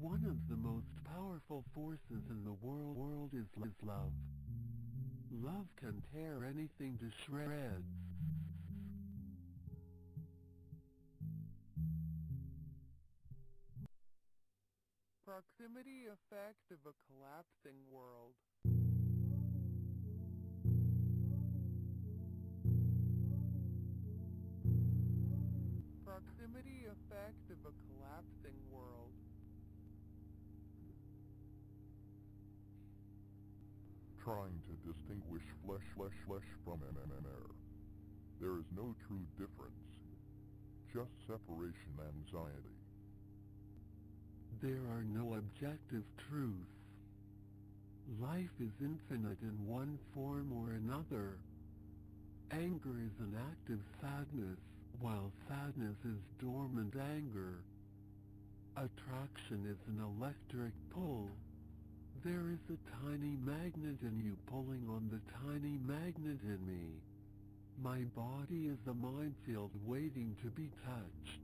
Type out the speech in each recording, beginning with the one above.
One of the most powerful forces in the world is love. Love can tear anything to shreds. Proximity effect of a collapsing world. Proximity effect of a collapsing world. Trying to distinguish flesh from air. There is no true difference, just separation anxiety. There are no objective truths. Life is infinite in one form or another. Anger is an active sadness, while sadness is dormant anger. Attraction is an electric pull. There is a tiny magnet in you pulling on the tiny magnet in me. My body is a minefield waiting to be touched.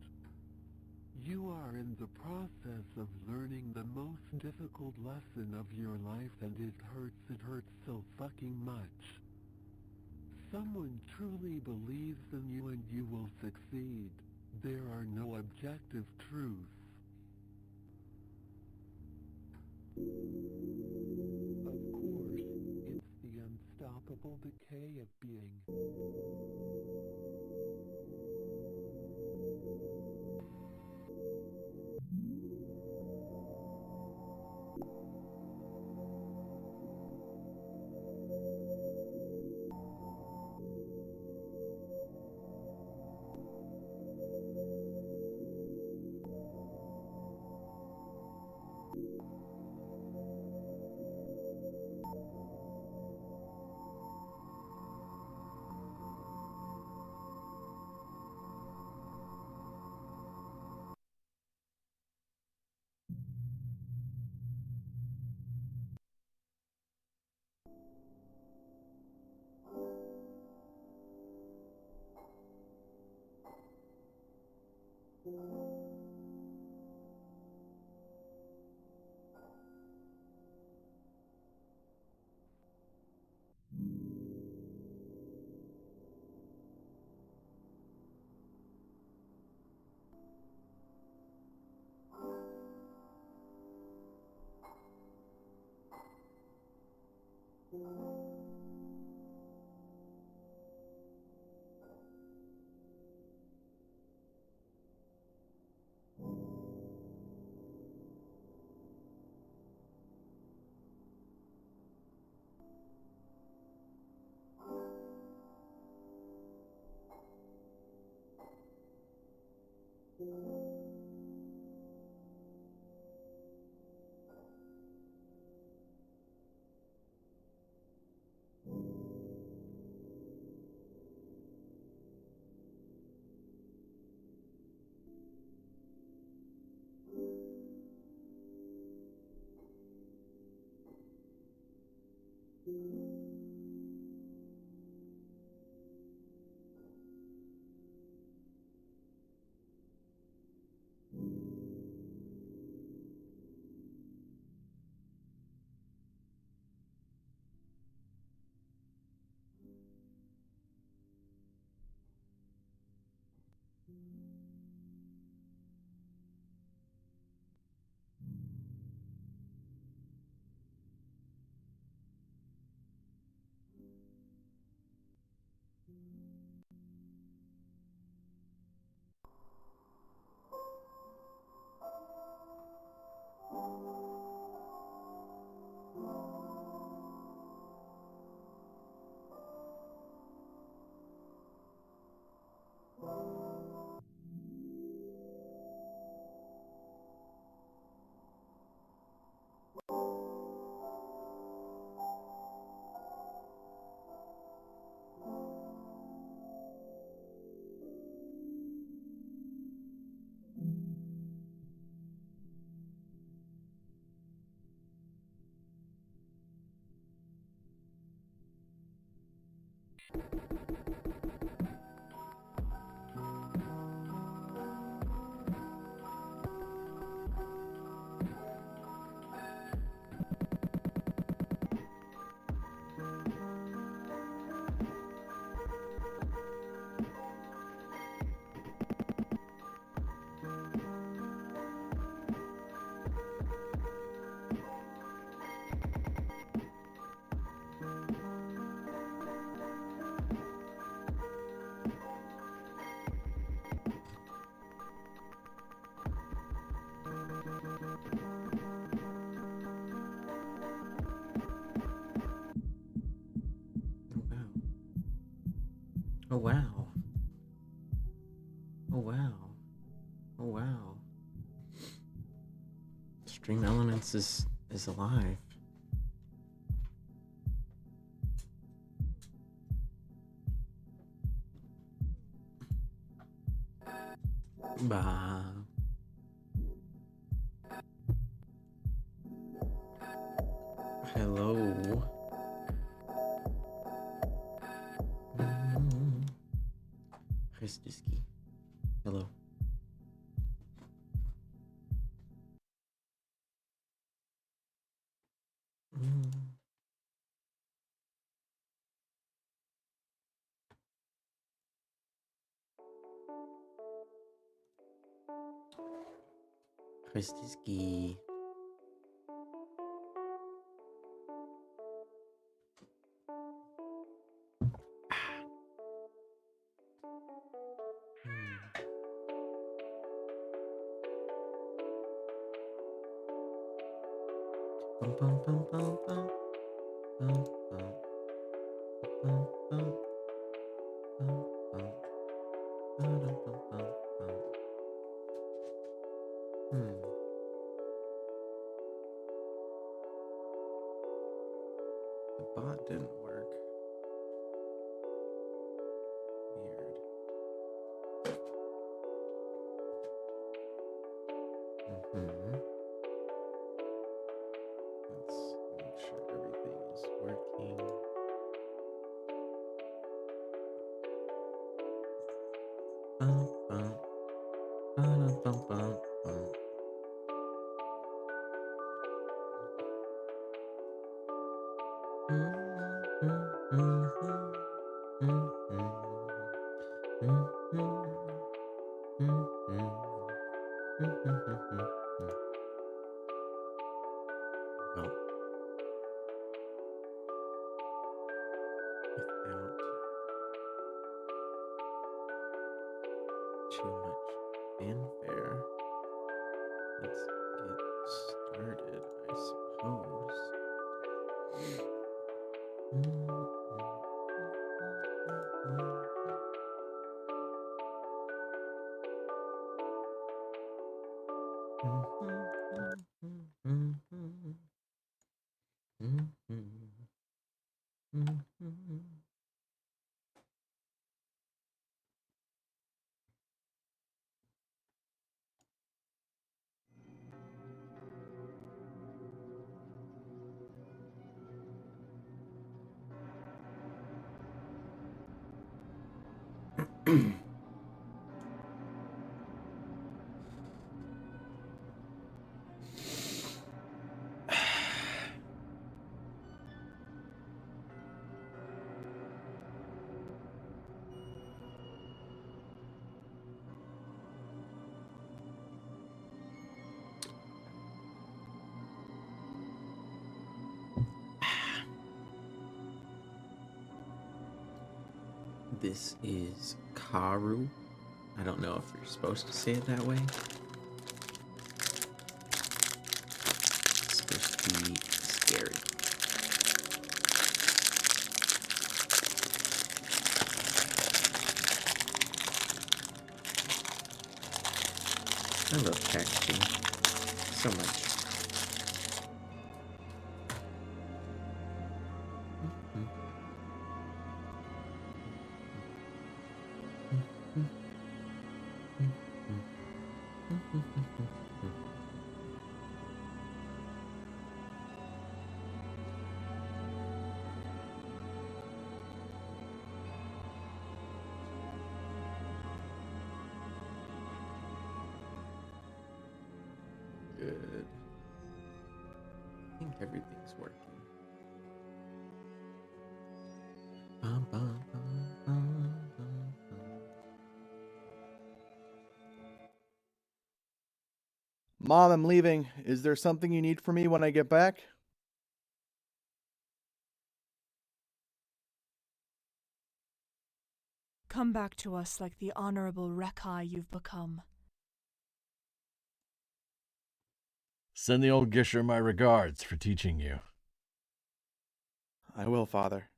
You are in the process of learning the most difficult lesson of your life, and it hurts so fucking much. Someone truly believes in you and you will succeed. There are no objective truths. Of course, it's the unstoppable decay of being. Oh wow. Oh wow. Oh wow. Stream Elements is alive. Bah. Hello. Christiski. Hello. Christiski. Bum bum bum bum bum bum bum bum bum bum bum bum bum bum. The bot didn't work. Weird. Let's make sure everything is working. Bum bum bum bum bum bum. Well, without too much fanfare, let's get started, I suppose. This is KARU. I don't know if you're supposed to say it that way. It's supposed to be scary. I love packaging so much. good. I think everything's working. Bum, bum, bum, bum, bum, bum. Mom, I'm leaving. Is there something you need from me when I get back? Come back to us like the honorable Rekai you've become. Send the old Gisher my regards for teaching you. I will, Father.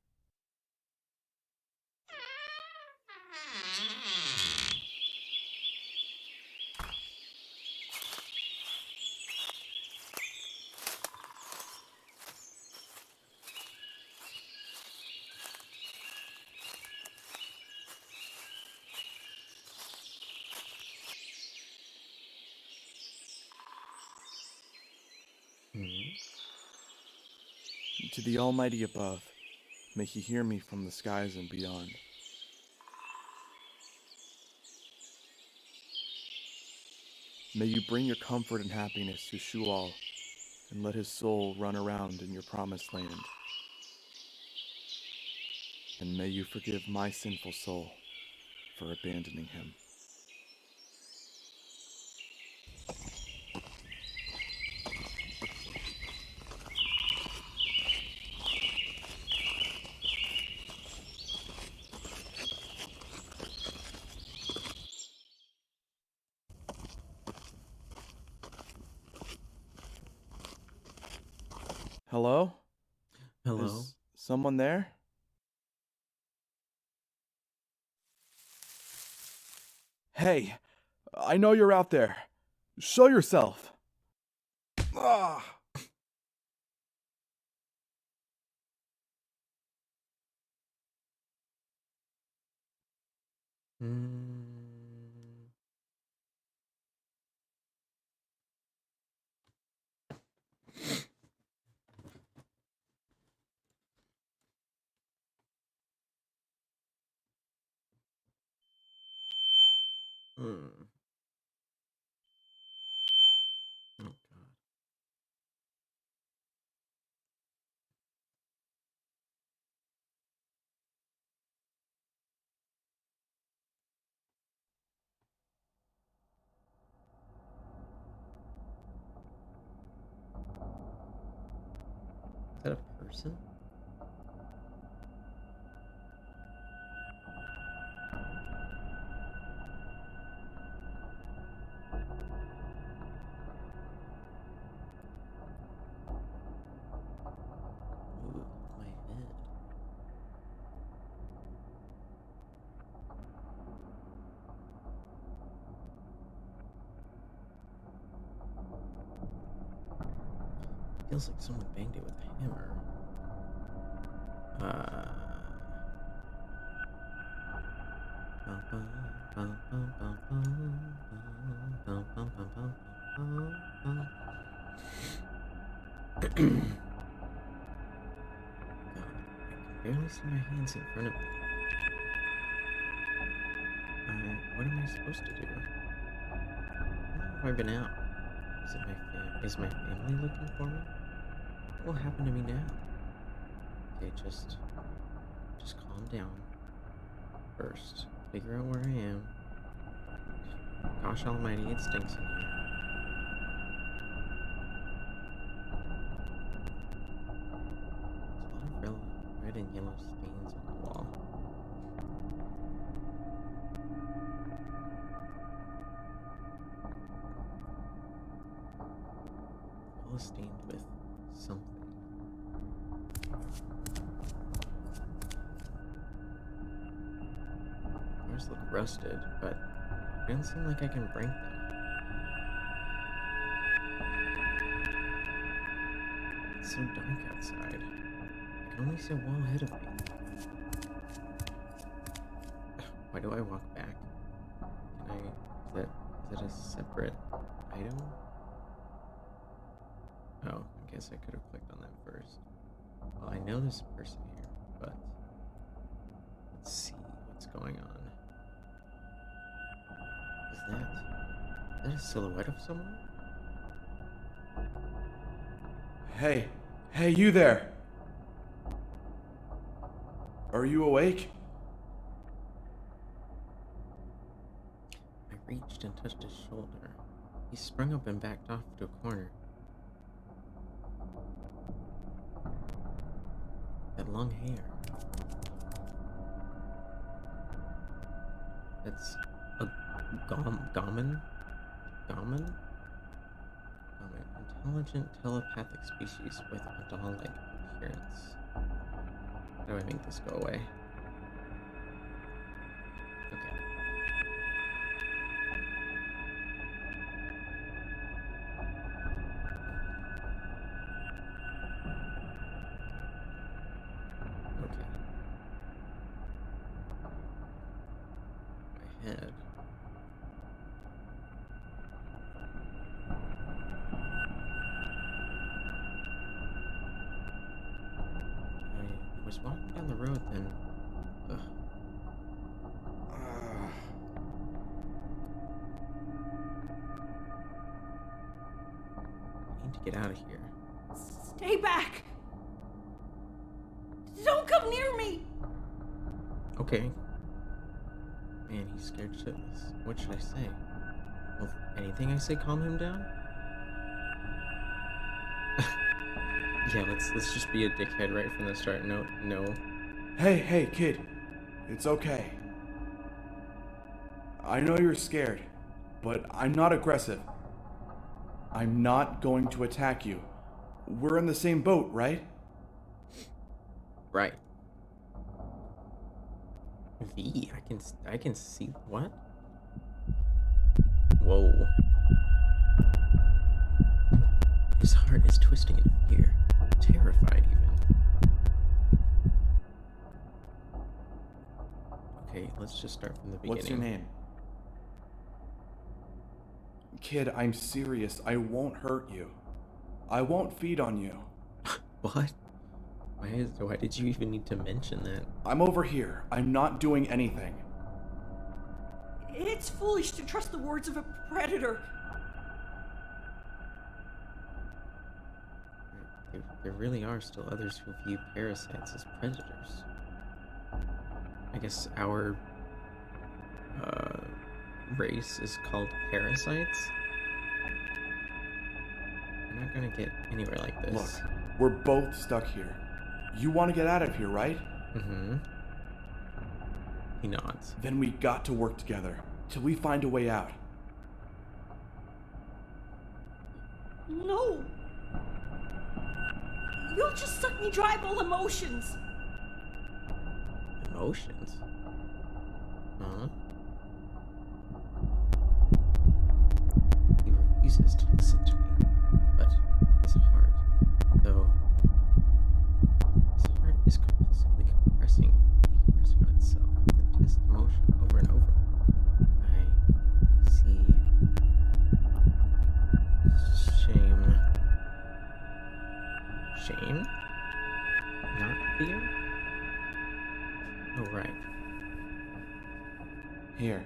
To the Almighty above, may He hear me from the skies and beyond. May you bring your comfort and happiness to Shual, and let his soul run around in your promised land. And may you forgive my sinful soul for abandoning him. Hello? Hello? Is someone there? Hey, I know you're out there. Show yourself. Ah! Oh God. Is that a person? Ooh, my head. Feels like someone banged it with a hammer. God, I can barely see my hands in front of me. What am I supposed to do? How long have I been out? Is my family looking for me? What will happen to me now? Okay, just calm down. First, figure out where I am. Gosh almighty, it stinks in here. There's a lot of red and yellow stains on the wall. All stained with something. Doors look rusted, but it doesn't seem like I can break them. It's so dark outside. I can only see a wall ahead of me. Why do I walk back? Is that a separate item? Oh, I guess I could have clicked on that first. Well, I know there's a person here, but let's see what's going on. Is that a silhouette of someone? Hey, you there! Are you awake? I reached and touched his shoulder. He sprung up and backed off to a corner. That long hair. That's a gammon? Gammon? Intelligent telepathic species with a doll-like appearance. How do I make this go away? Okay. Okay. My head. I was walking down the road then. Ugh. I need to get out of here. Stay back! Don't come near me! Okay. Man, he's scared shitless. What should I say? Will anything I say calm him down? Yeah, let's just be a dickhead right from the start. No. Hey, kid. It's okay. I know you're scared, but I'm not aggressive. I'm not going to attack you. We're in the same boat, right? Right. V, I can see what? Whoa. His heart is twisting in fear, terrified even. Okay, let's just start from the beginning. What's your name? Kid, I'm serious. I won't hurt you. I won't feed on you. What? Why did you even need to mention that? I'm over here. I'm not doing anything. It's foolish to trust the words of a predator. There really are still others who view parasites as predators. I guess our race is called parasites. I'm not gonna get anywhere like this. Look, we're both stuck here. You want to get out of here, right? Mm-hmm. He nods. Then we got to work together till we find a way out. No! You'll just suck me dry of all emotions. Emotions? Huh? He refuses to listen to me, but his heart, though, his heart is compulsively compressing on itself with intense emotion over and over. I see shame. Shame? Not fear? Oh, right. Here.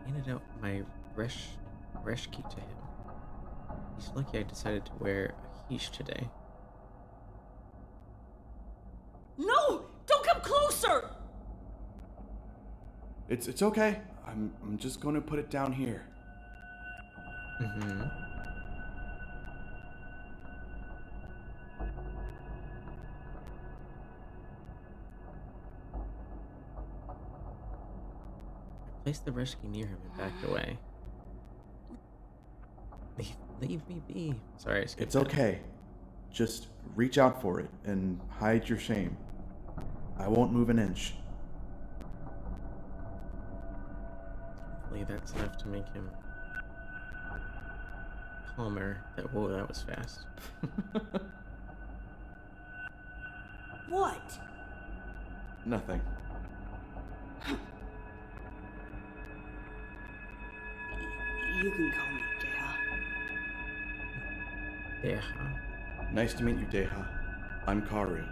I handed out my reshki to him. He's lucky I decided to wear a heish today. No! Don't come closer! It's okay. I'm just going to put it down here. Mm-hmm. I placed the reshki near him and backed away. Leave me be. Sorry, I skipped It's that. okay. Just reach out for it and hide your shame. I won't move an inch. Hopefully that's enough to make him calmer. Whoa, that was fast. What? Nothing. You can call me Deha. Yeah. Nice to meet you, Deha. I'm Karu.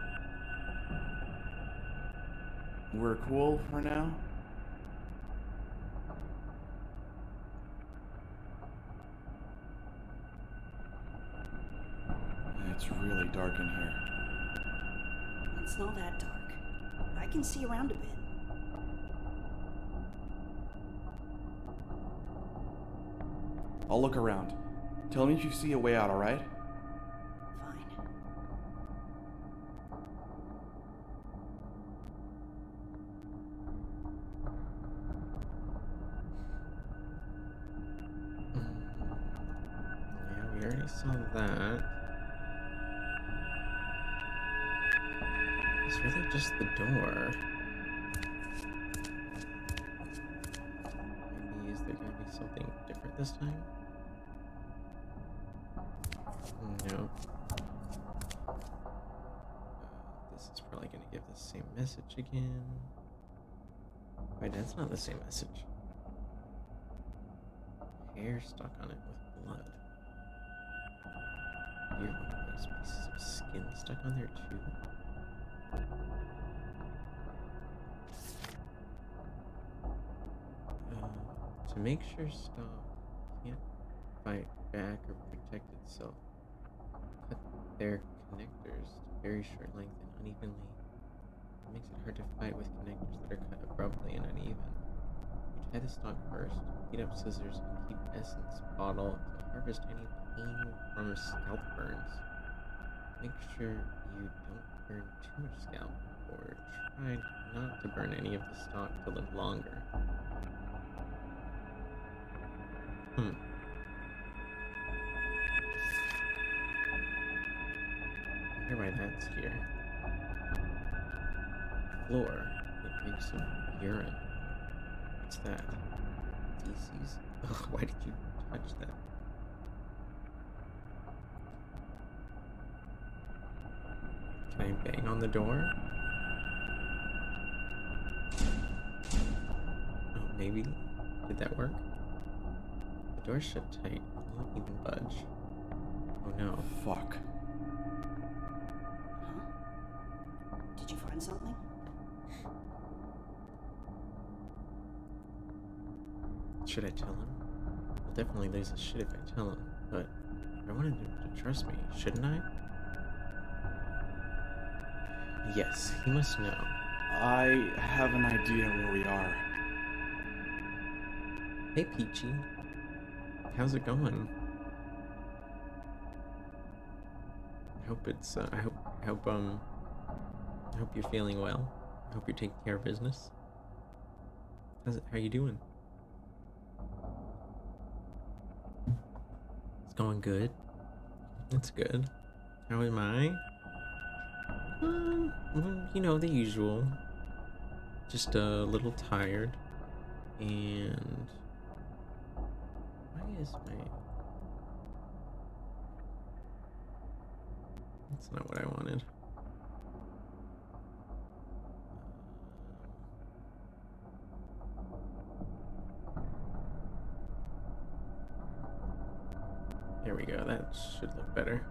We're cool for now? it's really dark in here. It's not that dark. I can see around a bit. I'll look around. Tell me if you see a way out, alright? Fine. Yeah, we already saw that. It's really just the door. Maybe is there gonna be something different this time? No. This is probably gonna give the same message again. Wait, that's not the same message. Hair stuck on it with blood. You're one of those pieces of skin stuck on there too. To make sure stock can't fight back or protect itself, cut their connectors to very short length and unevenly. It makes it hard to fight with connectors that are cut abruptly and uneven. You tie the stock first, heat up scissors, and keep essence bottle to harvest any pain from scalp burns. Make sure you don't burn too much scalp, or try not to burn any of the stock to live longer. I wonder why that's here. Floor. It reeks of urine. What's that? Feces? Ugh, why did you touch that? Can I bang on the door? Oh, maybe? Did that work? The door's shut tight. It won't even budge. Oh no. Fuck. Huh? Did you find something? Should I tell him? I'll definitely lose his shit if I tell him, but I wanted him to trust me, shouldn't I? Yes, he must know. I have an idea where we are. Hey, Peachy. How's it going? I hope it's, I hope you're feeling well. I hope you're taking care of business. How you doing? It's going good. That's good. How am I? Well, you know, the usual. Just a little tired. And why is my... That's not what I wanted. There we go, that should look better.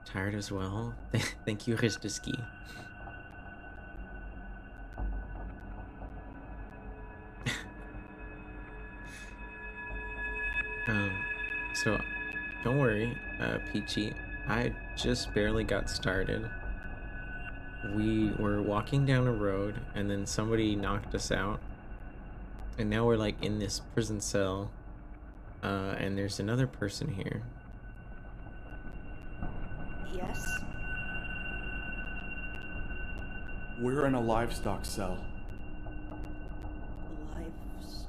Tired as well. Thank you, Ristiski. So don't worry, Peachy. I just barely got started. We were walking down a road and then somebody knocked us out. And now we're like in this prison cell. And there's another person here. Yes? We're in a livestock cell. Livestock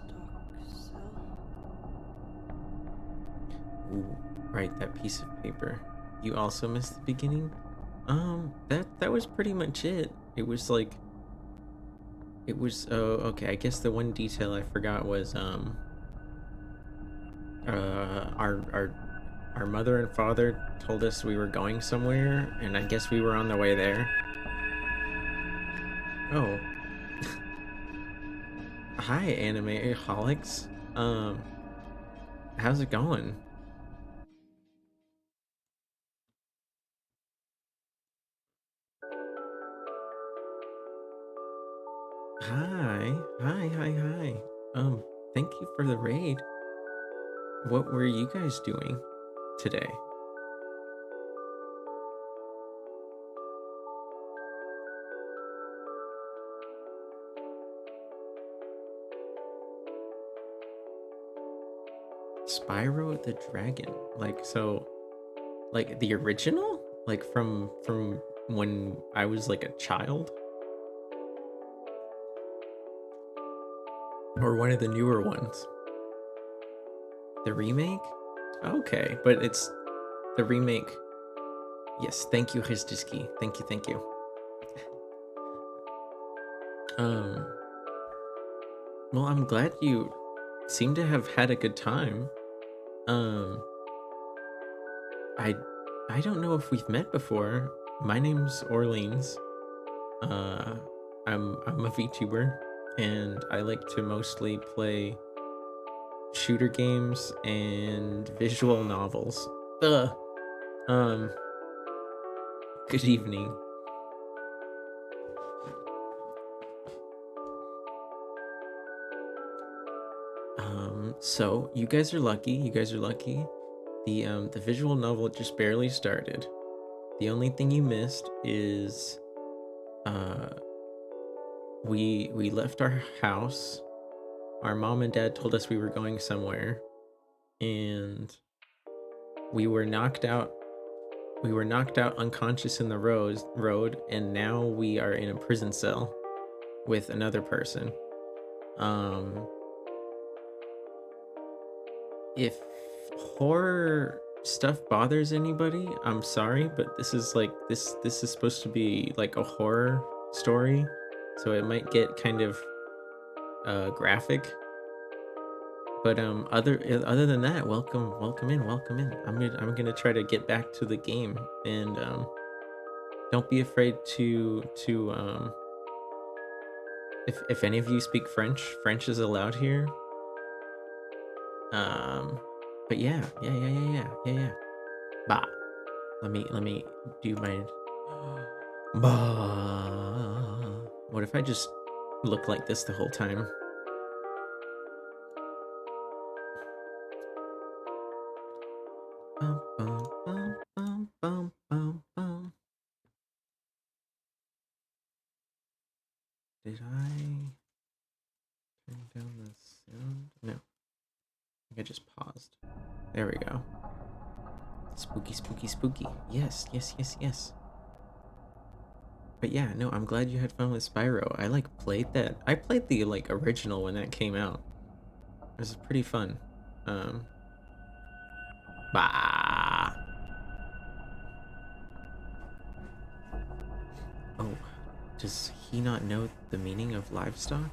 cell? Ooh, right, that piece of paper. You also missed the beginning? That was pretty much it. It was like... It was, oh, okay, I guess the one detail I forgot was, our mother and father told us we were going somewhere, and I guess we were on the way there. Oh. Hi, anime-holics. How's it going? Hi. Thank you for the raid. what were you guys doing today? Spyro the Dragon. Like, so, like the original? Like from when I was like a child? Or one of the newer ones? The remake? Okay, but it's the remake. Yes, thank you, Hizdiski. Thank you, thank you. Well, I'm glad you seem to have had a good time. I don't know if we've met before. My name's Orleans. I'm a VTuber, and I like to mostly play shooter games and visual novels. Good evening. So you guys are lucky. You guys are lucky. The visual novel just barely started. The only thing you missed is we left our house. Our mom and dad told us we were going somewhere, and we were knocked out. We were knocked out unconscious in the road, and now we are in a prison cell with another person. If horror stuff bothers anybody, I'm sorry, but this is like this is supposed to be like a horror story, so it might get kind of graphic. But other than that, welcome in. I'm gonna try to get back to the game, and don't be afraid to if any of you speak French is allowed here. But yeah. Bah. Let me do my bah. What if I just look like this the whole time? Bum, bum, bum, bum, bum, bum, bum. Did I turn down the sound? No. I just paused. There we go. Spooky. Yes. But yeah, no, I'm glad you had fun with Spyro. I like played that. I played the like original when that came out. It was pretty fun. Bah. Oh, does he not know the meaning of livestock?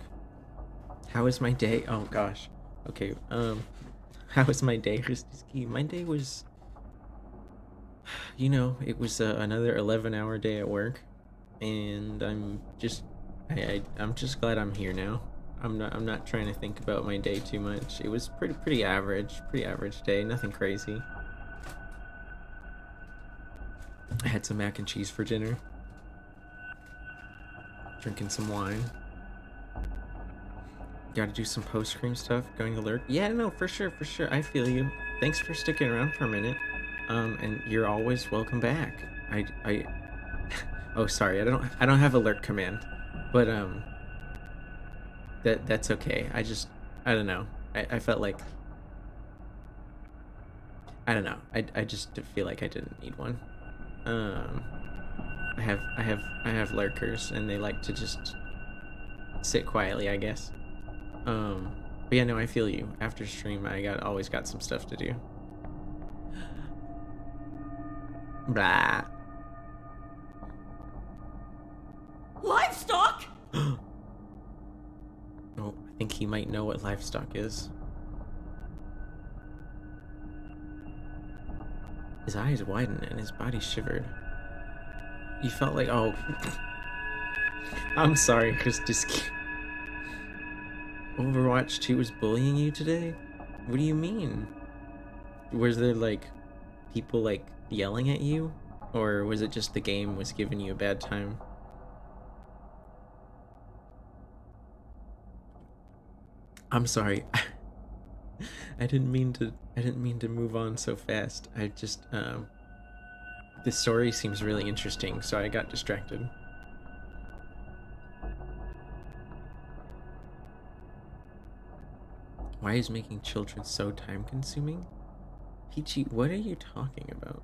How is my day? Oh gosh. Okay, how was my day, Christiski? My day was, you know, it was another 11-hour day at work, and I'm just glad I'm here now. I'm not trying to think about my day too much. It was pretty average day, nothing crazy. I had some mac and cheese for dinner, drinking some wine. Gotta do some post-scream stuff, going alert. Yeah, no, for sure. I feel you. Thanks for sticking around for a minute. And you're always welcome back. Oh, sorry, I don't have alert command, but that's okay. I don't know. I felt like, I don't know. I just feel like I didn't need one. I have lurkers, and they like to just sit quietly, I guess. But yeah, no, I feel you. After stream, I always got some stuff to do. Blah. Livestock? Oh, I think he might know what livestock is. His eyes widened and his body shivered. You felt like, oh, I'm sorry, Christiski. Overwatch 2 was bullying you today? What do you mean? Was there like people like yelling at you, or was it just the game was giving you a bad time? I'm sorry. I didn't mean to move on so fast. I just the story seems really interesting, so I got distracted. Why is making children so time consuming? Peachy, what are you talking about?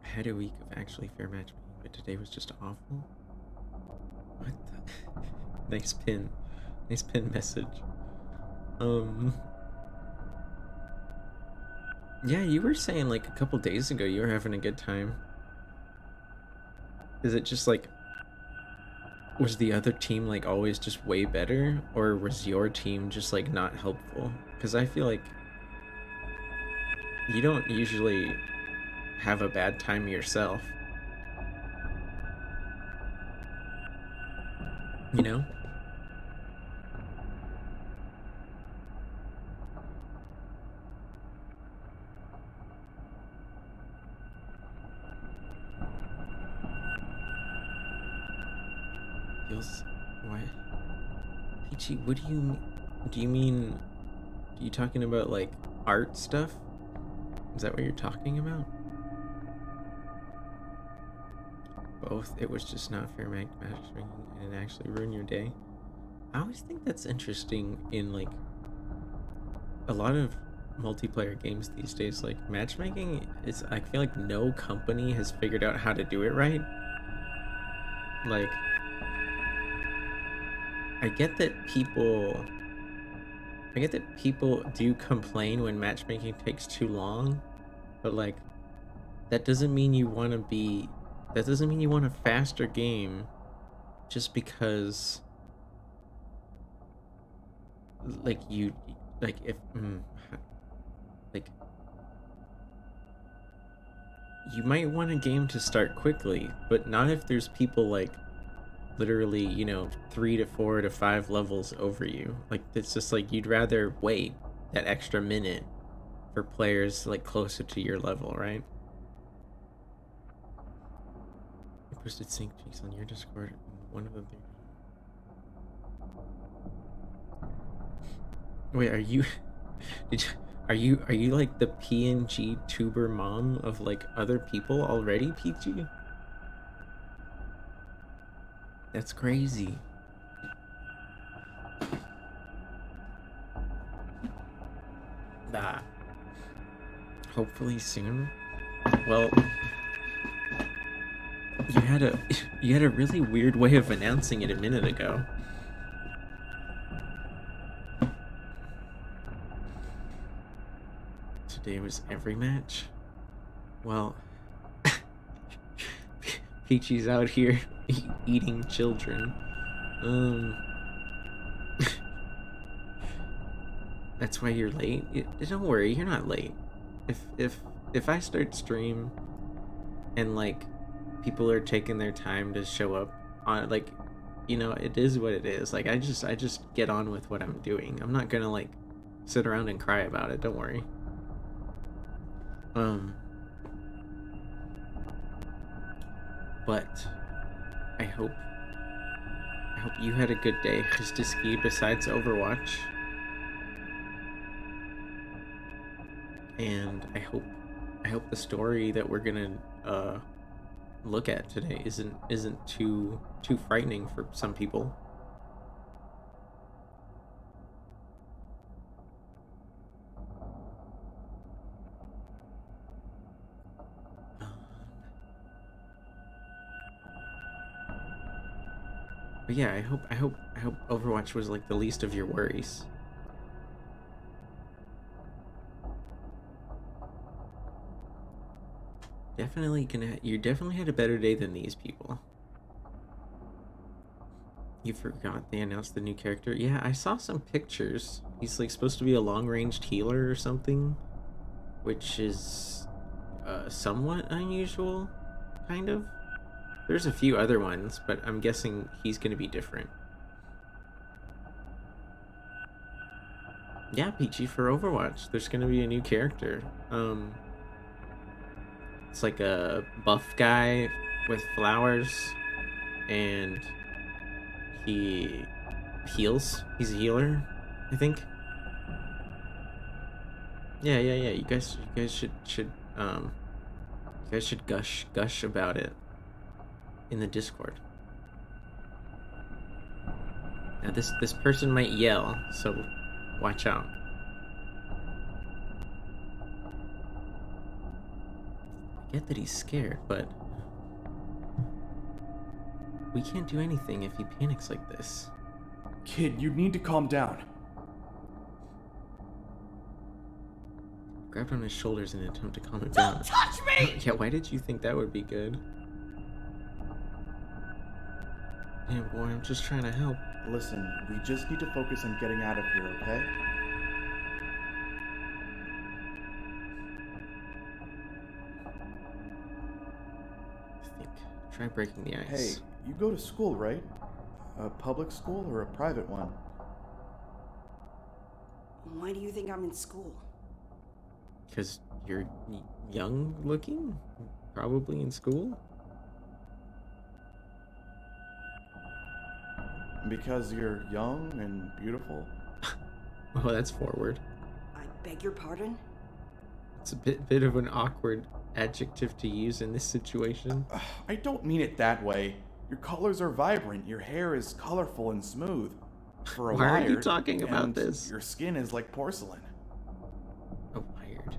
I had a week of actually fair matchmaking, but today was just awful. What the? Nice pin. Nice pin message. Yeah, you were saying like a couple days ago you were having a good time. Is it just like, was the other team like always just way better, or was your team just like not helpful? Because I feel like you don't usually have a bad time yourself. You know? Feels... Why? Peachy, what do you mean... Are you talking about like art stuff? Is that what you're talking about? Both. It was just not fair matchmaking and it actually ruined your day. I always think that's interesting in like a lot of multiplayer games these days. Like matchmaking is, I feel like no company has figured out how to do it right. Like, I get that people do complain when matchmaking takes too long, but like that doesn't mean you want a faster game just because like you like if like you might want a game to start quickly, but not if there's people like literally, you know, 3 to 4 to 5 levels over you. Like, it's just like you'd rather wait that extra minute for players like closer to your level, right? I posted sync peaks on your Discord, and one of them. Wait, are you? Are you like the PNG tuber mom of like other people already, PG? That's crazy. Nah. Hopefully soon. Well, you had a really weird way of announcing it a minute ago. Today was every match. Well, Peachy's out here eating children. That's why you're late. Don't worry, you're not late. If I start stream and like people are taking their time to show up on, like, you know, it is what it is. Like I just get on with what I'm doing. I'm not gonna like sit around and cry about it. Don't worry. But I hope you had a good day, Christiski, besides Overwatch. And I hope the story that we're gonna look at today isn't too frightening for some people. But yeah, I hope Overwatch was like the least of your worries. You definitely had a better day than these people. You forgot they announced the new character? Yeah, I saw some pictures. He's like supposed to be a long-ranged healer or something, which is somewhat unusual, kind of. There's a few other ones, but I'm guessing he's gonna be different. Yeah, Peachy, for Overwatch, there's gonna be a new character. It's like a buff guy with flowers, and he heals. He's a healer, I think. Yeah. You guys should gush about it in the Discord. Now this person might yell, so watch out. I get that he's scared, but we can't do anything if he panics like this. Kid, you need to calm down. Grabbed on his shoulders in an attempt to calm him down. Don't touch me! Yeah, why did you think that would be good? Damn, boy, I'm just trying to help. Listen, we just need to focus on getting out of here, okay? I think. Try breaking the ice. Hey, you go to school, right? A public school or a private one? Why do you think I'm in school? Because you're young looking? Probably in school? Because you're young and beautiful? Oh, that's forward. I beg your pardon? It's a bit of an awkward adjective to use in this situation. I don't mean it that way. Your colors are vibrant, your hair is colorful and smooth. For a Why are you wired, talking about and this? Your skin is like porcelain. Oh, wired.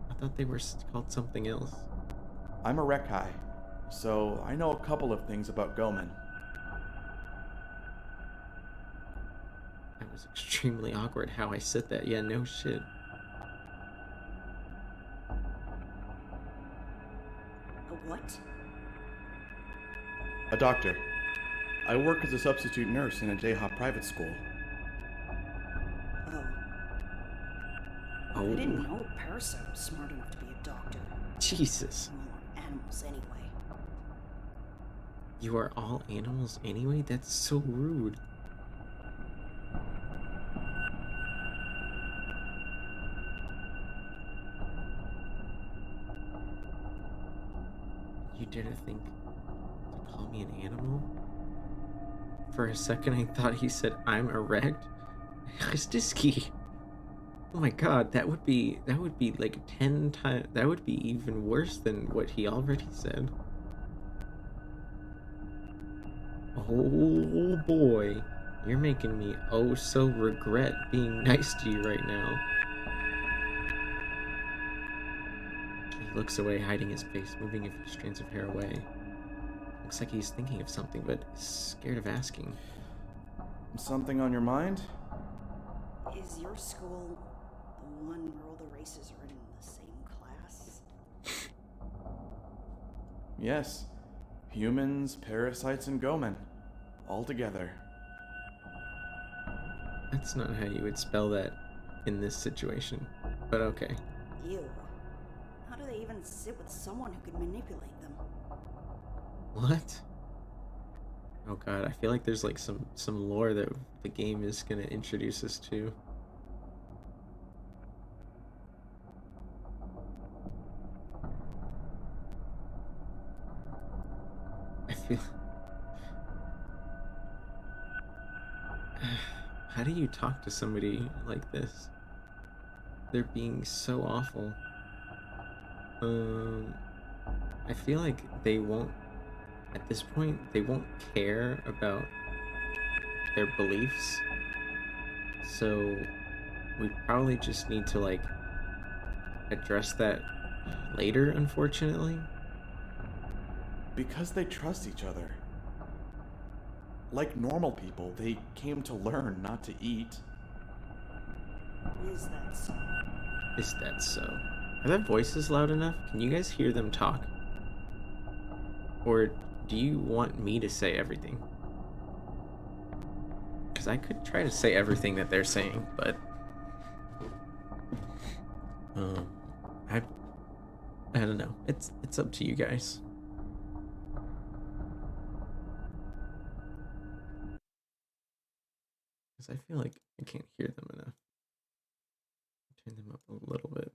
I thought they were called something else. I'm a Rekai, so I know a couple of things about Gomen. That was extremely awkward how I said that. Yeah, no shit. A what? A doctor. I work as a substitute nurse in a day-hop private school. Oh. Oh, I didn't know a parasite was smart enough to be a doctor. Jesus. Well, animals anyway. You are all animals anyway? That's so rude. You dare to think to call me an animal? For a second I thought he said I'm erect. Christiski. Oh my god, that would be like 10 times, that would be even worse than what he already said. Oh boy, you're making me oh so regret being nice to you right now. He looks away, hiding his face, moving a few strands of hair away. Looks like he's thinking of something, but scared of asking. Something on your mind? Is your school the one where all the races are in the same class? Yes. Humans, parasites, and Gomen. All together. That's not how you would spell that in this situation, but okay. Ew. How do they even sit with someone who can manipulate them? What? Oh god, I feel like there's like some lore that the game is gonna introduce us to. I feel... How do you talk to somebody like this? They're being so awful. I feel like they won't, at this point, they won't care about their beliefs. So we probably just need to like address that later, unfortunately. Because they trust each other. Like normal people, they came to learn, not to eat. Is that so? Is that so? Are their voices loud enough? Can you guys hear them talk? Or do you want me to say everything? Because I could try to say everything that they're saying, but... I don't know. It's up to you guys. Because I feel like I can't hear them enough. Turn them up a little bit.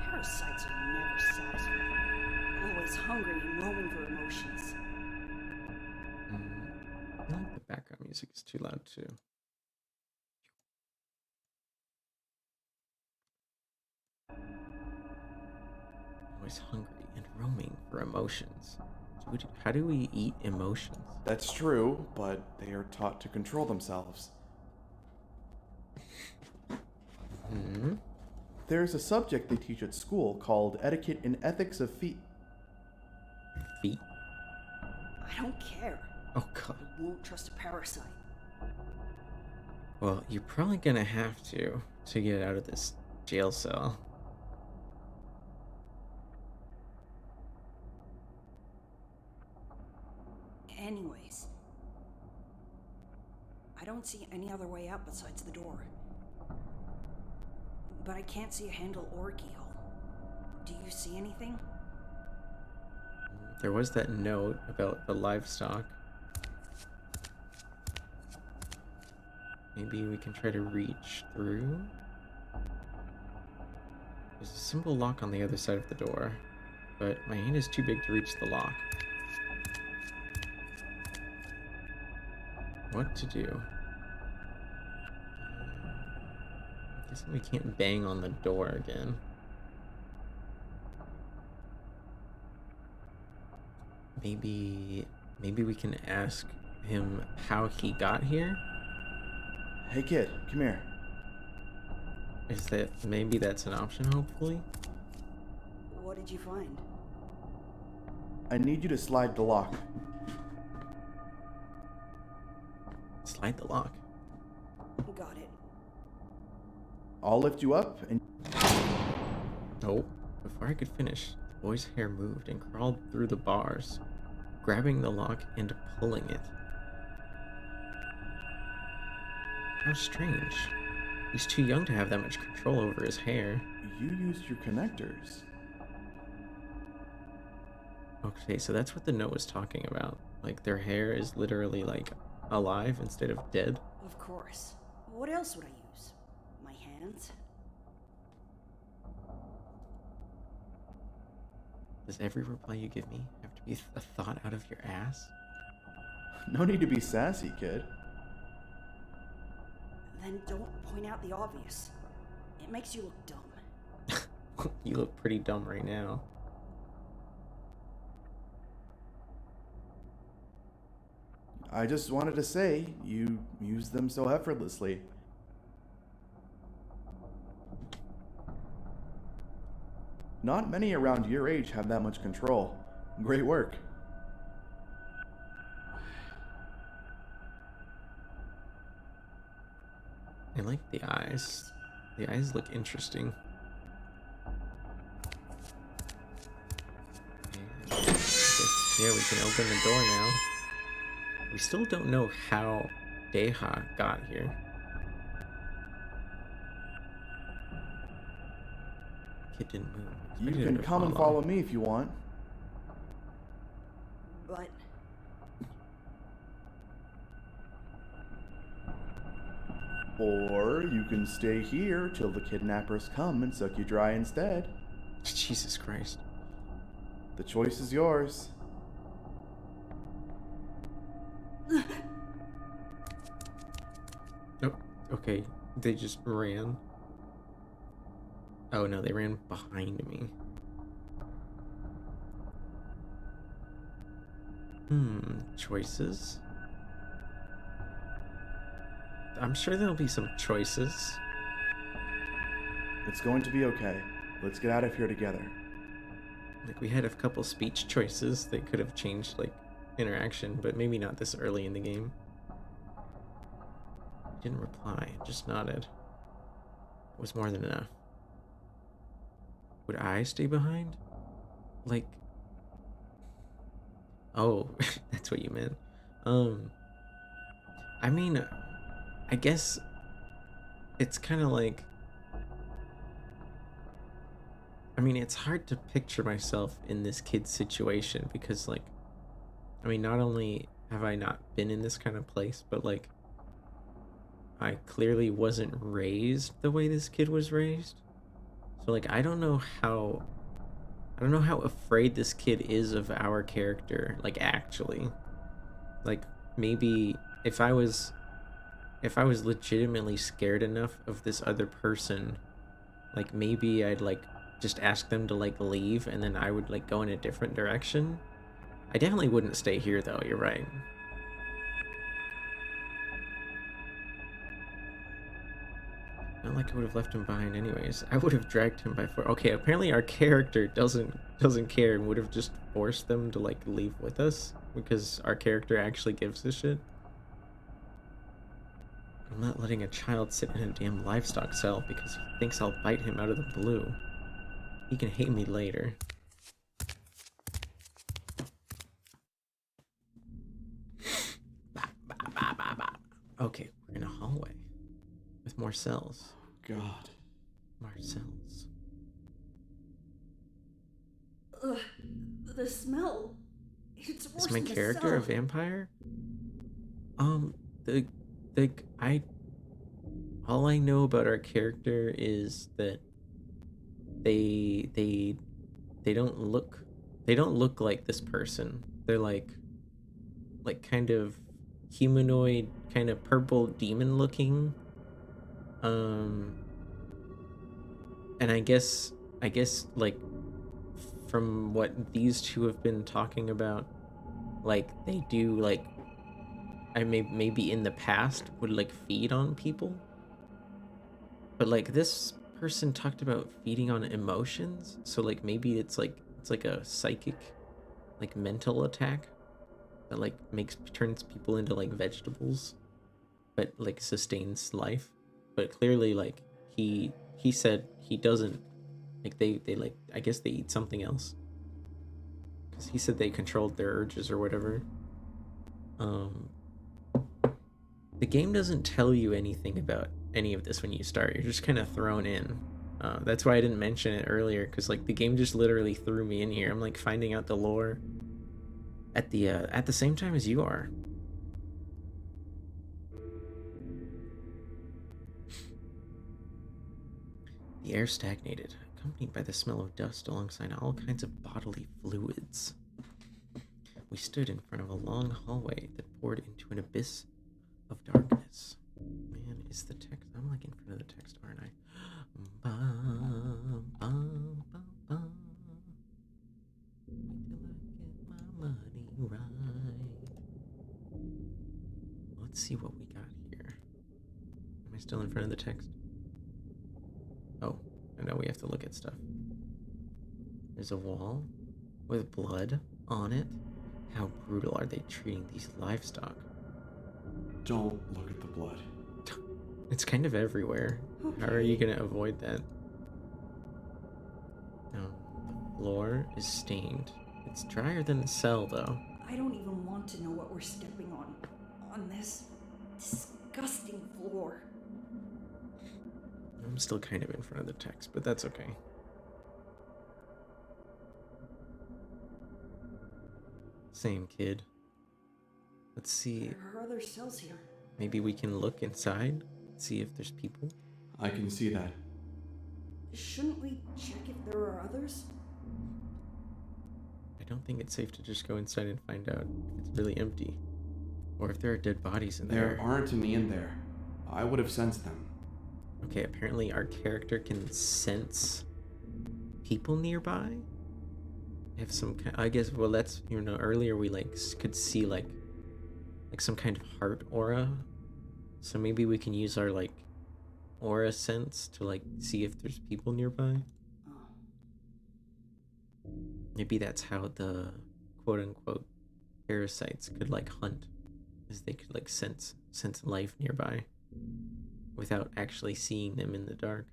Parasites are never satisfied. was hungry and roaming for emotions. I feel like the background music is too loud too. Always hungry and roaming for emotions. How do we eat emotions? That's true, but they are taught to control themselves. There's a subject they teach at school called Etiquette and Ethics of Feet. Feet? I don't care. Oh god. I won't trust a parasite. Well, you're probably gonna have to get out of this jail cell. Anyways, I don't see any other way out besides the door. But I can't see a handle or a keyhole. Do you see anything? There was that note about the livestock. Maybe we can try to reach through. There's a simple lock on the other side of the door, but my hand is too big to reach the lock. What to do? I guess we can't bang on the door again. Maybe we can ask him how he got here? Hey kid, come here. Maybe that's an option, hopefully? What did you find? I need you to slide the lock. Slide the lock. Got it. I'll lift you up and... Oh, before I could finish, the boy's hair moved and crawled through the bars, grabbing the lock and pulling it. How strange. He's too young to have that much control over his hair. You used your connectors. Okay, so that's what the note was talking about. Like, their hair is literally, like, alive instead of dead. Of course. What else would I use? My hands? Does every reply you give me have to be a thought out of your ass? No need to be sassy, kid. Then don't point out the obvious. It makes you look dumb. You look pretty dumb right now. I just wanted to say, you use them so effortlessly. Not many around your age have that much control. Great work. I like the eyes. The eyes look interesting. And I guess, yeah, we can open the door now. We still don't know how Deha got here. Kid didn't move. You Expected can her to come and follow me if you want. But Or you can stay here till the kidnappers come and suck you dry instead. Jesus Christ. The choice is yours. Oh, okay. They just ran. Oh no, they ran behind me. Choices? I'm sure there'll be some choices. It's going to be okay. Let's get out of here together. Like, we had a couple speech choices that could have changed, like, interaction, but maybe not this early in the game. He didn't reply, just nodded. It was more than enough. Would I stay behind? Like... Oh, that's what you meant. I mean, I guess it's kind of like... I mean, it's hard to picture myself in this kid's situation because, like, I mean, not only have I not been in this kind of place, but, like, I clearly wasn't raised the way this kid was raised. So, like, I don't know how I don't know how afraid this kid is of our character, like actually. Like maybe if I was legitimately scared enough of this other person, like maybe I'd like just ask them to like leave and then I would like go in a different direction. I definitely wouldn't stay here though, you're right. Not like I would have left him behind anyways. I would have dragged him by force. Okay, apparently our character doesn't care and would have just forced them to like leave with us because our character actually gives a shit. I'm not letting a child sit in a damn livestock cell because he thinks I'll bite him out of the blue. He can hate me later. Okay, we're in a hallway with more cells. God. More cells. Ugh, the smell. It's worse Is my than the character a cell. vampire? All I know about our character is that they don't look like this person. They're like kind of humanoid, kind of purple demon looking. And I guess like from what these two have been talking about, like they do like maybe in the past would like feed on people, but like this person talked about feeding on emotions, so like maybe it's like a psychic like mental attack that like turns people into like vegetables but like sustains life. But clearly like he said he doesn't, like they like, I guess they eat something else because he said they controlled their urges or whatever. The game doesn't tell you anything about any of this when you start. You're just kind of thrown in. That's why I didn't mention it earlier, because like the game just literally threw me in here. I'm like finding out the lore at the same time as you are. The air stagnated, accompanied by the smell of dust alongside all kinds of bodily fluids. We stood in front of a long hallway that poured into an abyss of darkness. Man, is the text... I'm like in front of the text, aren't I? Bum, bum, bum, bum. Wait till I get my money right. Let's see what we got here. Am I still in front of the text? Oh, I know we have to look at stuff. There's a wall with blood on it. How brutal are they treating these livestock? Don't look at the blood. It's kind of everywhere. Okay. How are you gonna avoid that? No, the floor is stained. It's drier than the cell, though. I don't even want to know what we're stepping on this disgusting floor. I'm still kind of in front of the text, but that's okay. Same kid. Let's see. There are other cells here. Maybe we can look inside, see if there's people. I can see that. Shouldn't we check if there are others? I don't think it's safe to just go inside and find out if it's really empty. Or if there are dead bodies in there. There aren't any in there. I would have sensed them. Okay, apparently our character can sense people nearby. Have some kind, I guess, well, that's, you know, earlier we like could see like some kind of heart aura. So maybe we can use our like aura sense to like see if there's people nearby. Oh. Maybe that's how the quote unquote parasites could like hunt, is they could like sense life nearby without actually seeing them in the dark.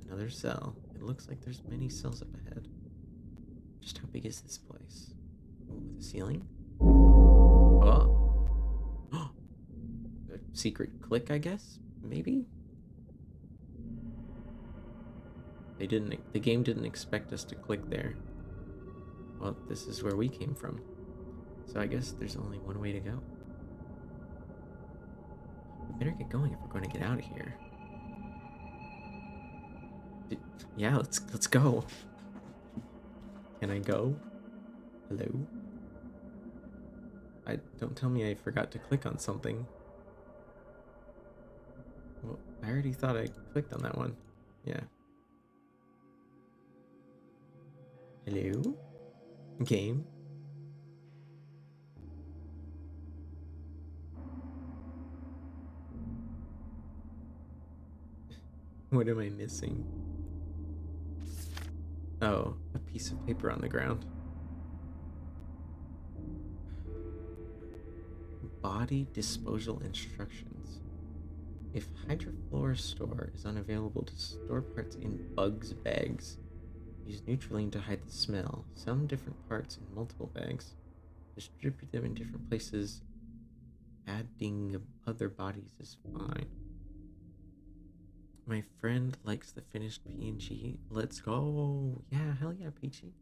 Another cell. It looks like there's many cells up ahead. Just how big is this place? Oh, the ceiling? Oh. A secret click, I guess? Maybe? The game didn't expect us to click there. Well, this is where we came from. So I guess there's only one way to go. We better get going if we're going to get out of here. Yeah, let's go. Can I go? Hello? Don't tell me I forgot to click on something. Well, I already thought I clicked on that one. Yeah. Hello? Game? What am I missing? Oh, a piece of paper on the ground. Body disposal instructions. If hydrofluorostor is unavailable to store parts in bugs bags, use Neutralene to hide the smell. Some different parts in multiple bags. Distribute them in different places. Adding other bodies is fine. My friend likes the finished PNG. Let's go. Yeah, hell yeah, Peachy.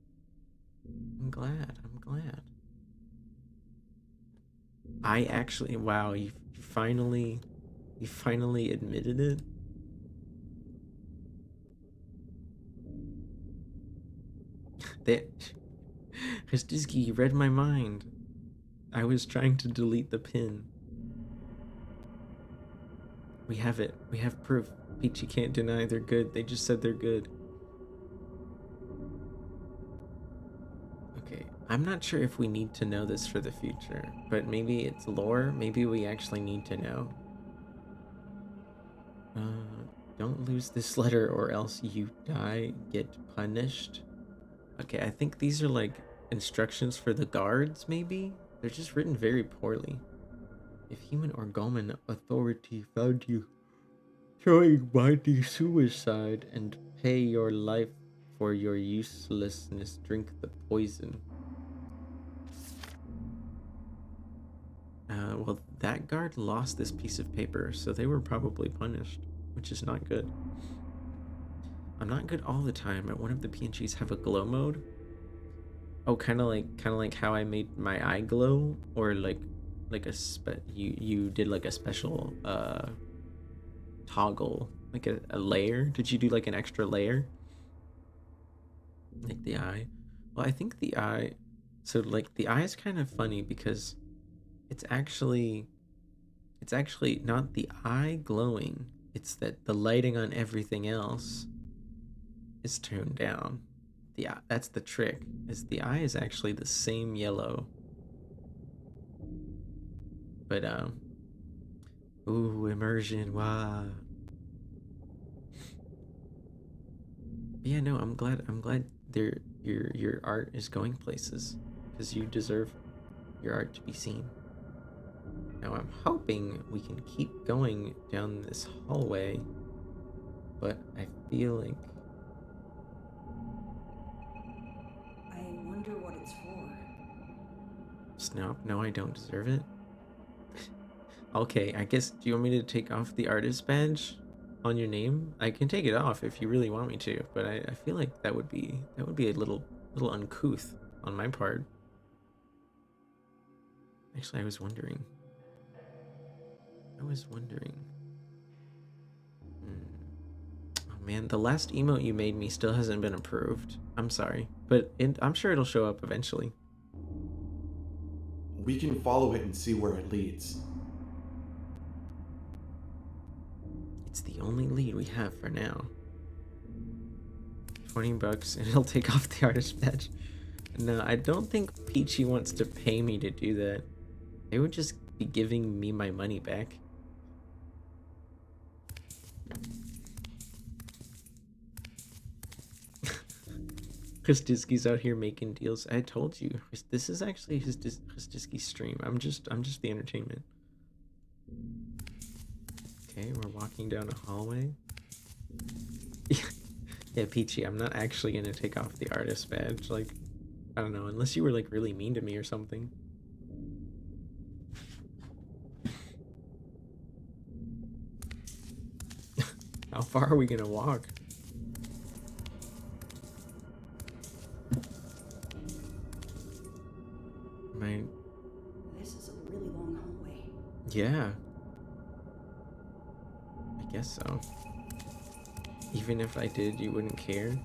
I'm glad. I actually, wow, you finally admitted it. That Histizki, you read my mind. I was trying to delete the pin. We have it. We have proof. Peachy can't deny they're good. They just said they're good. Okay, I'm not sure if we need to know this for the future, but maybe it's lore. Maybe we actually need to know. Don't lose this letter or else you die, get punished. Okay, I think these are like instructions for the guards, maybe? They're just written very poorly. If human or Goman authority found you trying mighty suicide and pay your life for your uselessness, drink the poison. Well, that guard lost this piece of paper, so they were probably punished, which is not good. I'm not good all the time. At one of the PNGs have a glow mode. Oh, kind of like how I made my eye glow, or like you did like a special toggle, like a layer. Did you do like an extra layer? Like the eye. Well, I think the eye, so like the eye is kind of funny because it's actually not the eye glowing. It's that the lighting on everything else is turned down. That's the trick, is the eye is actually the same yellow. But ooh, immersion, wow. Yeah, no, I'm glad your art is going places, because you deserve your art to be seen. Now I'm hoping we can keep going down this hallway, but I feel like I wonder what it's for. Snap, no, I don't deserve it. Okay, I guess, do you want me to take off the artist badge on your name? I can take it off if you really want me to, but I feel like that would be a little uncouth on my part. Actually, I was wondering. Oh man, the last emote you made me still hasn't been approved. I'm sorry, but I'm sure it'll show up eventually. We can follow it and see where it leads. It's the only lead we have for now. $20 and it'll take off the artist badge. No, I don't think Peachy wants to pay me to do that. They would just be giving me my money back. Histizki's out here making deals. I told you, this is actually Histizki's stream. I'm just the entertainment. Okay, we're walking down a hallway. Yeah, Peachy, I'm not actually gonna take off the artist badge. Like, I don't know, unless you were like really mean to me or something. How far are we gonna walk? This is a really long hallway. Yeah. I guess so. Even if I did, you wouldn't care?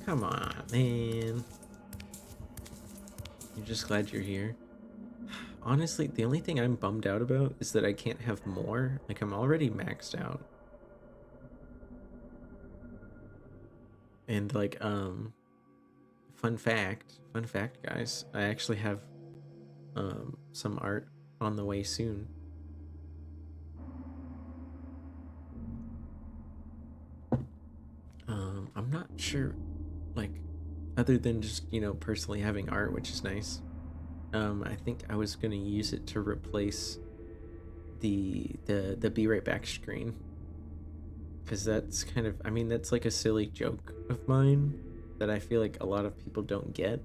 Come on, man. You're just glad you're here? Honestly, the only thing I'm bummed out about is that I can't have more. Like, I'm already maxed out. And, like, fun fact, guys, I actually have, some art on the way soon. I'm not sure, like, other than just, you know, personally having art, which is nice. I think I was gonna use it to replace the Be Right Back screen, because that's kind of, I mean, that's like a silly joke of mine that I feel like a lot of people don't get.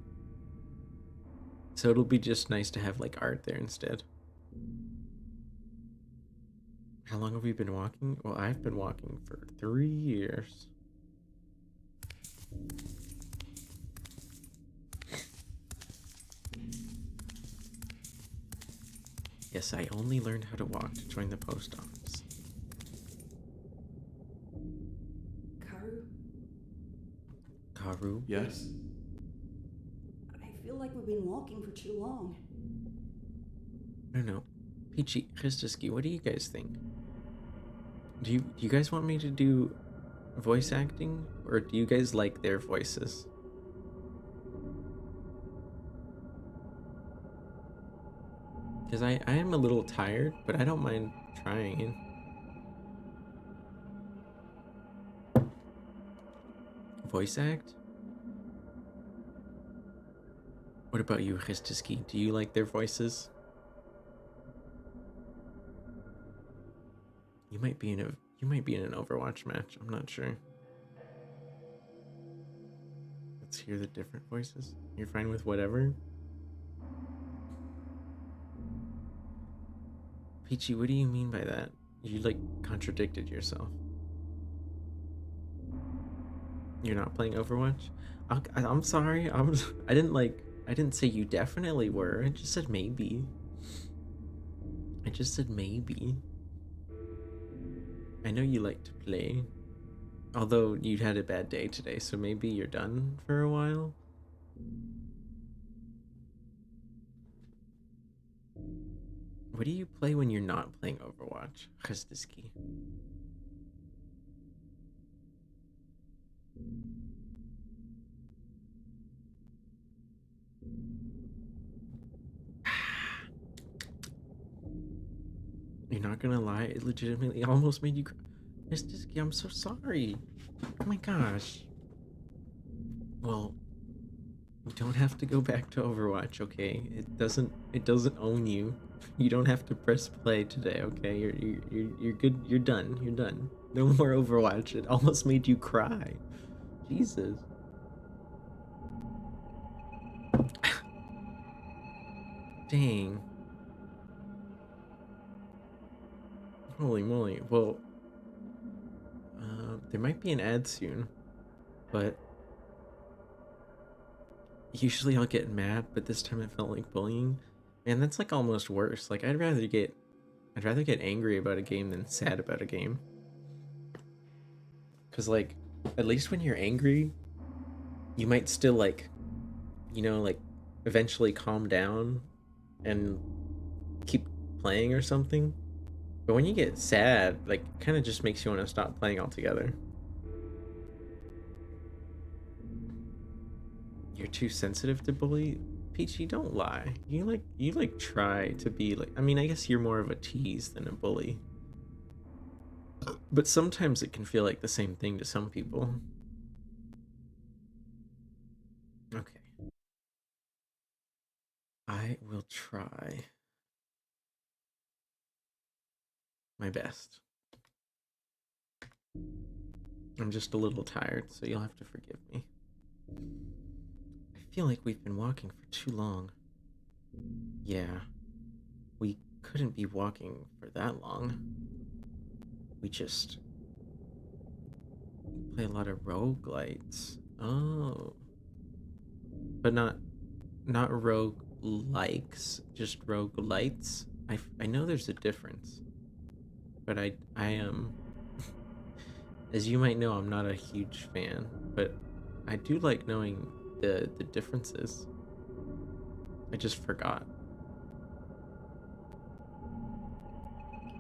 So it'll be just nice to have like art there instead. How long have we been walking? Well, I've been walking for 3 years. Yes, I only learned how to walk to join the post office. Karu, Karu? Yes? I feel like we've been walking for too long. I don't know. Peachy, Christuski, what do you guys think? Do you guys want me to do voice acting? Or do you guys like their voices? Because I am a little tired, but I don't mind trying. Voice act? What about you, Christuski? Do you like their voices? You might be in an Overwatch match. I'm not sure. Let's hear the different voices. You're fine with whatever? Peachy, what do you mean by that? You like contradicted yourself. You're not playing Overwatch? I'm sorry. I didn't say you definitely were. I just said maybe. I know you like to play. Although you had a bad day today, so maybe you're done for a while. What do you play when you're not playing Overwatch, Christuski? You're not gonna lie, it legitimately almost made you cry. Christuski, I'm so sorry. Oh my gosh. Well, you don't have to go back to Overwatch, okay? It doesn't own you. You don't have to press play today, okay? You're good. You're done. No more Overwatch. It almost made you cry. Jesus. Dang. Holy moly. Well, there might be an ad soon, but usually I'll get mad, but this time it felt like bullying. Man, that's like almost worse. Like I'd rather get angry about a game than sad about a game. Cause like, at least when you're angry, you might still like, you know, like eventually calm down and keep playing or something. But when you get sad, like, kind of just makes you want to stop playing altogether. You're too sensitive to bully? Peachy, don't lie. You like try to be like, I mean, I guess you're more of a tease than a bully. But sometimes it can feel like the same thing to some people. Okay. I will try my best. I'm just a little tired, so you'll have to forgive me. I feel like we've been walking for too long. Yeah, we couldn't be walking for that long. We just play a lot of roguelites. Oh. But not roguelikes, just roguelites. I know there's a difference. But I am As you might know, I'm not a huge fan, but I do like knowing the differences. I just forgot.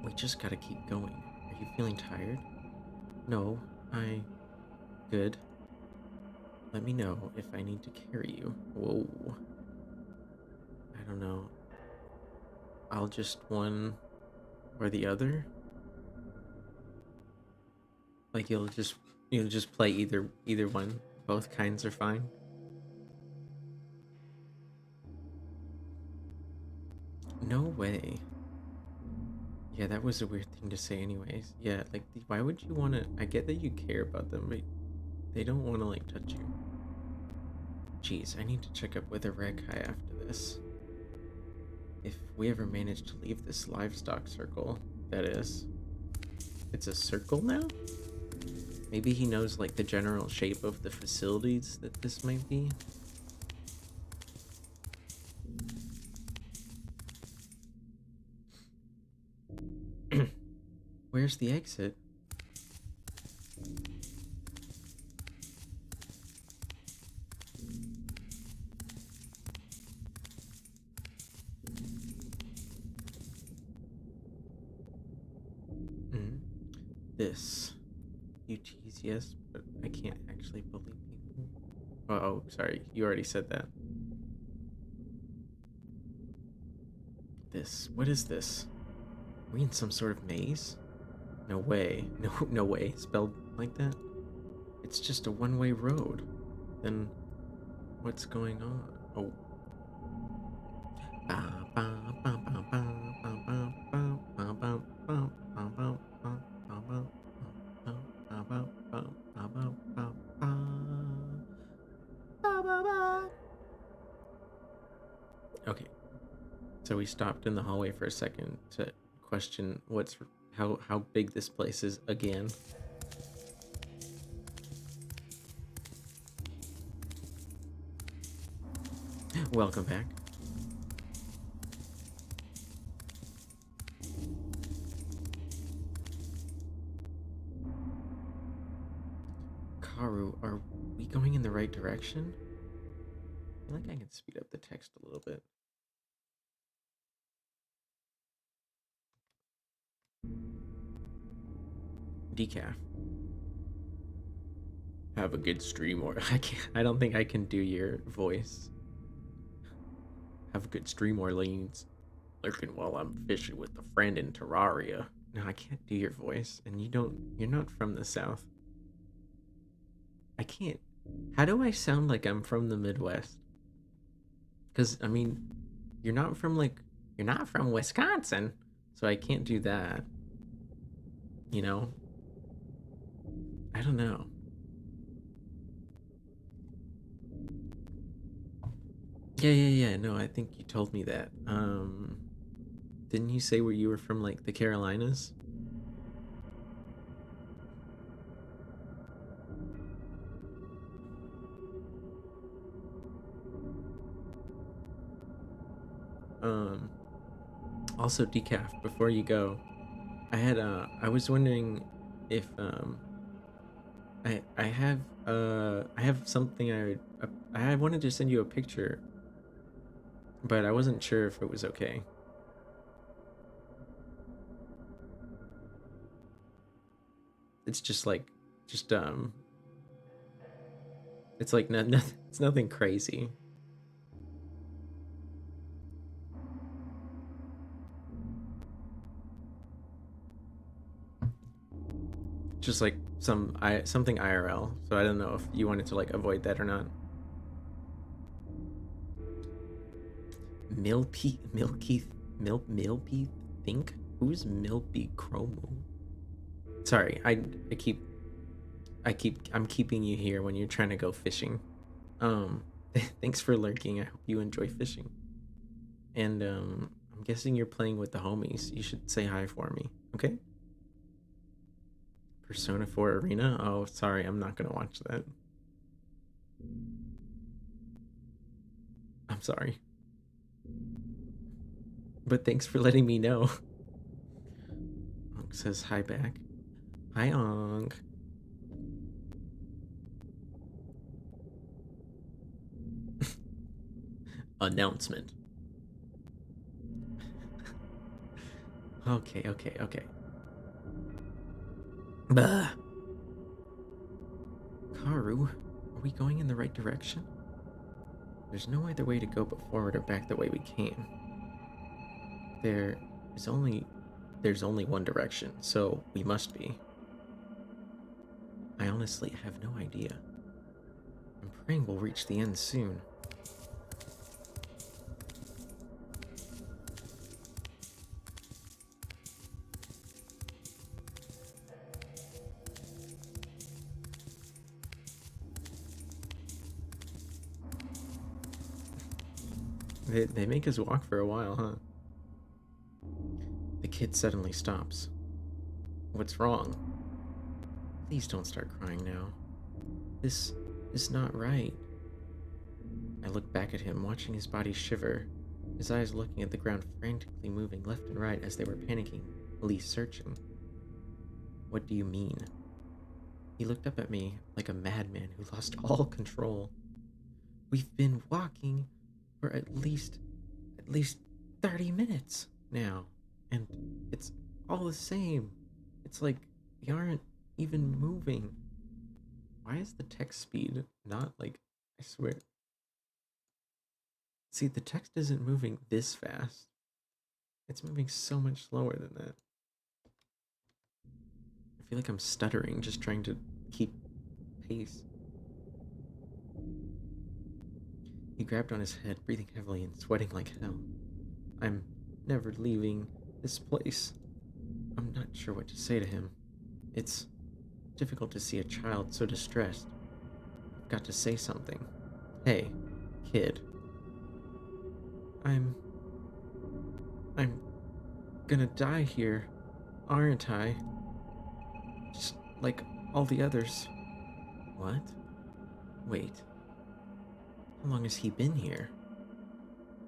We just gotta keep going. Are you feeling tired? No, good. Let me know if I need to carry you. Whoa. I don't know. I'll just one or the other? Like you'll just play either one. Both kinds are fine. No way. Yeah, that was a weird thing to say anyways. Yeah, like why would you want to? I get that you care about them, but they don't want to like touch you. Jeez, I need to check up with a Rekai after this. If we ever manage to leave this livestock circle, that is. It's a circle now? Maybe he knows like the general shape of the facilities that this might be. Where's the exit? This. You tease, yes, but I can't actually believe people. Oh, sorry, you already said that. This. What is this? Are we in some sort of maze? No way. No way. Spelled like that? It's just a one-way road. Then what's going on? Oh. Okay. So we stopped in the hallway for a second to question how big this place is again. Welcome back. Karu, are we going in the right direction? I feel like I can speed up the text a little bit. Decaf. Have a good stream, or I don't think I can do your voice. Have a good stream, Orleans. Lurking while I'm fishing with a friend in Terraria. No, I can't do your voice, and you're not from the South. I can't. How do I sound like I'm from the Midwest? Because, I mean, you're not from Wisconsin, so I can't do that. You know? I don't know. Yeah, no, I think you told me that. Didn't you say where you were from, like, the Carolinas? Also, Decaf, before you go, I was wondering if, I have something I wanted to send you a picture, but I wasn't sure if it was okay. It's just like, it's like it's nothing crazy. Just like something IRL, so I don't know if you wanted to like avoid that or not. Milpy think? Who's Milpy Chromo? Sorry, I'm keeping you here when you're trying to go fishing. Thanks for lurking. I hope you enjoy fishing. And I'm guessing you're playing with the homies. You should say hi for me, okay? Persona 4 Arena? Oh, sorry, I'm not gonna watch that. I'm sorry. But thanks for letting me know. Onk says hi back. Hi, Onk. announcement. Okay. Bah. Karu, are we going in the right direction? There's no other way to go but forward or back the way we came. There's only one direction, so we must be. I honestly have no idea. I'm praying we'll reach the end soon. They make us walk for a while, huh? The kid suddenly stops. What's wrong? Please don't start crying now. This is not right. I look back at him, watching his body shiver, his eyes looking at the ground, frantically moving left and right as they were panicking, police searching. What do you mean? He looked up at me like a madman who lost all control. We've been walking for at least 30 minutes now, and it's all the same. It's like we aren't even moving. Why is the text speed not like, I swear. See, the text isn't moving this fast. It's moving so much slower than that. I feel like I'm stuttering, just trying to keep pace. He grabbed on his head, breathing heavily and sweating like hell. I'm never leaving this place. I'm not sure what to say to him. It's difficult to see a child so distressed. I've got to say something. Hey, kid. I'm gonna die here, aren't I? Just like all the others. What? Wait. How long has he been here?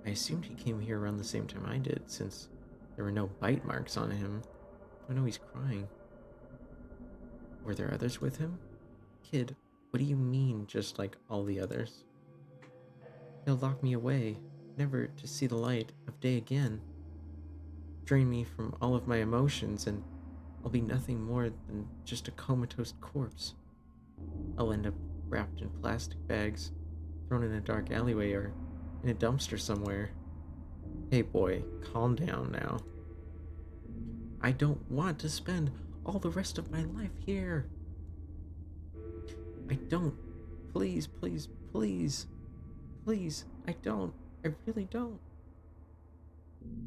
I assumed he came here around the same time I did, since there were no bite marks on him. Oh no, he's crying. Were there others with him? Kid, what do you mean, just like all the others? They'll lock me away, never to see the light of day again. Drain me from all of my emotions, and I'll be nothing more than just a comatose corpse. I'll end up wrapped in plastic bags, thrown in a dark alleyway or in a dumpster somewhere. Hey boy, calm down now. I don't want to spend all the rest of my life here. I don't. Please, please, please. Please, I don't. I really don't.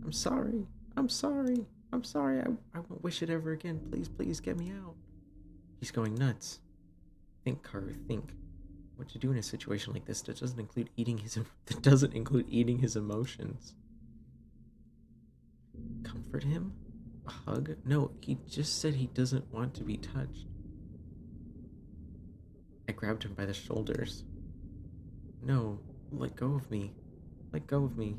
I'm sorry. I'm sorry. I'm sorry. I won't wish it ever again. Please, please, get me out. He's going nuts. Think, Karu, think. What to do in a situation like this that doesn't include eating his emotions. Comfort him? A hug? No, he just said he doesn't want to be touched. I grabbed him by the shoulders. No, let go of me. Let go of me.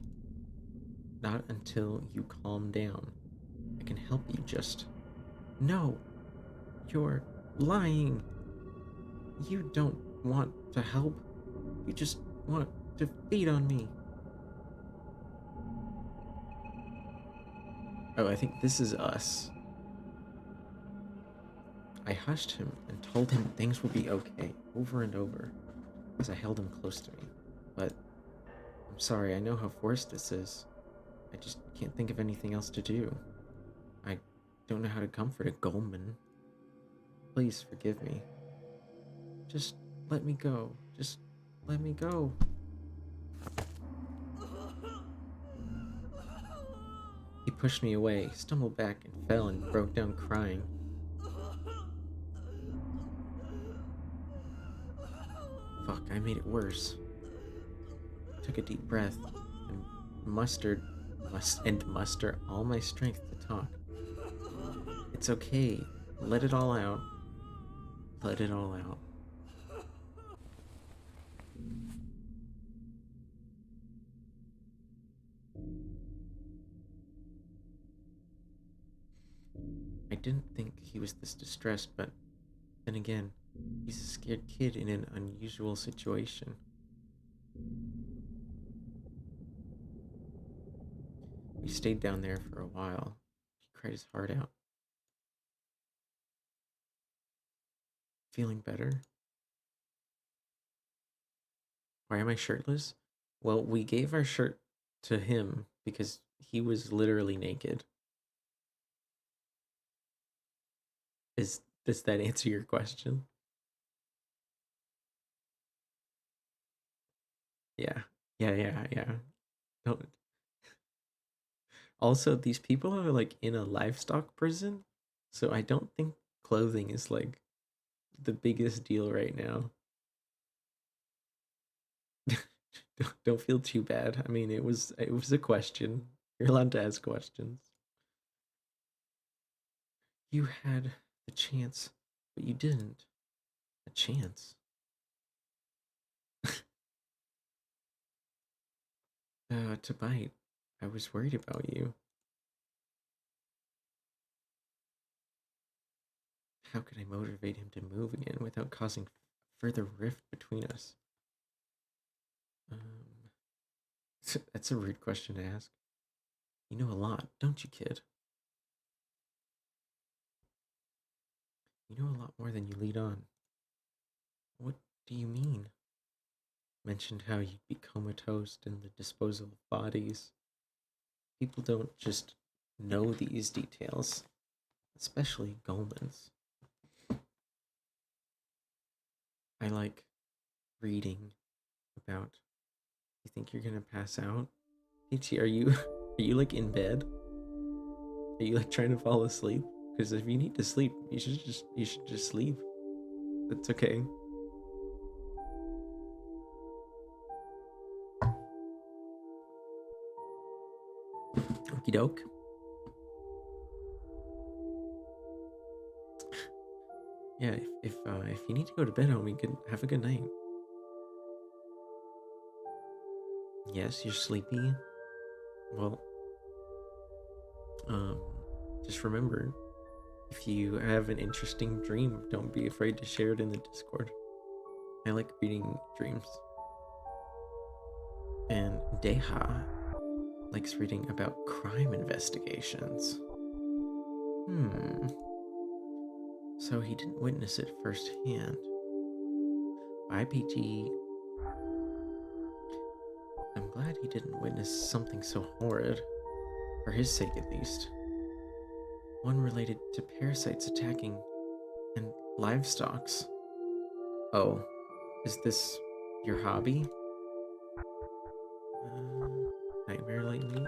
Not until you calm down. I can help you, just... No! You're lying! You don't want to help. You just want to feed on me. Oh, I think this is us. I hushed him and told him things would be okay, over and over, as I held him close to me. But I'm sorry, I know how forced this is. I just can't think of anything else to do. I don't know how to comfort a Goldman. Please forgive me. Just let me go. Just let me go. He pushed me away, stumbled back, and fell and broke down crying. Fuck, I made it worse. Took a deep breath and muster all my strength to talk. It's okay. Let it all out. Let it all out. I didn't think he was this distressed, but then again, he's a scared kid in an unusual situation. stayed down there for a while. He cried his heart out. Feeling better? Why am I shirtless? Well, we gave our shirt to him because he was literally naked. Does that answer your question? Yeah. Yeah. Don't. Also, these people are like in a livestock prison, so I don't think clothing is like the biggest deal right now. Don't feel too bad. I mean, it was a question. You're allowed to ask questions. You had the chance, but you didn't. A chance. To bite. I was worried about you. How could I motivate him to move again without causing further rift between us? That's a rude question to ask. You know a lot, don't you, kid? You know a lot more than you lead on. What do you mean? Mentioned how you'd be comatose in the disposal of bodies. People don't just know these details, especially Goldman's. I like reading about. You think you're gonna pass out? Ichi, are you like in bed? Are you like trying to fall asleep? Because if you need to sleep, you should just sleep. That's okay. Okie doke. Yeah, if you need to go to bed, homie, have a good night. Yes, you're sleepy. Well, just remember, if you have an interesting dream, don't be afraid to share it in the Discord. I like reading dreams. And Deha likes reading about crime investigations. So he didn't witness it firsthand. IPG. I'm glad he didn't witness something so horrid. For his sake, at least. One related to parasites attacking and livestocks. Oh, is this your hobby? Nightmare lately?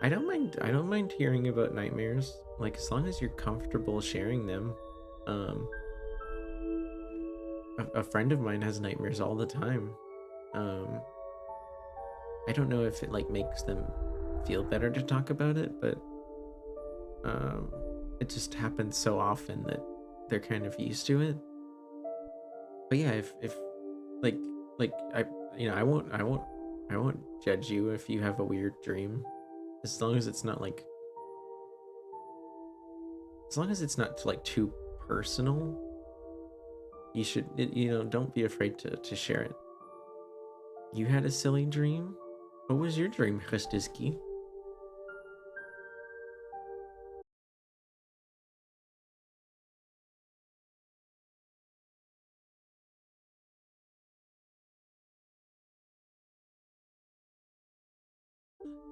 I don't mind hearing about nightmares. Like, as long as you're comfortable sharing them. A friend of mine has nightmares all the time. I don't know if it like makes them feel better to talk about it, but it just happens so often that they're kind of used to it. But yeah, if like I won't judge you if you have a weird dream, as long as it's not like, as long as it's not like too personal. You should, don't be afraid to share it. You had a silly dream? What was your dream, Christiski?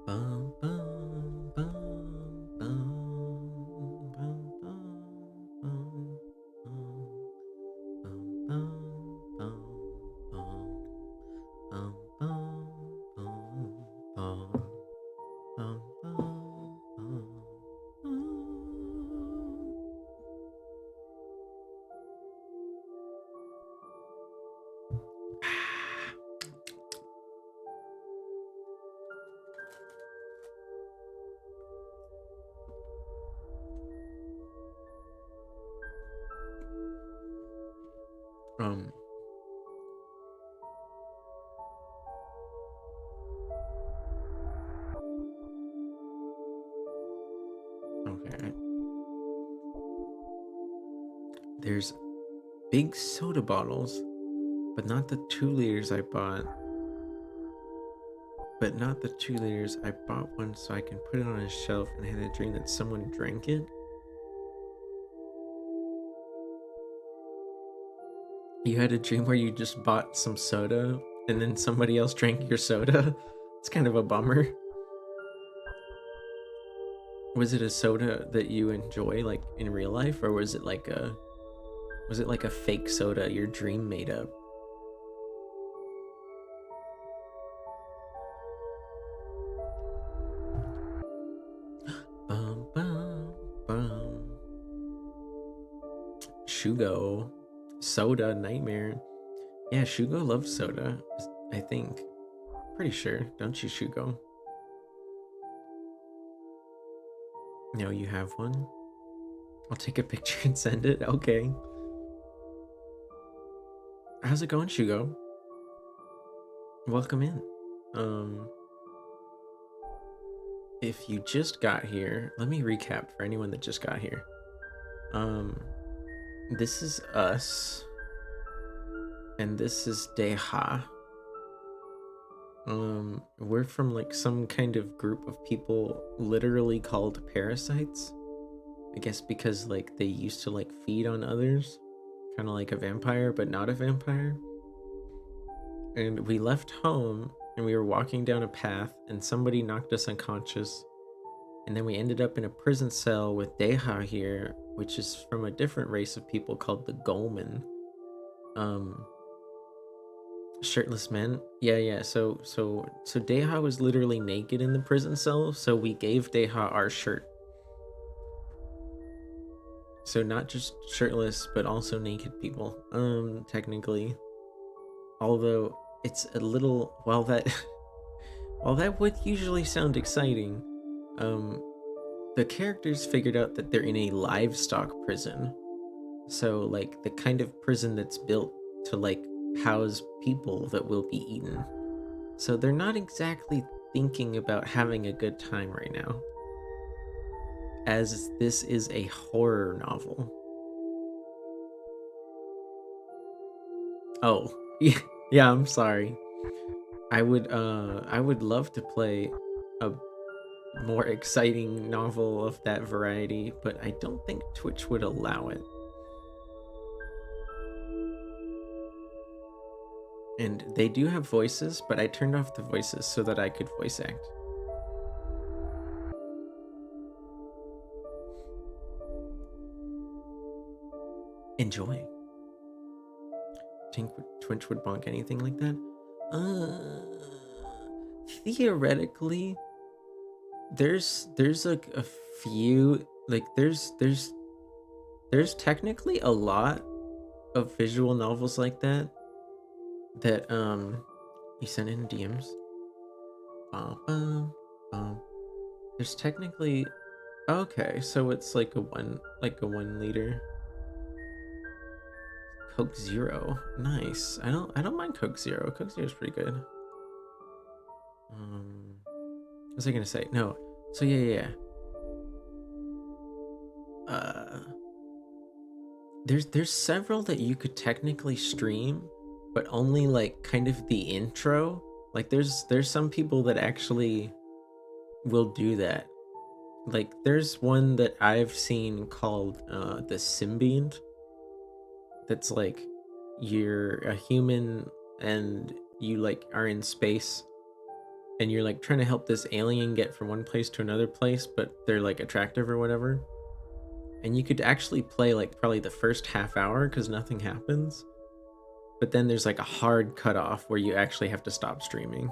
Bum, bum, bum, bum, bum, bum, bum, bum, bum, bum, bum, bum, bum, okay. There's big soda bottles, but not the 2 liters I bought. but not the 2 liters. I bought one so I can put it on a shelf and had a dream that someone drank it. You had a dream where you just bought some soda and then somebody else drank your soda? It's kind of a bummer. Was it a soda that you enjoy, like, in real life, or was it like a fake soda your dream made up? Bum, bum, bum. Shugo. Soda nightmare. Yeah, Shugo loves soda, I think. Pretty sure. Don't you, Shugo? No, you have one? I'll take a picture and send it. Okay. How's it going, Shugo? Welcome in. If you just got here, let me recap for anyone that just got here. This is us, and this is Deha. We're from like some kind of group of people literally called parasites. I guess because like they used to like feed on others, kind of like a vampire, but not a vampire. And we left home and we were walking down a path and somebody knocked us unconscious. And then we ended up in a prison cell with Deha here, which is from a different race of people called the Golman. Shirtless men. Yeah. So Deha was literally naked in the prison cell, so we gave Deha our shirt. So not just shirtless, but also naked people. Technically. Although it's a little, while that would usually sound exciting, the characters figured out that they're in a livestock prison. So like the kind of prison that's built to like house people that will be eaten. So they're not exactly thinking about having a good time right now, as this is a horror novel. Oh, yeah, I'm sorry. I would love to play a more exciting novel of that variety, but I don't think Twitch would allow it. And they do have voices, but I turned off the voices so that I could voice act. Enjoy. Think Twitch would bonk anything like that? Theoretically, there's like a few, like there's technically a lot of visual novels like that you send in DMs. There's technically, okay, so it's like a 1 liter. Coke Zero, nice. I don't mind Coke Zero. Coke Zero is pretty good. What was I gonna say? No. So yeah. There's several that you could technically stream, but only like kind of the intro. Like there's some people that actually will do that. Like there's one that I've seen called the Symbiont. That's like you're a human and you like are in space and you're like trying to help this alien get from one place to another place, but they're like attractive or whatever. And you could actually play like probably the first half hour because nothing happens. But then there's like a hard cutoff where you actually have to stop streaming.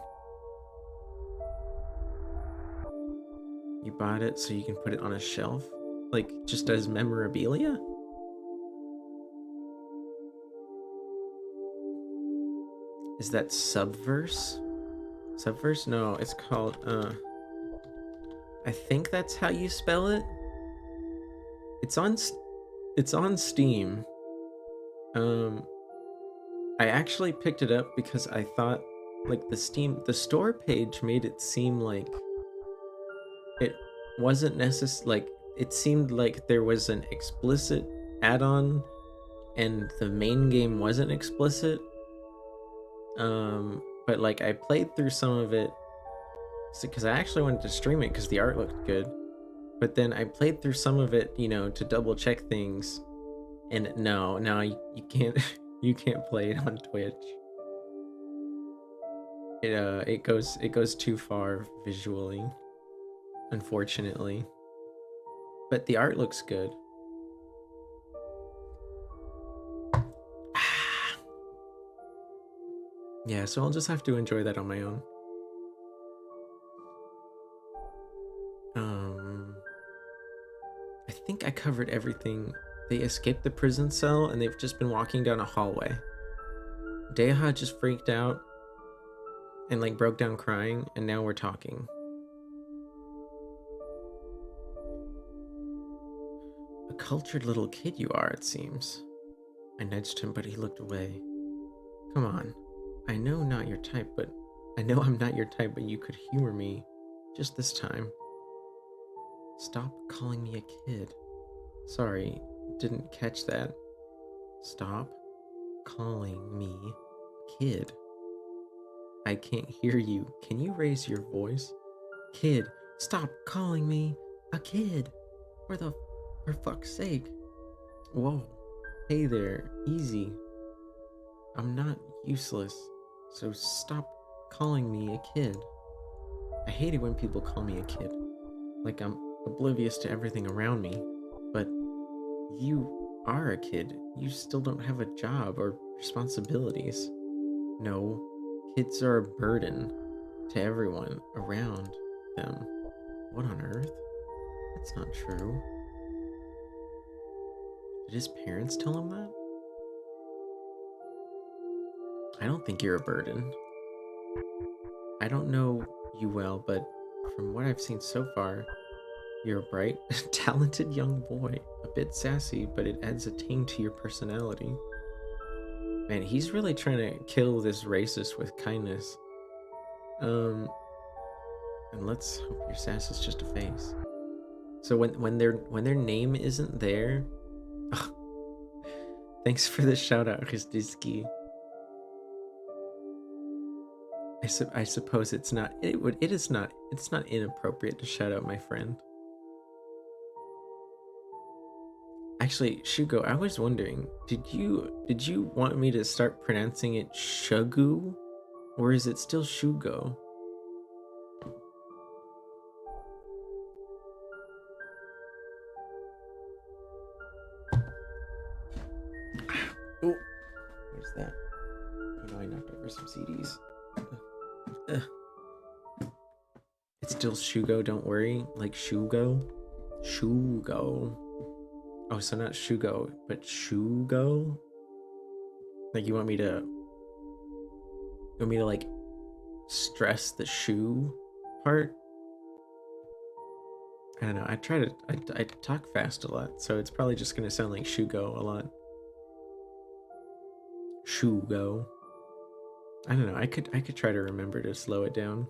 You bought it so you can put it on a shelf? Like just as memorabilia? Is that Subverse? Subverse? No, it's called, I think that's how you spell it. It's on Steam. I actually picked it up because I thought, like, the store page made it seem like it wasn't like, it seemed like there was an explicit add-on and the main game wasn't explicit. But like I played through some of it because I actually wanted to stream it because the art looked good. But then I played through some of it, you know, to double check things. And no, you can't you can't play it on Twitch. It goes too far visually, unfortunately. But the art looks good. Yeah, so I'll just have to enjoy that on my own. I think I covered everything. They escaped the prison cell and they've just been walking down a hallway. Deha just freaked out and like broke down crying, and now we're talking. A cultured little kid you are, it seems. I nudged him, but he looked away. Come on. I know I'm not your type, but you could humor me just this time. Stop calling me a kid. Sorry, didn't catch that. Stop calling me a kid. I can't hear you. Can you raise your voice? Kid, stop calling me a kid. For fuck's sake. Whoa. Hey there, easy. I'm not useless, so stop calling me a kid. I hate it when people call me a kid. Like I'm oblivious to everything around me. But you are a kid. You still don't have a job or responsibilities. No, kids are a burden to everyone around them. What on earth? That's not true. Did his parents tell him that? I don't think you're a burden. I don't know you well, but from what I've seen so far, you're a bright, talented young boy. A bit sassy, but it adds a ting to your personality. Man, he's really trying to kill this racist with kindness. And let's hope your sass is just a phase. So when their name isn't there, thanks for the shout out, Christiski. I suppose it's not inappropriate to shout out my friend. Actually, Shugo, I was wondering, did you want me to start pronouncing it Shugu, or is it still Shugo? Oh, where's that? Oh no, I knocked over some CDs. It's still Shugo, don't worry. Like Shugo? Shugo. Oh, so not Shugo, but Shugo? Like you want me to like stress the shoe part? I don't know. I talk fast a lot, so it's probably just gonna sound like Shugo a lot. Shugo. I don't know. I could try to remember to slow it down.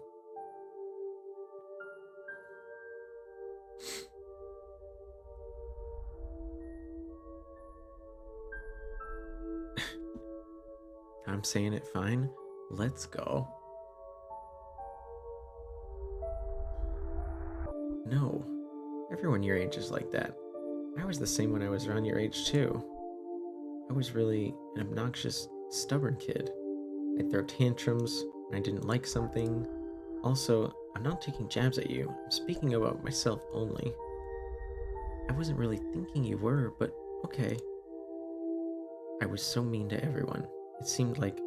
I'm saying it fine. Let's go. No. Everyone your age is like that. I was the same when I was around your age too. I was really an obnoxious, stubborn kid. I'd throw tantrums when I didn't like something. Also, I'm not taking jabs at you. I'm speaking about myself only. I wasn't really thinking you were, but okay. I was so mean to everyone. It seemed like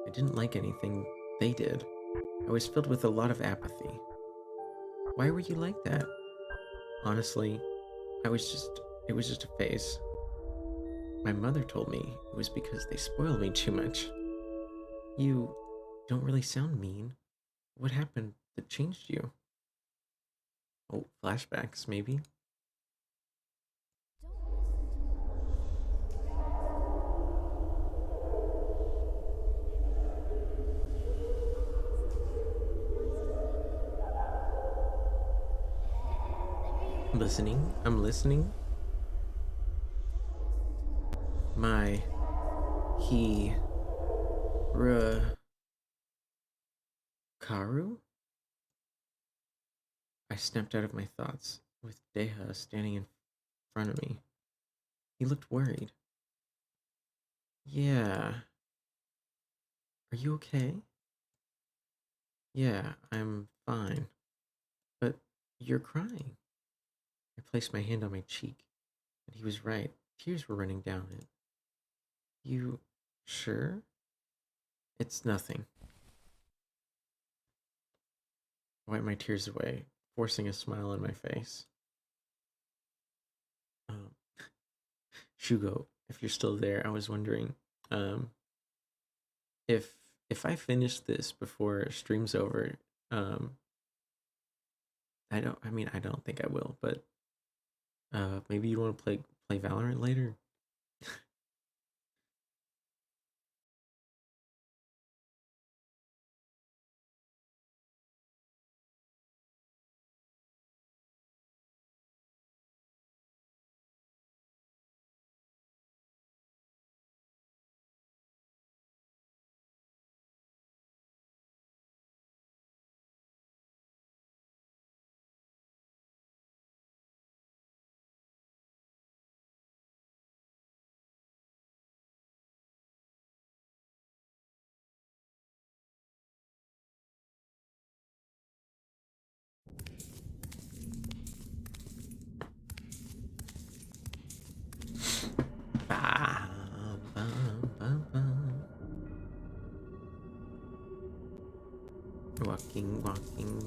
I didn't like anything they did. I was filled with a lot of apathy. Why were you like that? Honestly, it was just a phase. My mother told me it was because they spoiled me too much. You don't really sound mean. What happened that changed you? Oh, flashbacks, maybe? I'm listening. My... KARU? I snapped out of my thoughts with Deha standing in front of me. He looked worried. Yeah. Are you okay? Yeah, I'm fine. But you're crying. I placed my hand on my cheek, and he was right. Tears were running down it. You sure? It's nothing. I wiped my tears away, forcing a smile on my face. Um, Shugo, if you're still there, I was wondering, if I finish this before stream's over, I don't think I will, but maybe you want to play Valorant later.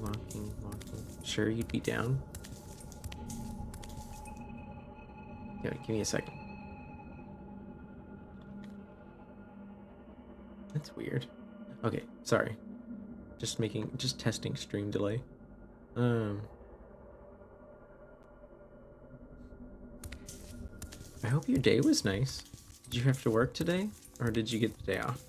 Walking. Sure, you'd be down? Yeah, give me a second. That's weird. Okay, sorry. Just testing stream delay. I hope your day was nice. Did you have to work today, or did you get the day off?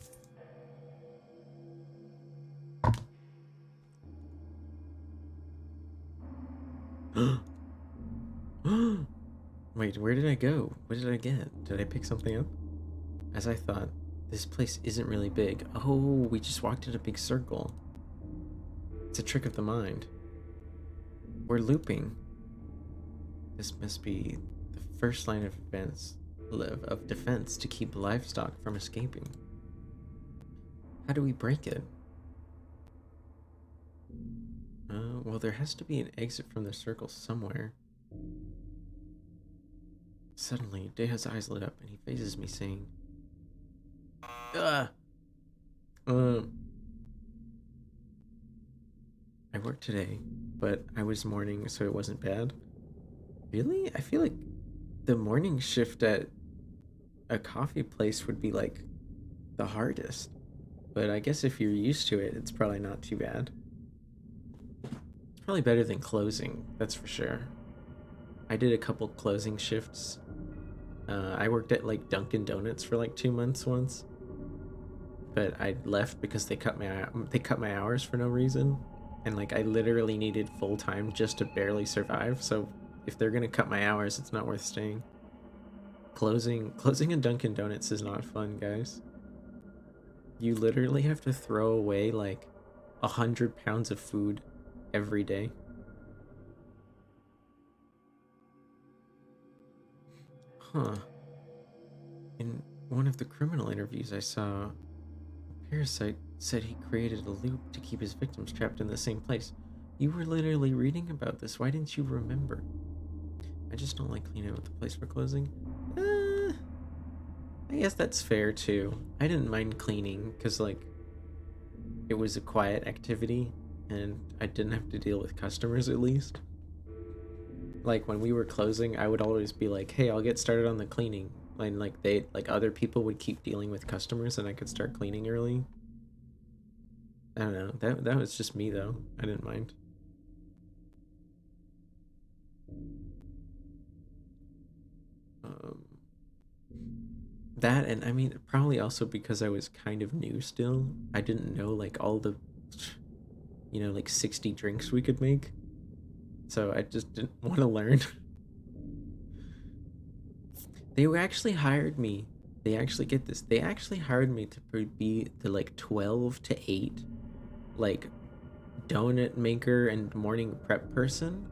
Wait, where did I go? What did I get? Did I pick something up? As I thought, this place isn't really big. Oh, we just walked in a big circle. It's a trick of the mind. We're looping. This must be the first line of defense to keep livestock from escaping. How do we break it? Well, there has to be an exit from the circle somewhere. Suddenly, Deha's eyes lit up and he faces me saying, I worked today, but I was morning, so it wasn't bad. Really? I feel like the morning shift at a coffee place would be like the hardest. But I guess if you're used to it, it's probably not too bad. It's probably better than closing, that's for sure. I did a couple closing shifts. I worked at like Dunkin' Donuts for like 2 months once. But I left because they cut my hours for no reason. And like I literally needed full time just to barely survive. So if they're gonna cut my hours, it's not worth staying. Closing a Dunkin' Donuts is not fun, guys. You literally have to throw away like 100 pounds of food every day. Huh. In one of the criminal interviews I saw, Parasite said he created a loop to keep his victims trapped in the same place. You were literally reading about this. Why didn't you remember? I just don't like cleaning out the place for closing. I guess that's fair too. I didn't mind cleaning because like it was a quiet activity and I didn't have to deal with customers at least. Like when we were closing, I would always be like, hey, I'll get started on the cleaning. And like other people would keep dealing with customers and I could start cleaning early. I don't know. That was just me though. I didn't mind. That, and I mean probably also because I was kind of new still. I didn't know like all the, you know, like 60 drinks we could make. So I just didn't want to learn. They actually hired me. They actually, get this, they actually hired me to be the like 12 to 8 like donut maker and morning prep person.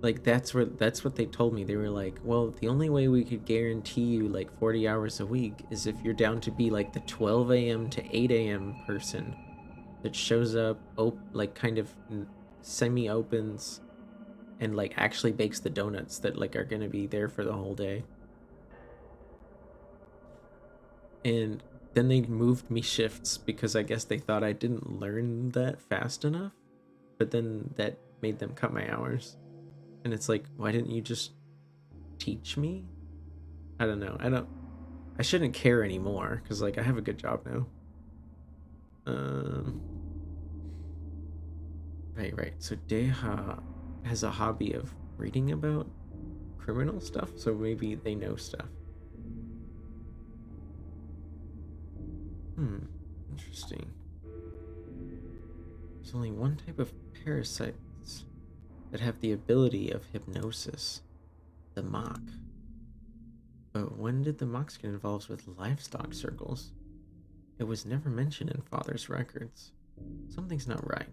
Like, that's what they told me. They were like, well, the only way we could guarantee you like 40 hours a week is if you're down to be like the 12 a.m. to 8 a.m. person that shows up, like kind of semi-opens and like actually bakes the donuts that like are gonna be there for the whole day. And then they moved me shifts because I guess they thought I didn't learn that fast enough. But then that made them cut my hours. And it's like, why didn't you just teach me? I don't know. I shouldn't care anymore because like I have a good job now. Right. So Deha has a hobby of reading about criminal stuff, so maybe they know stuff. Interesting. There's only one type of parasites that have the ability of hypnosis, the mock. But when did the mocks get involved with livestock circles? It was never mentioned in Father's records. Something's not right.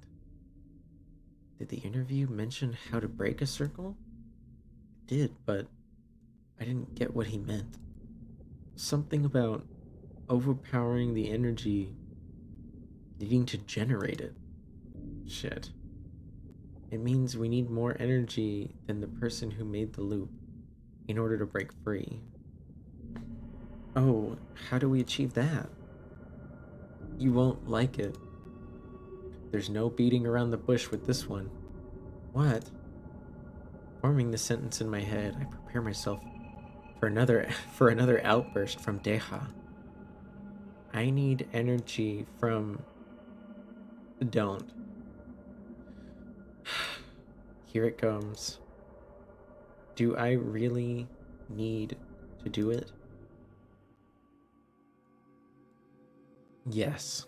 Did the interview mention how to break a circle? It did, but I didn't get what he meant. Something about overpowering the energy, needing to generate it. Shit. It means we need more energy than the person who made the loop in order to break free. Oh, how do we achieve that? You won't like it. There's no beating around the bush with this one. What? Forming the sentence in my head, I prepare myself for another outburst from Deha. I need energy from... Don't. Here it comes. Do I really need to do it? Yes.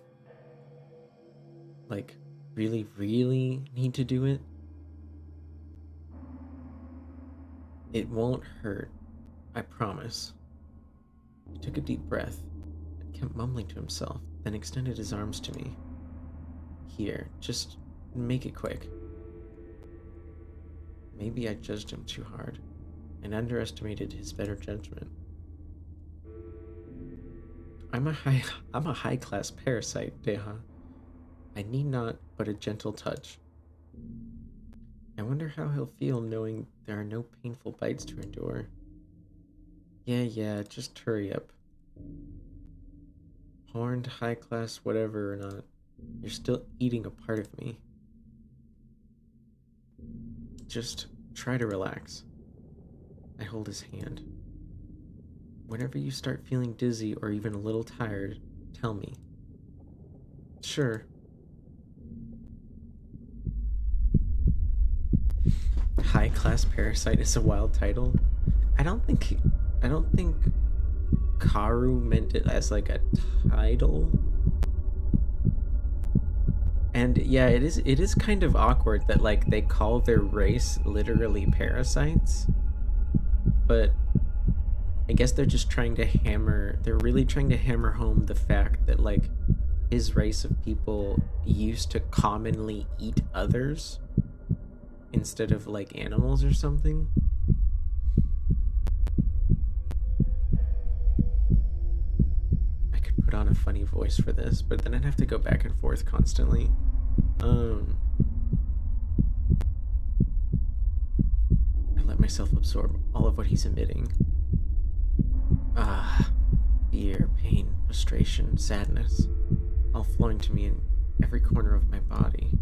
Like, really, really need to do it? It won't hurt. I promise. He took a deep breath and kept mumbling to himself, then extended his arms to me. Here, just make it quick. Maybe I judged him too hard and underestimated his better judgment. I'm a high-class parasite, Deha. I need not but a gentle touch. I wonder how he'll feel knowing there are no painful bites to endure. Yeah, just hurry up. Horned, high-class, whatever or not, you're still eating a part of me. Just try to relax. I hold his hand. Whenever you start feeling dizzy or even a little tired, tell me. Sure. High class parasite is a wild title. I don't think Karu meant it as like a title. And yeah, it is kind of awkward that like they call their race literally parasites. But I guess they're just they're really trying to hammer home the fact that like his race of people used to commonly eat others instead of like animals or something. I could put on a funny voice for this, but then I'd have to go back and forth constantly. I let myself absorb all of what he's emitting. Fear, pain, frustration, sadness, all flowing to me in every corner of my body.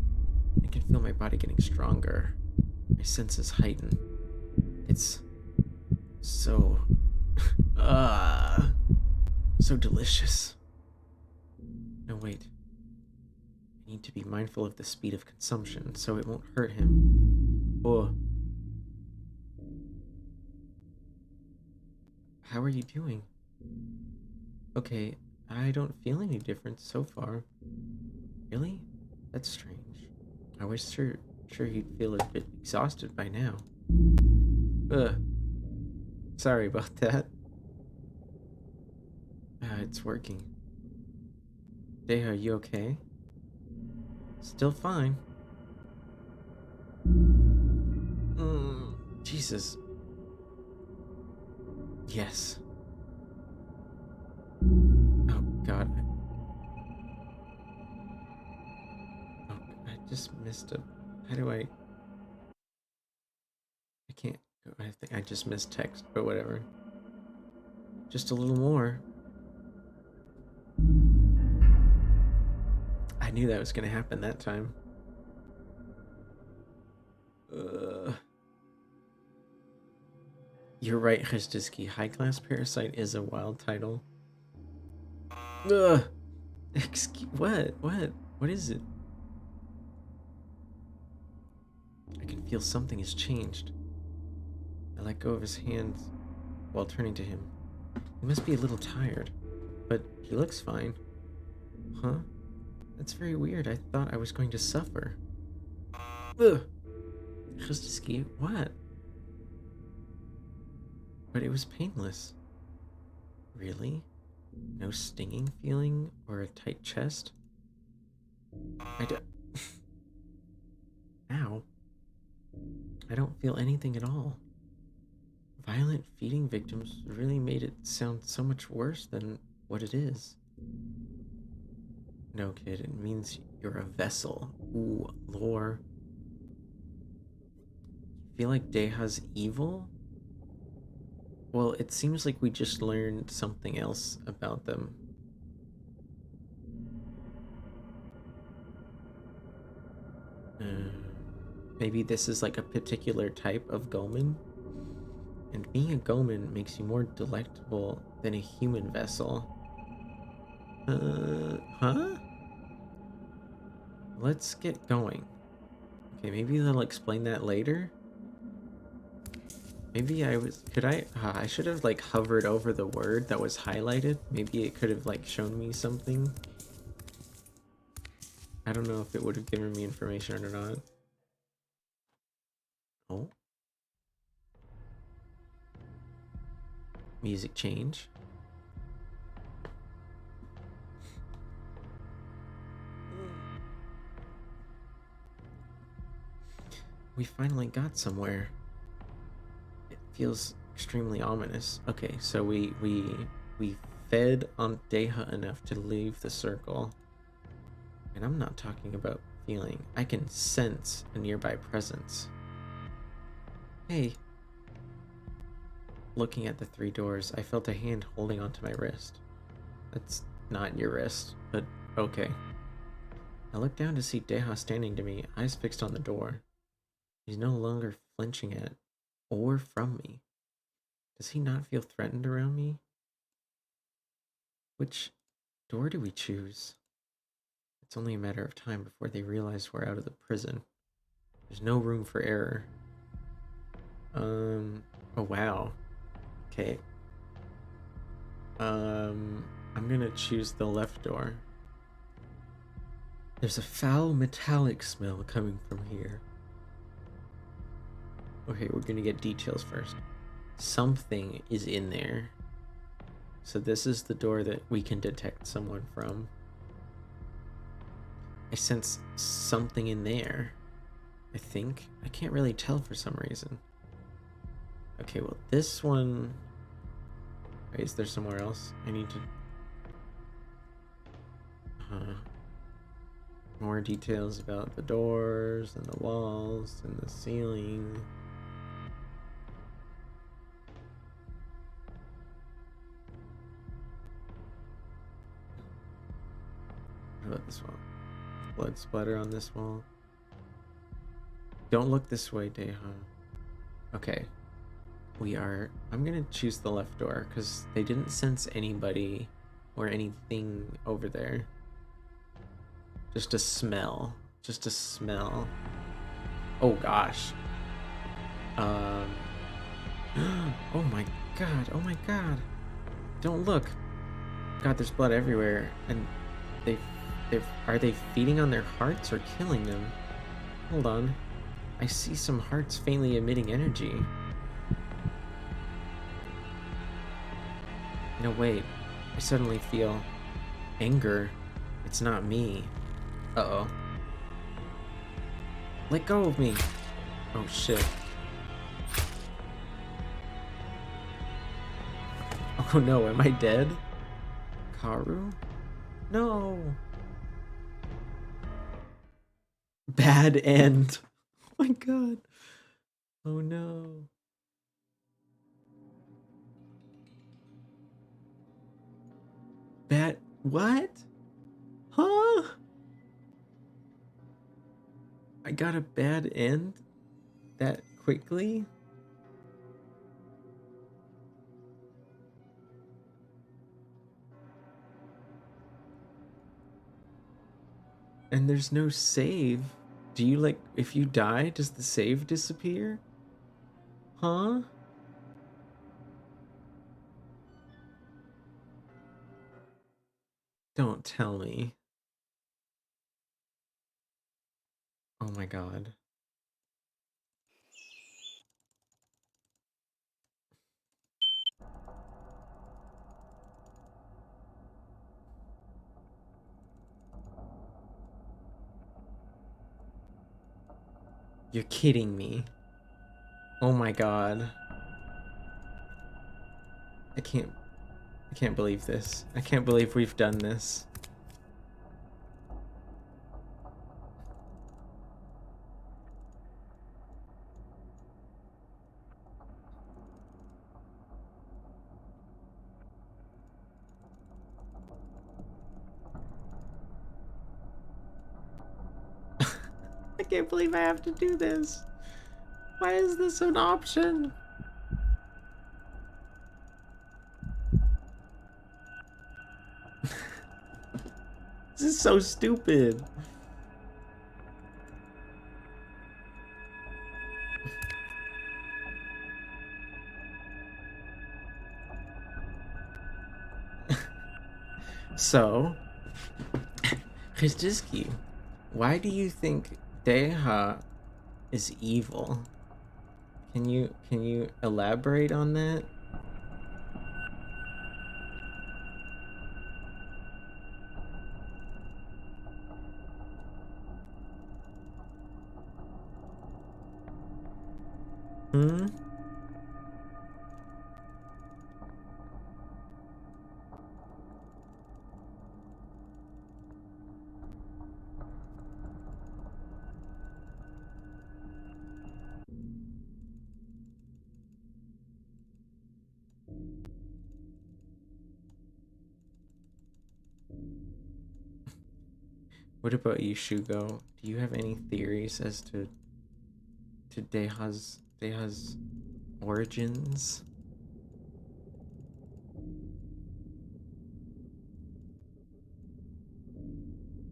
I can feel my body getting stronger. My senses heighten. It's so... so delicious. No, wait. I need to be mindful of the speed of consumption so it won't hurt him. Oh. How are you doing? Okay, I don't feel any difference so far. Really? That's strange. I was sure you'd feel a bit exhausted by now. Sorry about that. It's working. Deha, are you okay? Still fine. Jesus. Yes. Oh, God. Oh, I just missed a... How do I can't... I think I just missed text, but whatever. Just a little more. I knew that was going to happen that time. You're right, Khizdiski. High-class parasite is a wild title. Excuse... What? What is it? I can feel something has changed. I let go of his hands while turning to him. He must be a little tired, but he looks fine. Huh? That's very weird. I thought I was going to suffer. Khizdiski, what? But it was painless. Really? No stinging feeling or a tight chest? Ow. I don't feel anything at all. Violent feeding victims really made it sound so much worse than what it is. No, kid, it means you're a vessel. Ooh, lore. Feel like Deha's evil? Well, it seems like we just learned something else about them. Maybe this is like a particular type of Goman? And being a Goman makes you more delectable than a human vessel. Huh? Let's get going. Okay, maybe they'll explain that later? Maybe I should have like hovered over the word that was highlighted. Maybe it could have like shown me something. I don't know if it would have given me information or not. Oh. Music change. We finally got somewhere. It feels extremely ominous. Okay, so we fed on Deha enough to leave the circle. And I'm not talking about feeling. I can sense a nearby presence. Hey. Looking at the 3 doors, I felt a hand holding onto my wrist. That's not your wrist, but okay. I looked down to see Deha standing to me, eyes fixed on the door. He's no longer flinching at or from me. Does he not feel threatened around me? Which door do we choose? It's only a matter of time before they realize we're out of the prison. There's no room for error. Oh wow. Okay. I'm gonna choose the left door. There's a foul metallic smell coming from here. Okay, we're gonna get details first. Something is in there. So this is the door that we can detect someone from. I sense something in there. I think. I can't really tell for some reason. Okay, well this one... Wait, is there somewhere else? I need to... More details about the doors and the walls and the ceiling. What about this wall? Blood splatter on this wall. Don't look this way, Deha. Okay. I'm gonna choose the left door because they didn't sense anybody or anything over there. Just a smell. Just a smell. Oh gosh. Oh my god. Oh my god. Don't look. God, there's blood everywhere. And are they feeding on their hearts or killing them? Hold on. I see some hearts faintly emitting energy. No, wait. I suddenly feel anger. It's not me. Uh-oh. Let go of me. Oh shit. Oh no, am I dead? KARU? No. Bad end. Oh my god. Oh no. Bad. What? Huh? I got a bad end that quickly? And there's no save. Do you, like, if you die, does the save disappear? Huh? Don't tell me. Oh my god. You're kidding me. Oh my god. I can't believe this. I can't believe we've done this. I can't believe I have to do this. Why is this an option? This is so stupid. So, Krzyzewski, why do you think Deha is evil? Can you elaborate on that? Hmm? What about you, Shugo? Do you have any theories as to Deha's origins?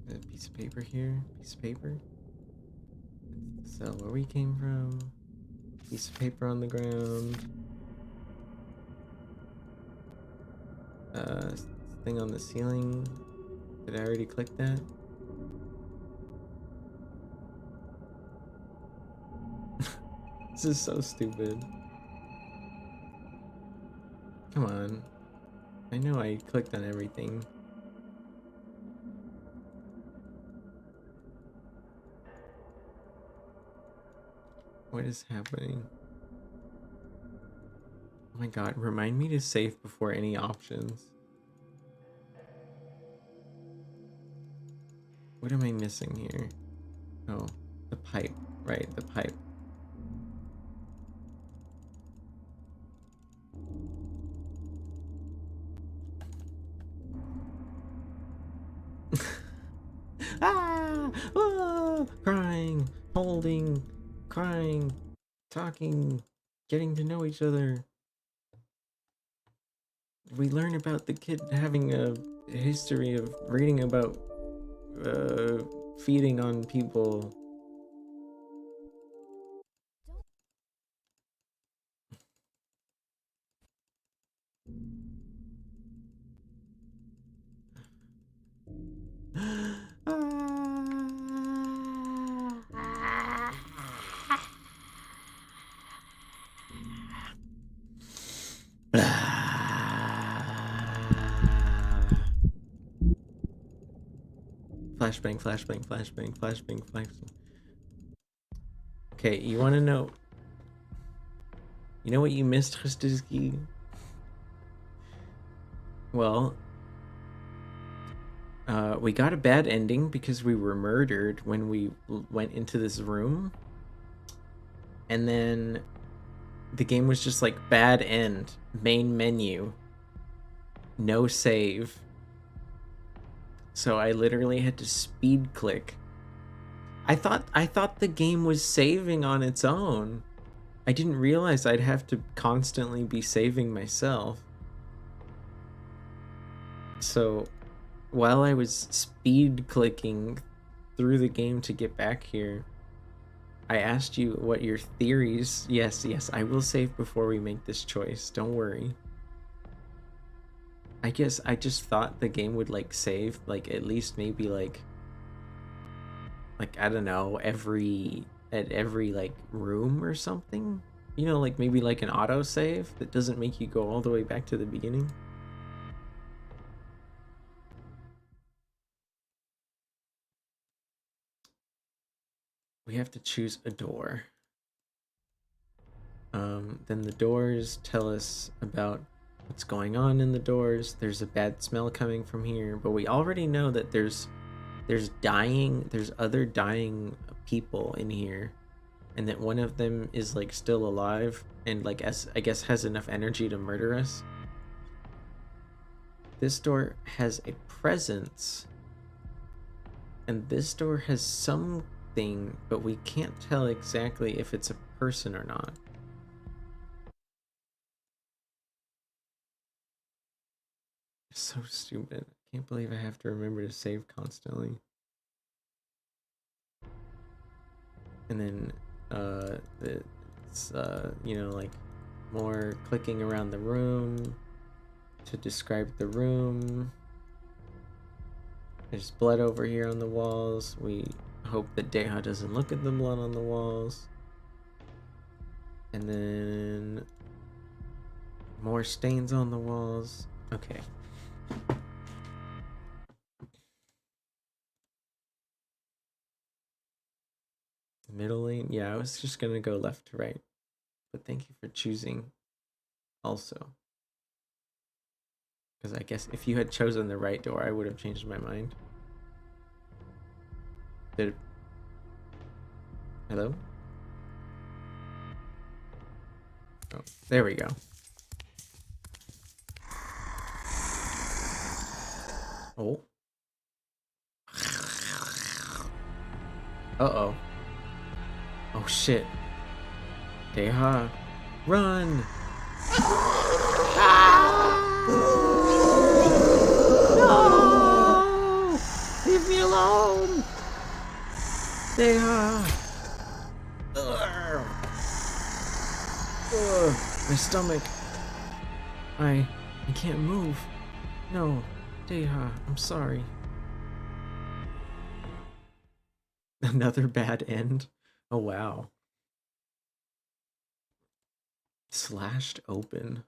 A piece of paper here. Piece of paper. That's the cell where we came from. Piece of paper on the ground. Thing on the ceiling. Did I already click that? This is so stupid. Come on. I know I clicked on everything. What is happening? Oh my god, remind me to save before any options. What am I missing here? Oh, the pipe. Right, the pipe. Crying, holding, crying, talking, getting to know each other. We learn about the kid having a history of reading about feeding on people. Flashbang, flashbang, flashbang, flashbang, flashbang. Okay, you want to know? You know what you missed, Christizki? Well, we got a bad ending because we were murdered when we went into this room. And then the game was just like, bad end, main menu, no save. So I literally had to speed click. I thought the game was saving on its own. I didn't realize I'd have to constantly be saving myself. So while I was speed clicking through the game to get back here, I asked you what your theories. Yes, I will save before we make this choice. Don't worry. I guess I just thought the game would like save like at least maybe like I don't know, at every like room or something. You know, like maybe like an auto save that doesn't make you go all the way back to the beginning. We have to choose a door. Then the doors tell us about what's going on in the doors. There's a bad smell coming from here, but we already know that there's other dying people in here, and that one of them is like still alive and like I guess has enough energy to murder us. This door has a presence, and this door has something, but we can't tell exactly if it's a person or not. So stupid. I can't believe I have to remember to save constantly. And then it's you know, like more clicking around the room to describe the room. There's blood over here on the walls. We hope that Deha doesn't look at the blood on the walls. And then more stains on the walls. Okay. Middle lane? Yeah, I was just gonna go left to right. But thank you for choosing also. Because I guess if you had chosen the right door, I would have changed my mind. Hello? Oh, there we go. Oh. Uh-oh. Oh shit. Deha, run! No! Leave me alone! Deha! My stomach. I can't move. No, Deha, I'm sorry. Another bad end? Oh wow. Slashed open.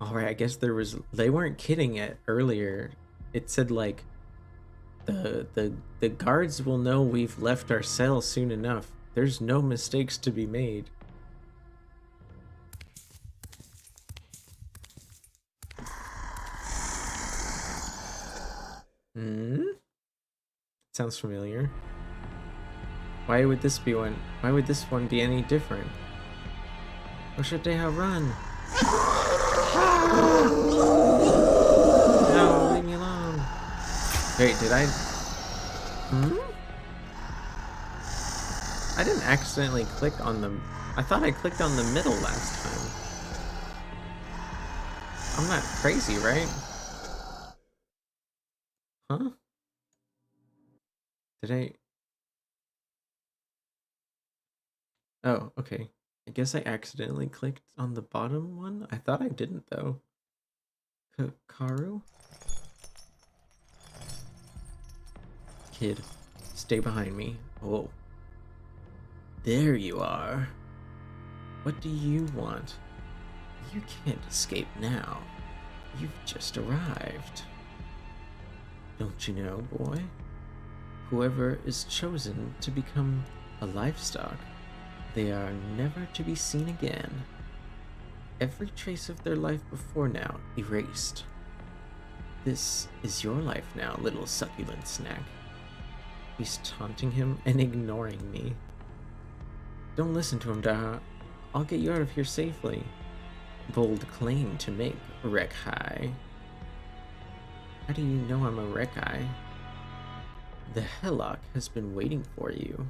Alright, I guess they weren't kidding it earlier. It said like the guards will know we've left our cell soon enough. There's no mistakes to be made. Sounds familiar. Why would this be one? Why would this one be any different? Or should they have run? No, leave me alone. Wait, did I? I didn't accidentally click on the. I thought I clicked on the middle last time. I'm not crazy, right? Huh? Did I? Oh, okay. I guess I accidentally clicked on the bottom one. I thought I didn't though. KARU? Kid, stay behind me. Oh. There you are. What do you want? You can't escape now. You've just arrived. Don't you know, boy? Whoever is chosen to become a livestock, they are never to be seen again. Every trace of their life before now erased. This is your life now, little succulent snack. He's taunting him and ignoring me. Don't listen to him, Daha. I'll get you out of here safely. Bold claim to make, Rekai. How do you know I'm a Rekai? The Hellock has been waiting for you.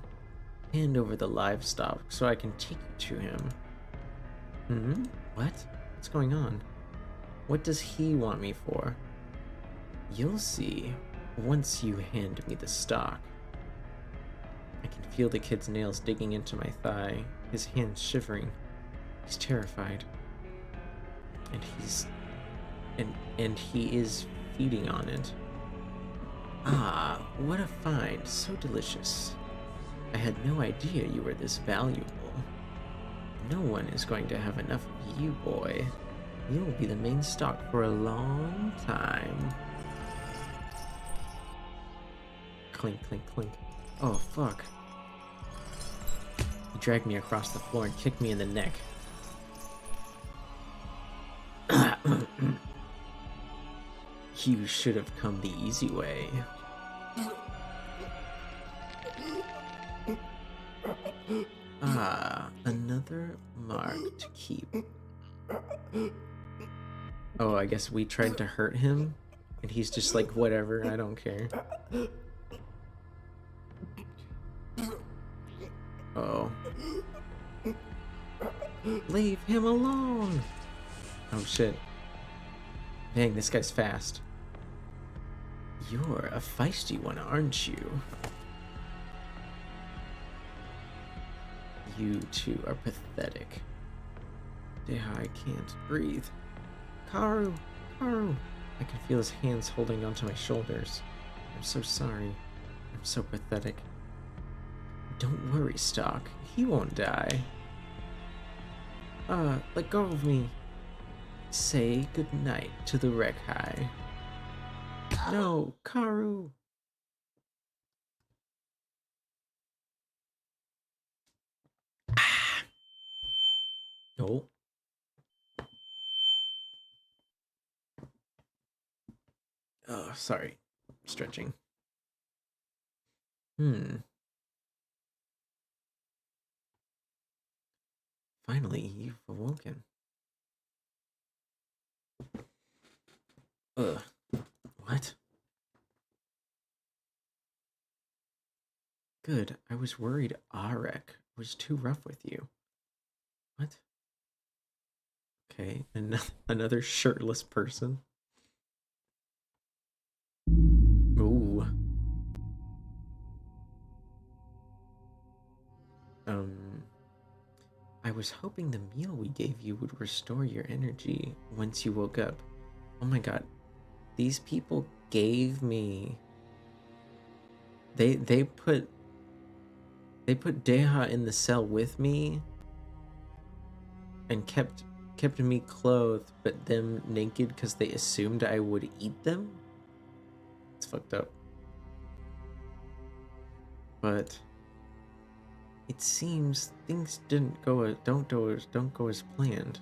Hand over the livestock so I can take you to him. What? What's going on? What does he want me for? You'll see once you hand me the stock. I can feel the kid's nails digging into my thigh, his hands shivering. He's terrified. And he is feeding on it. Ah, what a find, so delicious. I had no idea you were this valuable. No one is going to have enough of you, boy. You will be the main stock for a long time. Clink, clink, clink. Oh, fuck. He dragged me across the floor and kicked me in the neck. You should have come the easy way. Ah, another mark to keep. Oh, I guess we tried to hurt him, and he's just like, whatever, I don't care. Oh. Leave him alone! Oh shit. Dang, this guy's fast. You're a feisty one, aren't you? You two are pathetic. I can't breathe. Karu! Karu! I can feel his hands holding onto my shoulders. I'm so sorry. I'm so pathetic. Don't worry, Stock. He won't die. Let go of me. Say goodnight to the Rekai. No, Karu! No. Oh, sorry. Stretching. Finally, you've awoken. What? Good. I was worried Arek was too rough with you. What? Okay, another shirtless person. Ooh. I was hoping the meal we gave you would restore your energy once you woke up. Oh my god. These people gave me... They put Deha in the cell with me and kept me clothed but them naked because they assumed I would eat them. It's fucked up. But it seems things don't go as planned.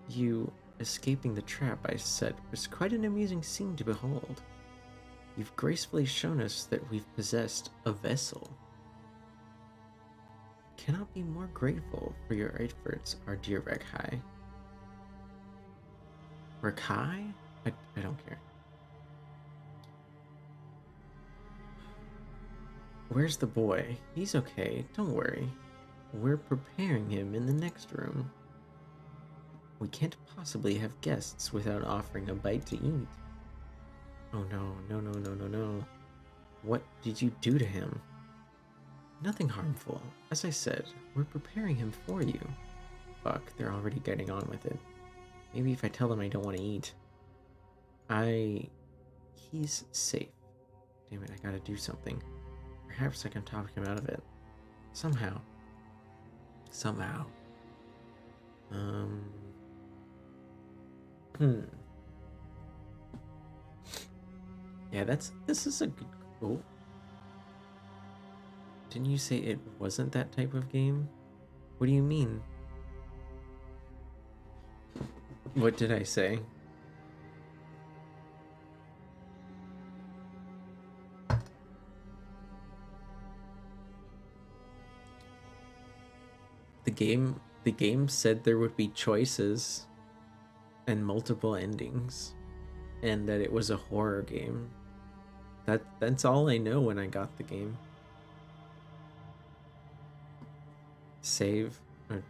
You escaping the trap I set was quite an amusing scene to behold. You've gracefully shown us that we've possessed a vessel. Cannot be more grateful for your efforts, our dear Rekai. Rekai? I don't care. Where's the boy? He's okay, don't worry. We're preparing him in the next room. We can't possibly have guests without offering a bite to eat. Oh no. What did you do to him? Nothing harmful. As I said, we're preparing him for you. Fuck, they're already getting on with it. Maybe if I tell them I don't want to eat. He's safe. Damn it, I gotta do something. Perhaps I can talk him out of it. Somehow. Yeah, this is a good... Oh. Didn't you say it wasn't that type of game? What do you mean? What did I say? The game said there would be choices and multiple endings, and that it was a horror game. That's all I know when I got the game. Save. Or,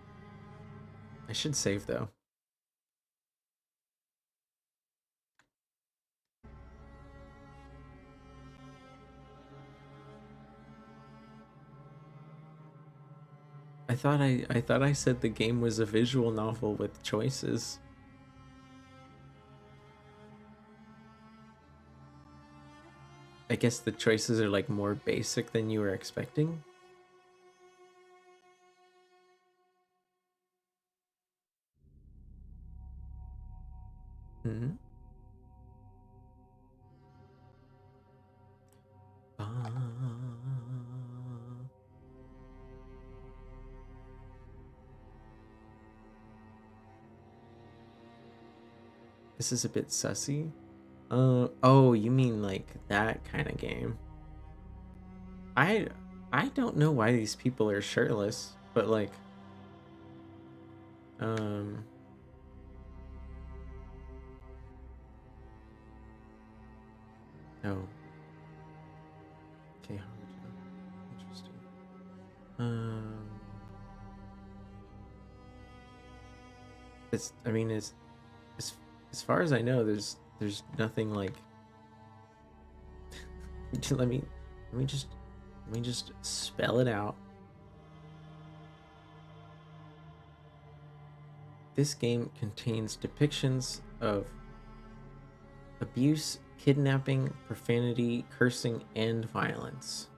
I should save though. I thought I said the game was a visual novel with choices. I guess the choices are like more basic than you were expecting. Hmm. This is a bit sussy. Oh, you mean like that kind of game? I don't know why these people are shirtless, but like, oh. Okay, interesting. It's, I mean, as far as I know, there's nothing like. let me just spell it out. This game contains depictions of abuse, kidnapping, profanity, cursing, and violence.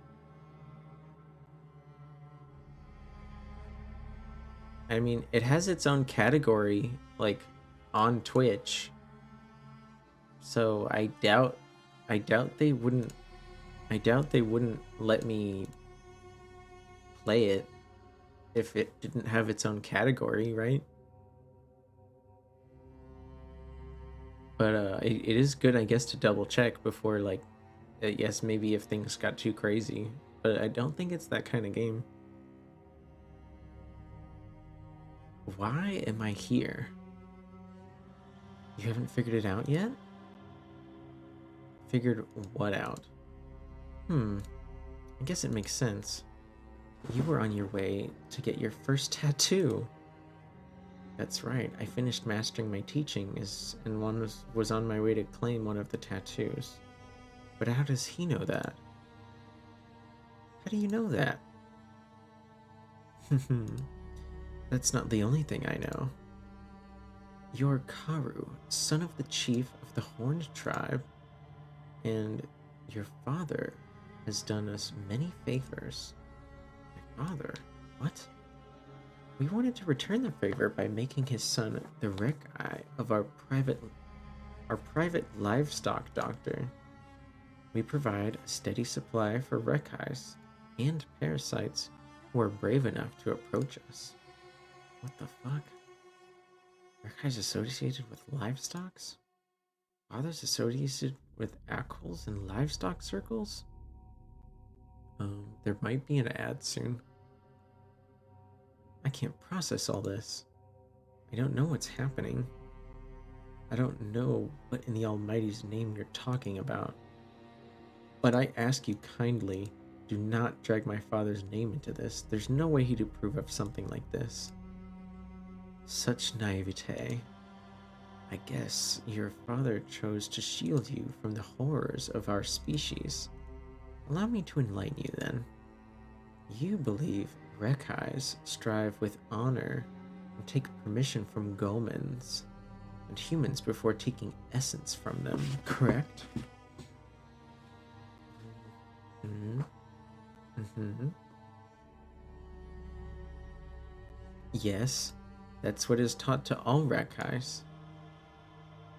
I mean, it has its own category, like, on Twitch. So I doubt they wouldn't let me play it if it didn't have its own category, right? But it is good, I guess, to double check before, like, yes, maybe if things got too crazy. But I don't think it's that kind of game. Why am I here? You haven't figured it out yet? Figured what out? I guess it makes sense. You were on your way to get your first tattoo. That's right, I finished mastering my teaching and was on my way to claim one of the tattoos. But how does he know that? How do you know that? That's not the only thing I know. You're KARU, son of the chief of the Horned Tribe, and your father has done us many favors. My father? What? We wanted to return the favor by making his son the Rekai of our private livestock doctor. We provide a steady supply for Rekais and parasites who are brave enough to approach us. What the fuck? Rekai's associated with livestocks? Father's associated with acols in livestock circles? There might be an ad soon. I can't process all this. I don't know what's happening. I don't know what in the Almighty's name you're talking about. But I ask you kindly, do not drag my father's name into this. There's no way he'd approve of something like this. Such naivete. I guess your father chose to shield you from the horrors of our species. Allow me to enlighten you then. You believe Rekais strive with honor and take permission from Gomans and humans before taking essence from them, correct? Yes, that's what is taught to all Rekais,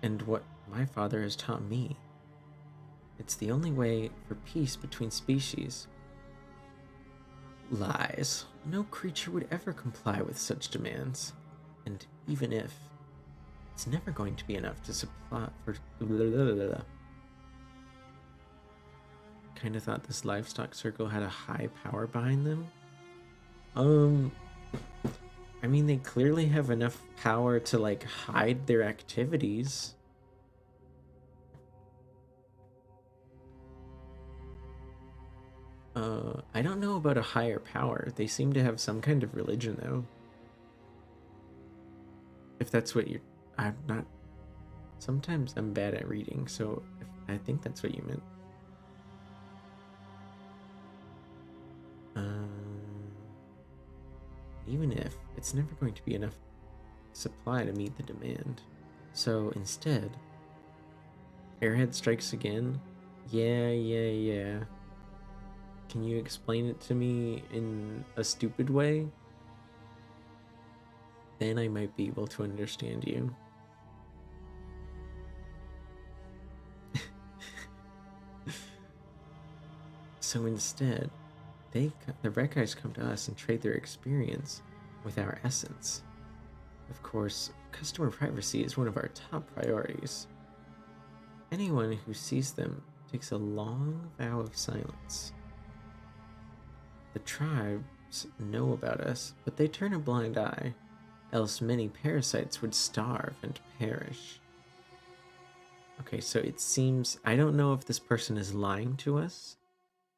and what my father has taught me. It's the only way for peace between species. Lies. No creature would ever comply with such demands. And even if, it's never going to be enough to supply for... Kind of thought this livestock circle had a high power behind them. I mean, they clearly have enough power to, like, hide their activities. I don't know about a higher power. They seem to have some kind of religion, though. If that's what you're... I'm not... Sometimes I'm bad at reading, so I think that's what you meant. Even if, it's never going to be enough supply to meet the demand. So instead, Airhead strikes again. Yeah. Can you explain it to me in a stupid way? Then I might be able to understand you. So instead, the red guys come to us and trade their experience with our essence. Of course, customer privacy is one of our top priorities. Anyone who sees them takes a long vow of silence. The tribes know about us, but they turn a blind eye, else many parasites would starve and perish. Okay, so it seems... I don't know if this person is lying to us,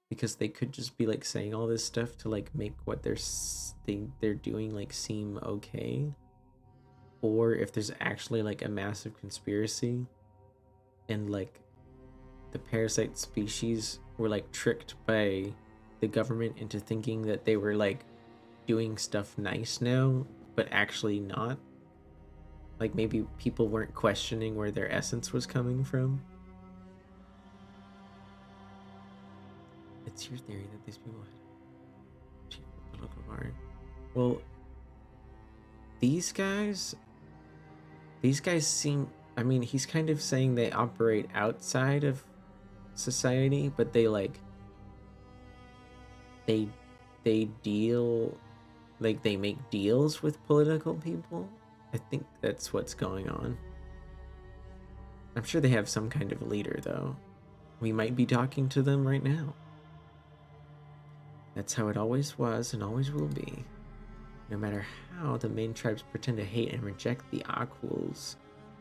because they could just be, like, saying all this stuff to, like, make what they're doing, like, seem okay. Or if there's actually, like, a massive conspiracy, and, like, the parasite species were, like, tricked by the government into thinking that they were, like, doing stuff nice now, but actually not. Like, maybe people weren't questioning where their essence was coming from. It's your theory that these people had cheap political art. Well, these guys seem... I mean, he's kind of saying they operate outside of society, but they, like... They deal... Like, they make deals with political people? I think that's what's going on. I'm sure they have some kind of leader, though. We might be talking to them right now. That's how it always was and always will be. No matter how the main tribes pretend to hate and reject the Aquals,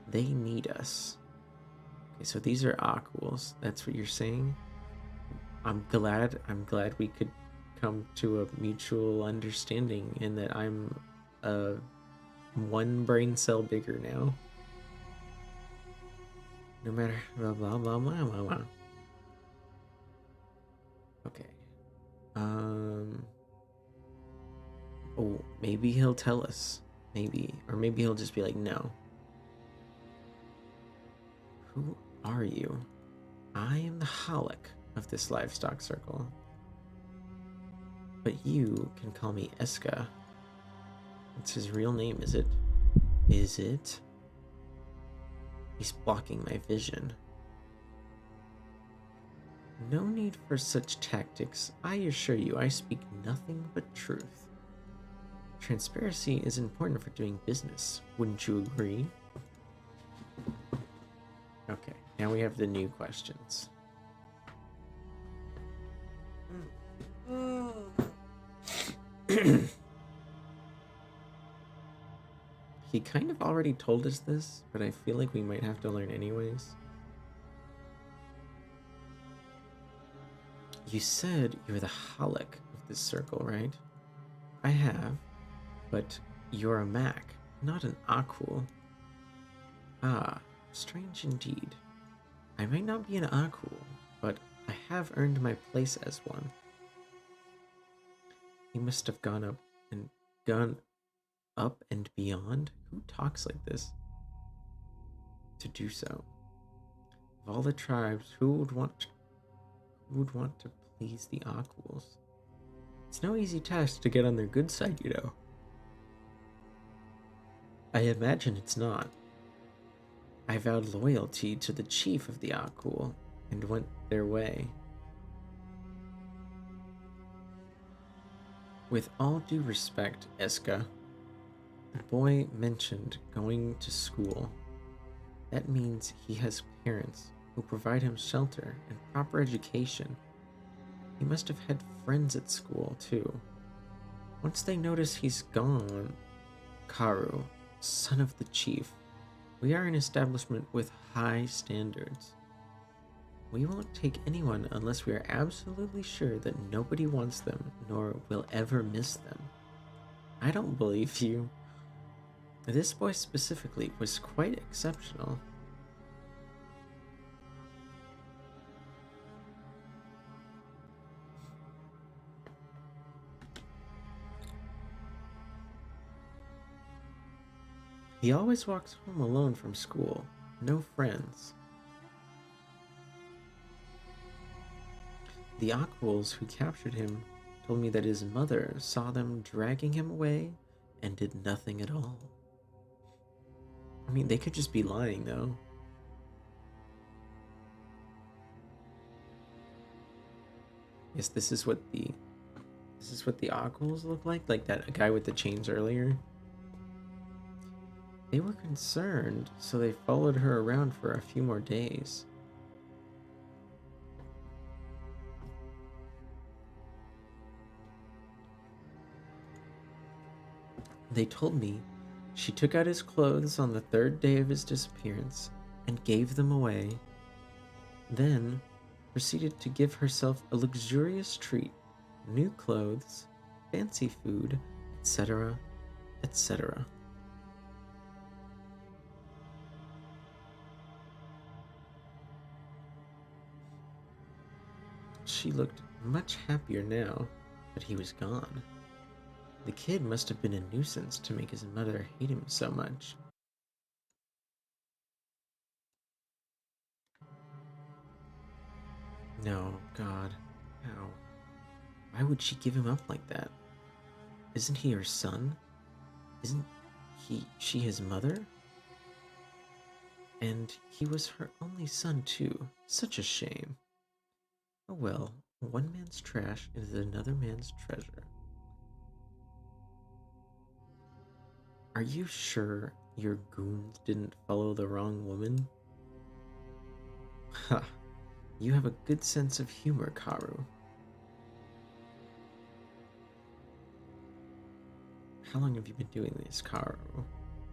they need us. Okay, so these are Aquals. That's what you're saying? I'm glad we could come to a mutual understanding in that I'm one brain cell bigger now. No matter blah blah blah blah blah blah. Okay. Oh, maybe he'll tell us. Maybe. Or maybe he'll just be like, no. Who are you? I am the Holic of this livestock circle. But you can call me Eska. It's his real name, is it? Is it? He's blocking my vision. No need for such tactics. I assure you, I speak nothing but truth. Transparency is important for doing business. Wouldn't you agree? Okay, now we have the new questions. He kind of already told us this, but I feel like we might have to learn anyways. You said you're the Holic of this circle, right? I have, but you're a Mac, not an Aqual. Ah, strange indeed. I might not be an Aqual, but I have earned my place as one. He must have gone up and beyond. Who talks like this? To do so. Of all the tribes, who would want to please the Aquals? It's no easy task to get on their good side, you know. I imagine it's not. I vowed loyalty to the chief of the Aqual and went their way. With all due respect, Eska, the boy mentioned going to school. That means he has parents who provide him shelter and proper education. He must have had friends at school, too. Once they notice he's gone, Karu, son of the chief, we are an establishment with high standards. We won't take anyone unless we are absolutely sure that nobody wants them nor will ever miss them. I don't believe you. This boy specifically was quite exceptional. He always walks home alone from school, no friends. The Aquils who captured him told me that his mother saw them dragging him away and did nothing at all. I mean, they could just be lying, though. Yes, this is what the Aquils look like that guy with the chains earlier. They were concerned, so they followed her around for a few more days. They told me she took out his clothes on the third day of his disappearance and gave them away, then proceeded to give herself a luxurious treat, new clothes, fancy food, etc., etc. She looked much happier now that he was gone. The kid must have been a nuisance to make his mother hate him so much. No, God, how? Why would she give him up like that? Isn't he her son? Isn't she his mother? And he was her only son too. Such a shame. Oh well, one man's trash is another man's treasure. Are you sure your goons didn't follow the wrong woman? Ha! You have a good sense of humor, Karu. How long have you been doing this, Karu?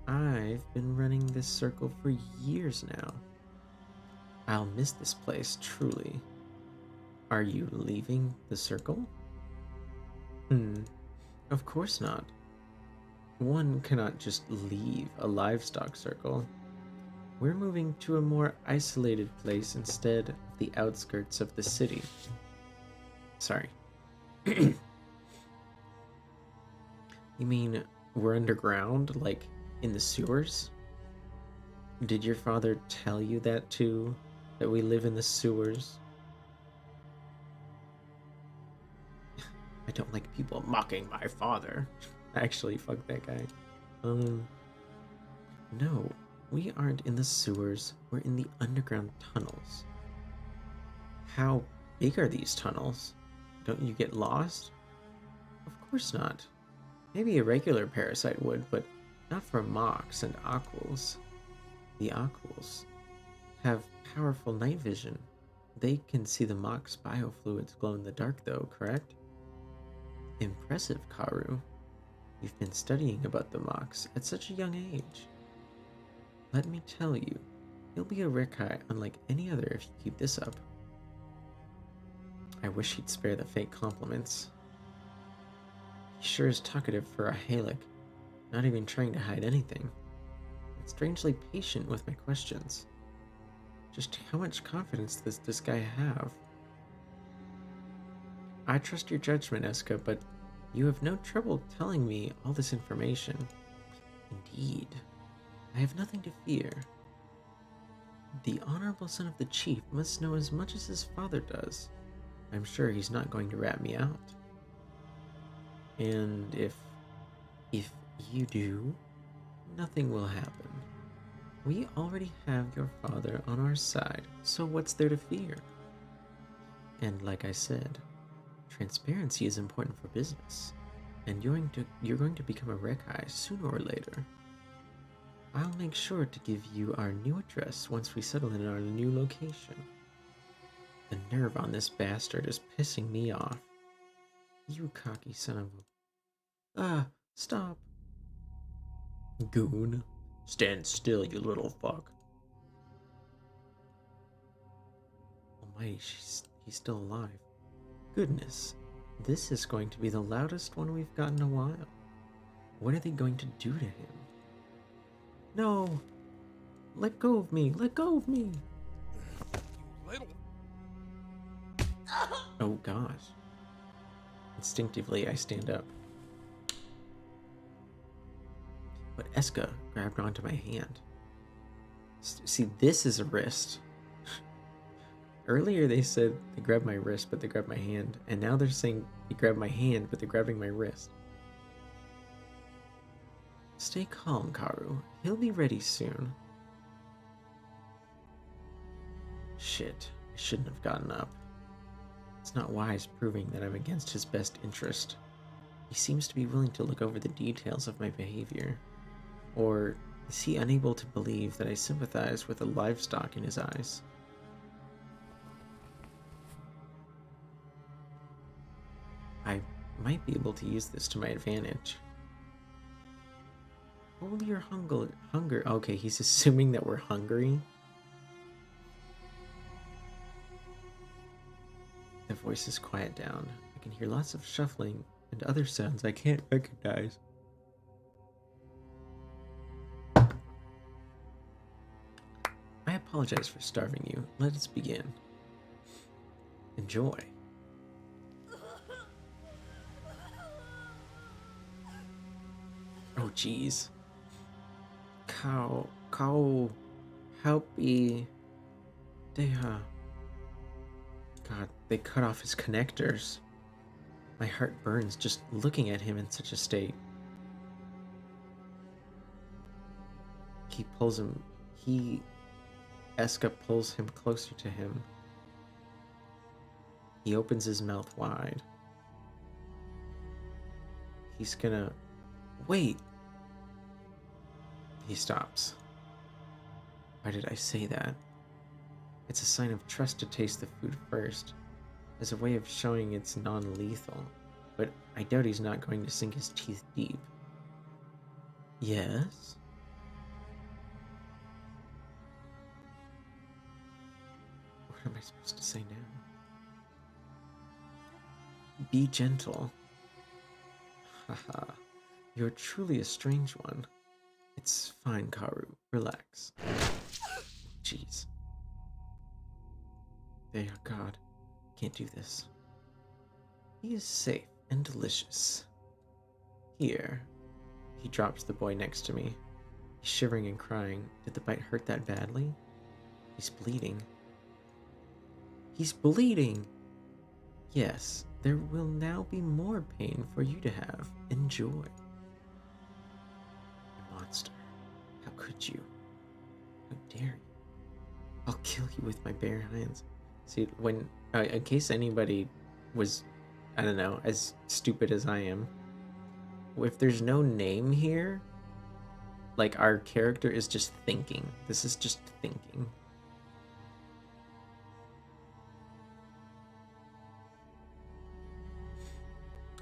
I've been running this circle for years now. I'll miss this place, truly. Are you leaving the circle? Of course not. One cannot just leave a livestock circle. We're moving to a more isolated place instead of the outskirts of the city. Sorry. You mean we're underground, like in the sewers? Did your father tell you that too? That we live in the sewers? I don't like people mocking my father. Actually, fuck that guy. No, we aren't in the sewers. We're in the underground tunnels. How big are these tunnels? Don't you get lost? Of course not. Maybe a regular parasite would, but not for Mox and Aquils. The Aquils have powerful night vision. They can see the Mox biofluids glow in the dark though, correct? Impressive, Karu. You've been studying about the Mox at such a young age. Let me tell you, you'll be a Rekai unlike any other if you keep this up. I wish he'd spare the fake compliments. He sure is talkative for a Halic, not even trying to hide anything. And strangely patient with my questions. Just how much confidence does this guy have? I trust your judgment, Eska, but you have no trouble telling me all this information. Indeed, I have nothing to fear. The honorable son of the chief must know as much as his father does. I'm sure he's not going to rat me out. And if you do, nothing will happen. We already have your father on our side, so what's there to fear? And like I said, transparency is important for business. and you're going to become a Rekai sooner or later. I'll make sure to give you our new address once we settle in our new location. The nerve on this bastard is pissing me off. You cocky son of a... Ah, stop. Goon. Stand still, you little fuck. Almighty, he's still alive. Goodness, this is going to be the loudest one we've got in a while. What are they going to do to him? No! Let go of me! Let go of me! Little. Oh gosh. Instinctively, I stand up. But Eska grabbed onto my hand. See, this is a wrist. Earlier they said they grabbed my wrist, but they grabbed my hand. And now they're saying they grabbed my hand, but they're grabbing my wrist. Stay calm, Karu. He'll be ready soon. Shit, I shouldn't have gotten up. It's not wise proving that I'm against his best interest. He seems to be willing to look over the details of my behavior. Or is he unable to believe that I sympathize with the livestock in his eyes? I might be able to use this to my advantage. Hold your hunger. Okay, he's assuming that we're hungry. The voices quiet down. I can hear lots of shuffling and other sounds I can't recognize. I apologize for starving you. Let us begin. Enjoy. Oh, jeez. Cow, help me. God, they cut off his connectors. My heart burns just looking at him in such a state. Eska pulls him closer to him. He opens his mouth wide. He's gonna... Wait! He stops. Why did I say that? It's a sign of trust to taste the food first, as a way of showing it's non-lethal, but I doubt he's not going to sink his teeth deep. Yes? What am I supposed to say now? Be gentle. Haha, you're truly a strange one. It's fine, Karu. Relax. Jeez. Thank God. Can't do this. He is safe and delicious. Here. He drops the boy next to me. He's shivering and crying. Did the bite hurt that badly? He's bleeding. He's bleeding! Yes, there will now be more pain for you to have. Enjoy. Monster. How could you? How dare you? I'll kill you with my bare hands. See, when, in case anybody was, I don't know, as stupid as I am, if there's no name here, like our character is just thinking. This is just thinking.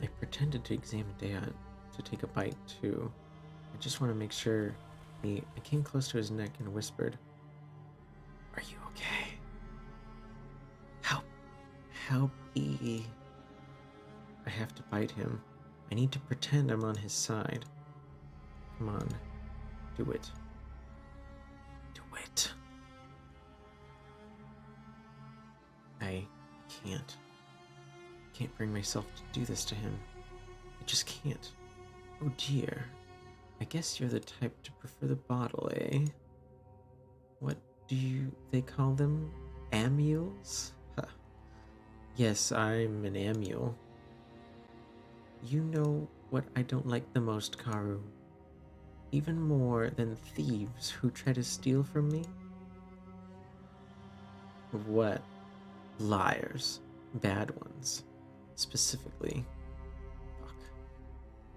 I pretended to examine Dea to take a bite too. I just want to make sure. I came close to his neck and whispered, "Are you okay? Help me." I have to bite him. I need to pretend I'm on his side. Come on, do it. Do it. I can't. Can't bring myself to do this to him. I just can't. Oh dear. I guess you're the type to prefer the bottle, eh? What do they call them? Ammules? Huh. Yes, I'm an ammule. You know what I don't like the most, Karu? Even more than thieves who try to steal from me? What? Liars. Bad ones. Specifically. Fuck.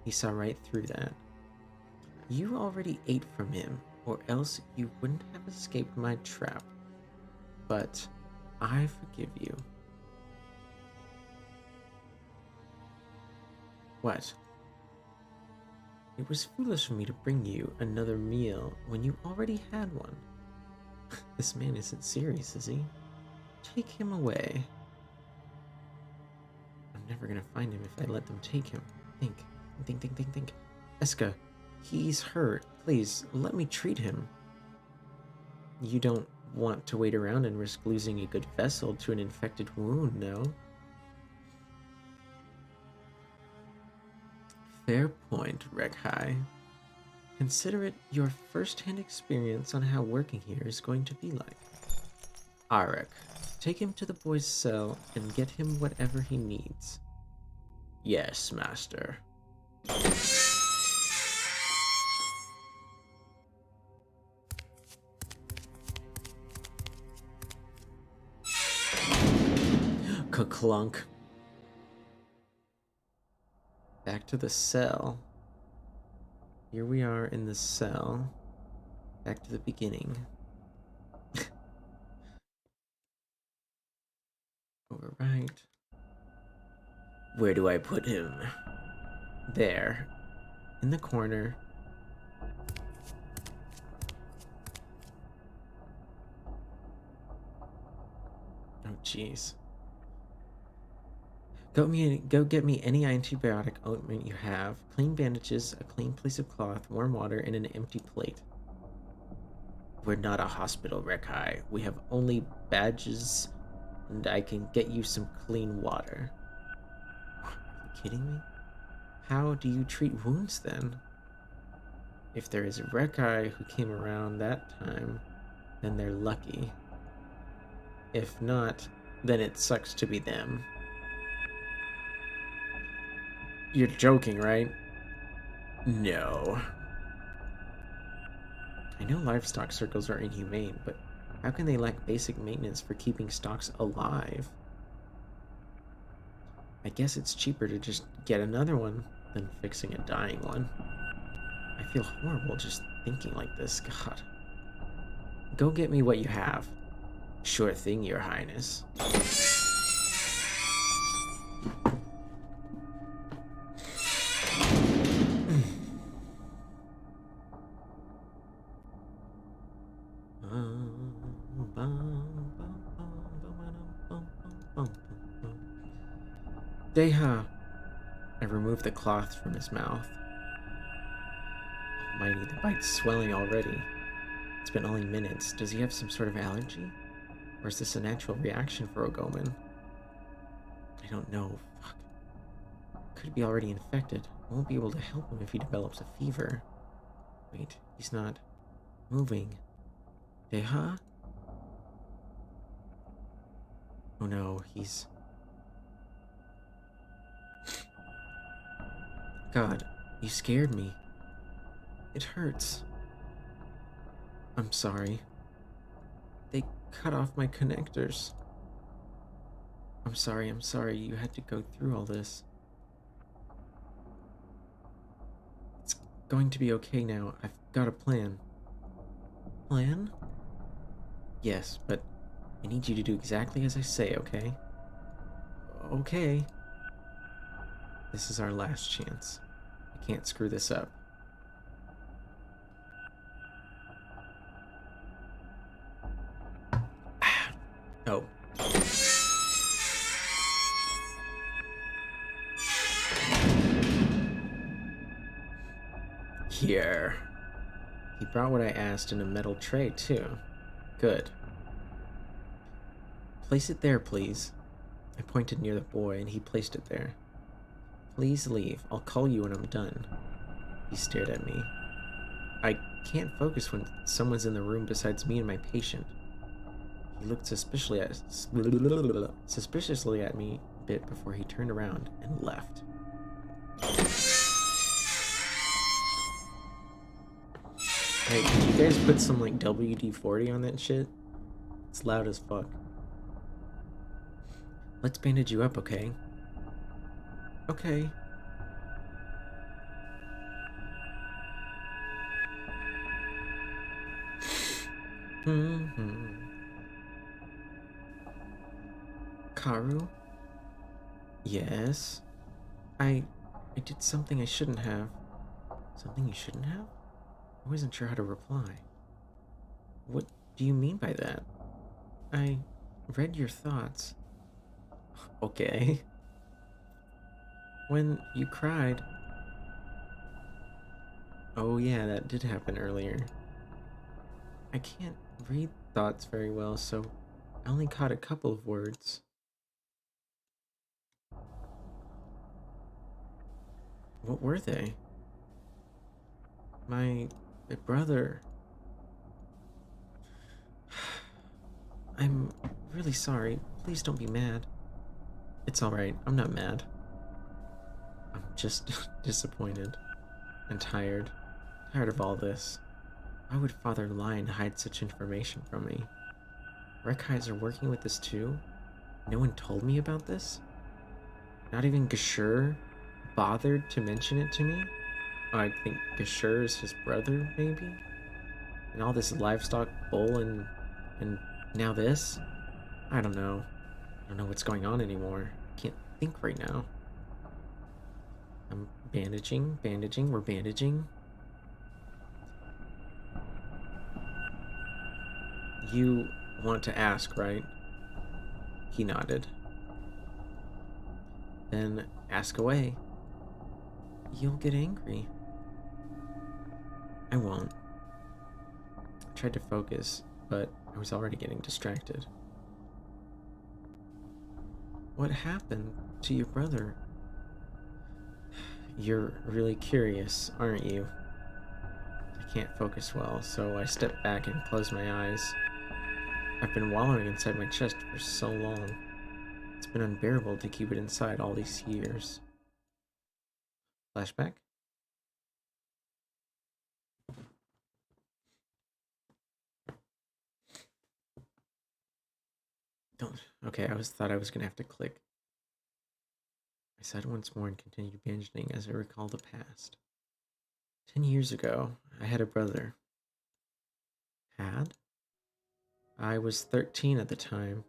He saw right through that. You already ate from him, or else you wouldn't have escaped my trap. But I forgive you. What? It was foolish for me to bring you another meal when you already had one. This man isn't serious, is he? Take him away. I'm never gonna find him if I let them take him. Think. Eska, he's hurt. Please, let me treat him. You don't want to wait around and risk losing a good vessel to an infected wound, no? Fair point, Rekhai. Consider it your first-hand experience on how working here is going to be like. Arek, take him to the boy's cell and get him whatever he needs. Yes, master. Ka-clunk. Back to the cell. Here we are in the cell. Back to the beginning. Overwrite. Where do I put him? There. In the corner. Oh, jeez. Go get me any antibiotic ointment you have, clean bandages, a clean piece of cloth, warm water, and an empty plate. We're not a hospital, Rekhai. We have only badges, and I can get you some clean water. Are you kidding me? How do you treat wounds, then? If there is a Rekhai who came around that time, then they're lucky. If not, then it sucks to be them. You're joking, right? No. I know livestock circles are inhumane, but how can they lack basic maintenance for keeping stocks alive? I guess it's cheaper to just get another one than fixing a dying one. I feel horrible just thinking like this, God. Go get me what you have. Sure thing, Your Highness. Deha. I removed the cloth from his mouth. Almighty, the bite's swelling already. It's been only minutes. Does he have some sort of allergy? Or is this a natural reaction for Ogoman? I don't know. Fuck. Could be already infected. I won't be able to help him if he develops a fever. Wait, he's not moving. Deha? Oh no, he's... God, you scared me. It hurts. I'm sorry. They cut off my connectors. I'm sorry you had to go through all this. It's going to be okay now. I've got a plan. Plan? Yes, but I need you to do exactly as I say, okay? Okay. This is our last chance. I can't screw this up. Oh. Here. He brought what I asked in a metal tray, too. Good. Place it there, please. I pointed near the boy, and he placed it there. Please leave. I'll call you when I'm done. He stared at me. I can't focus when someone's in the room besides me and my patient. He looked suspiciously at me a bit before he turned around and left. Hey, can you guys put some like WD-40 on that shit? It's loud as fuck. Let's bandage you up, okay? Okay. Karu? Yes? I did something I shouldn't have. Something you shouldn't have? I wasn't sure how to reply. What do you mean by that? I read your thoughts. Okay. When you cried... Oh yeah, that did happen earlier. I can't read thoughts very well, so I only caught a couple of words. What were they? My brother... I'm really sorry. Please don't be mad. It's alright, I'm not mad. I'm just disappointed and tired. Tired of all this. Why would Father lie and hide such information from me? Rekais are working with this too? No one told me about this? Not even Gashur bothered to mention it to me? Oh, I think Gashur is his brother, maybe? And all this livestock bull and now this? I don't know. I don't know what's going on anymore. I can't think right now. I'm bandaging, we're bandaging. You want to ask, right? He nodded. Then ask away. You'll get angry. I won't. I tried to focus, but I was already getting distracted. What happened to your brother? You're really curious, aren't you? I can't focus well, so I step back and close my eyes. I've been wallowing inside my chest for so long. It's been unbearable to keep it inside all these years. Flashback? Don't. Okay, thought I was gonna have to click. I sighed once more and continued bandaging as I recalled the past. 10 years ago, I had a brother. Had? I was 13 at the time.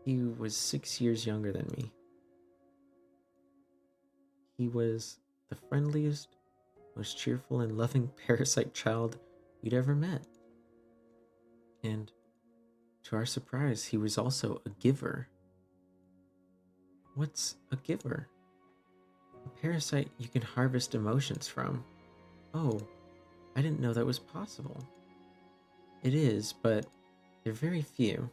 He was 6 years younger than me. He was the friendliest, most cheerful and loving parasite child you'd ever met. And to our surprise, he was also a giver. What's a giver? A parasite you can harvest emotions from. Oh, I didn't know that was possible. It is, but they're very few.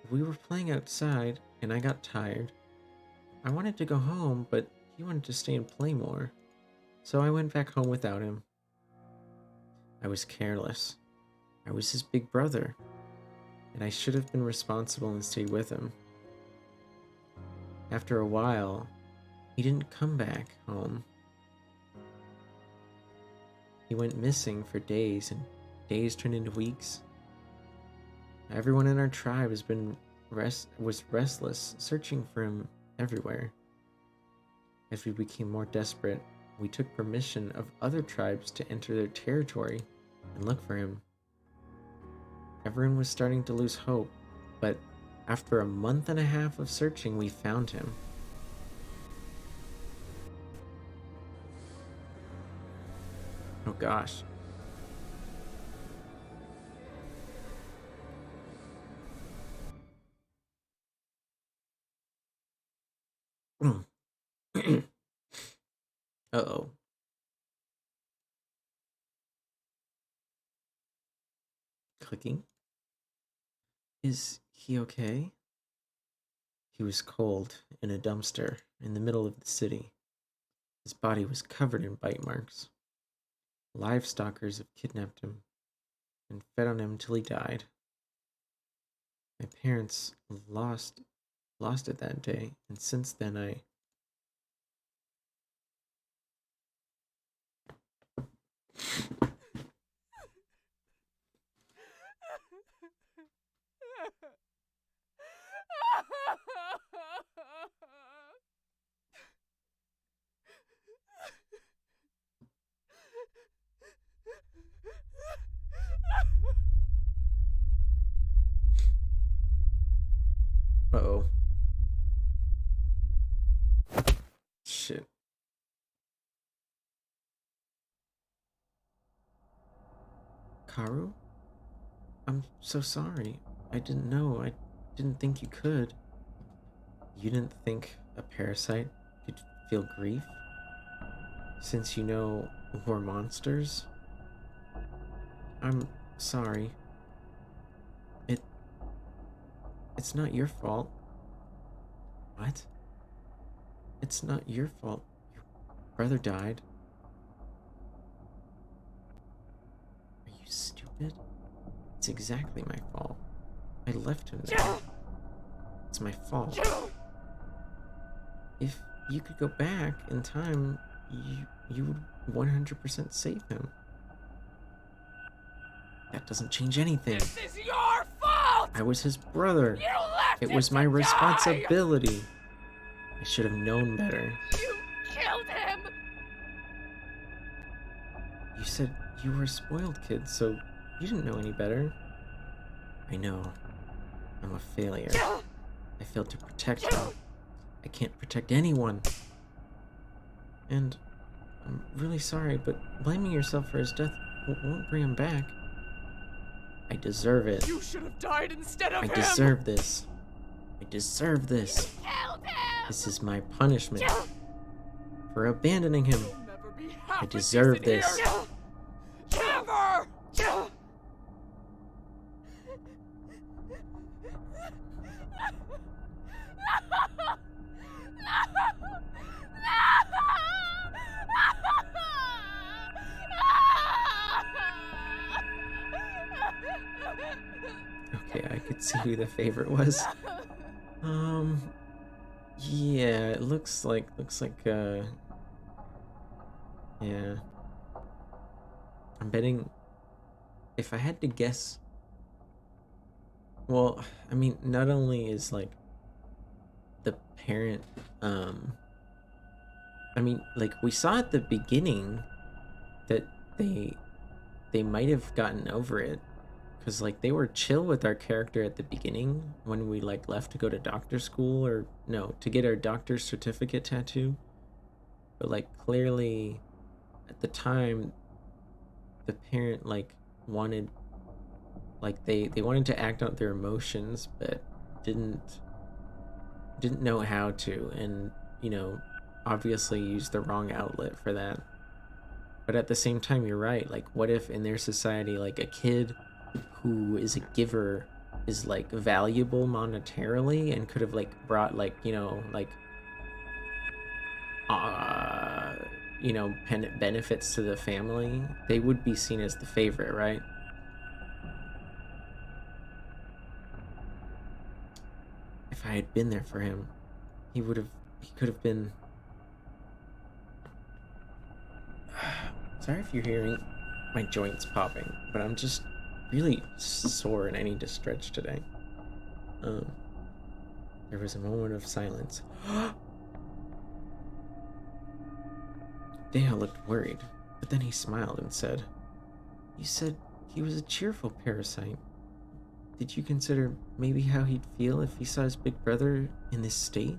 We were playing outside, and I got tired. I wanted to go home, but he wanted to stay and play more. So I went back home without him. I was careless. I was his big brother, and I should have been responsible and stayed with him. After a while, he didn't come back home. He went missing for days, and days turned into weeks. Everyone in our tribe was restless, searching for him everywhere. As we became more desperate, we took permission of other tribes to enter their territory and look for him. Everyone was starting to lose hope, but after a month and a half of searching, we found him. Oh gosh. Uh-oh. Clicking. Is he okay? He was cold in a dumpster in the middle of the city. His body was covered in bite marks. Livestalkers have kidnapped him and fed on him till he died. My parents lost it that day, and since then touch it. Karu? I'm so sorry. I didn't know. I didn't think you could. You didn't think a parasite could feel grief? Since you know we're monsters? I'm sorry. It's not your fault. What? It's not your fault. Your brother died. Are you stupid? It's exactly my fault. I left him there. It's my fault. If you could go back in time, you would 100% save him. That doesn't change anything. This is your fault! I was his brother. You left It him was my to responsibility. I should have known better. die! You killed him! You said you were a spoiled kid, so you didn't know any better. I know. I'm a failure. I failed to protect him. I can't protect anyone. And I'm really sorry, but blaming yourself for his death won't bring him back. I deserve it. You should have died instead of him! I deserve this. I deserve this. Killed him! This is my punishment for abandoning him. You'll never be half I a deserve decent this. here. Never! Okay, I could see who the favorite was. Yeah, it looks like, yeah. I'm betting, if I had to guess, well, I mean, not only is, like, the parent, I mean, like, we saw at the beginning that they might have gotten over it. Because, like, they were chill with our character at the beginning when we, like, left to go to doctor school, or, no, to get our doctor's certificate tattoo. But, like, clearly, at the time, the parent, like, wanted, like, they wanted to act out their emotions, but didn't know how to, and, you know, obviously used the wrong outlet for that. But at the same time, you're right. Like, what if in their society, like, a kid who is a giver is, like, valuable monetarily and could have, like, brought, like, you know, like, you know, benefits to the family, they would be seen as the favorite, right? If I had been there for him, he could have been... Sorry if you're hearing my joints popping, but I'm just really sore and I need to stretch today. There was a moment of silence. Dale looked worried, but then he smiled and said, "You said he was a cheerful parasite. Did you consider maybe how he'd feel if he saw his big brother in this state?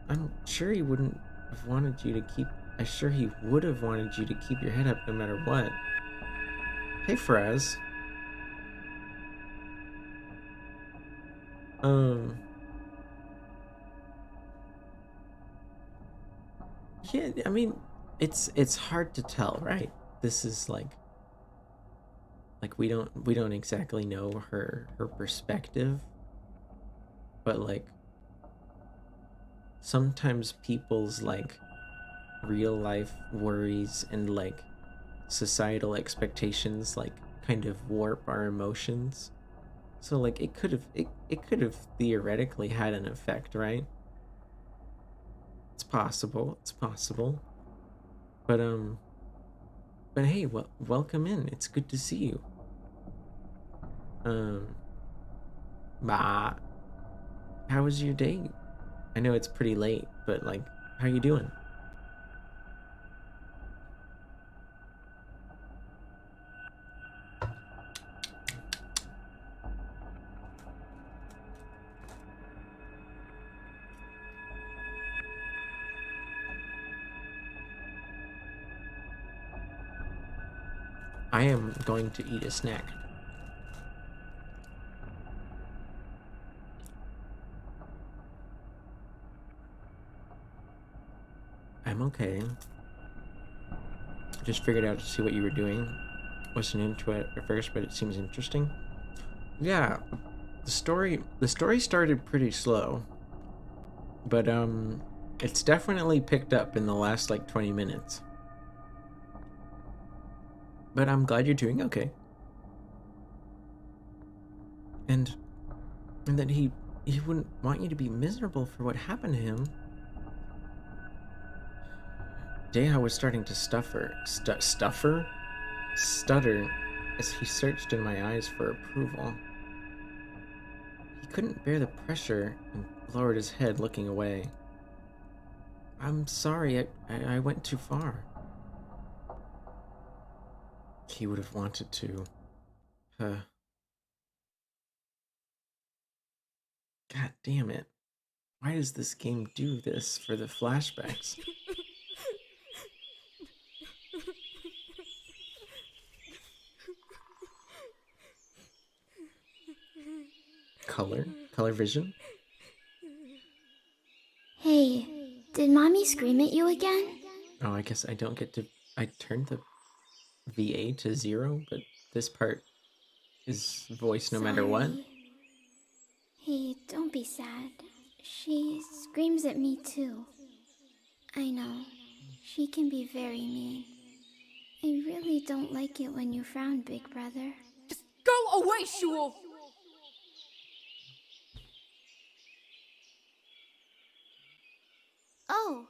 I'm sure he wouldn't have wanted you to keep... I'm sure he would have wanted you to keep your head up no matter what. Hey, Fraz. Yeah, I mean, it's hard to tell, right? This is like we don't exactly know her perspective, but, like, sometimes people's, like, real life worries and, like, societal expectations, like, kind of warp our emotions. So, like, it could have theoretically had an effect, right? It's possible. But hey, welcome in. It's good to see you. How was your day? I know it's pretty late, but, like, how you doing? I am going to eat a snack. I'm okay. Just figured out to see what you were doing. Wasn't into it at first, but it seems interesting. Yeah, the story started pretty slow, but it's definitely picked up in the last like 20 minutes. But I'm glad you're doing okay. And that he wouldn't want you to be miserable for what happened to him. Deha was starting to stutter as he searched in my eyes for approval. He couldn't bear the pressure and lowered his head, looking away. I'm sorry, I went too far. He would have wanted to. God damn it. Why does this game do this for the flashbacks? Color vision? Hey, did Mommy scream at you again? Oh, I guess I don't get to... I turned the VA to 0, but this part is voice no matter what. Sorry. Hey, don't be sad. She screams at me too. I know. She can be very mean. I really don't like it when you frown, big brother. Just go away, Shul! Oh!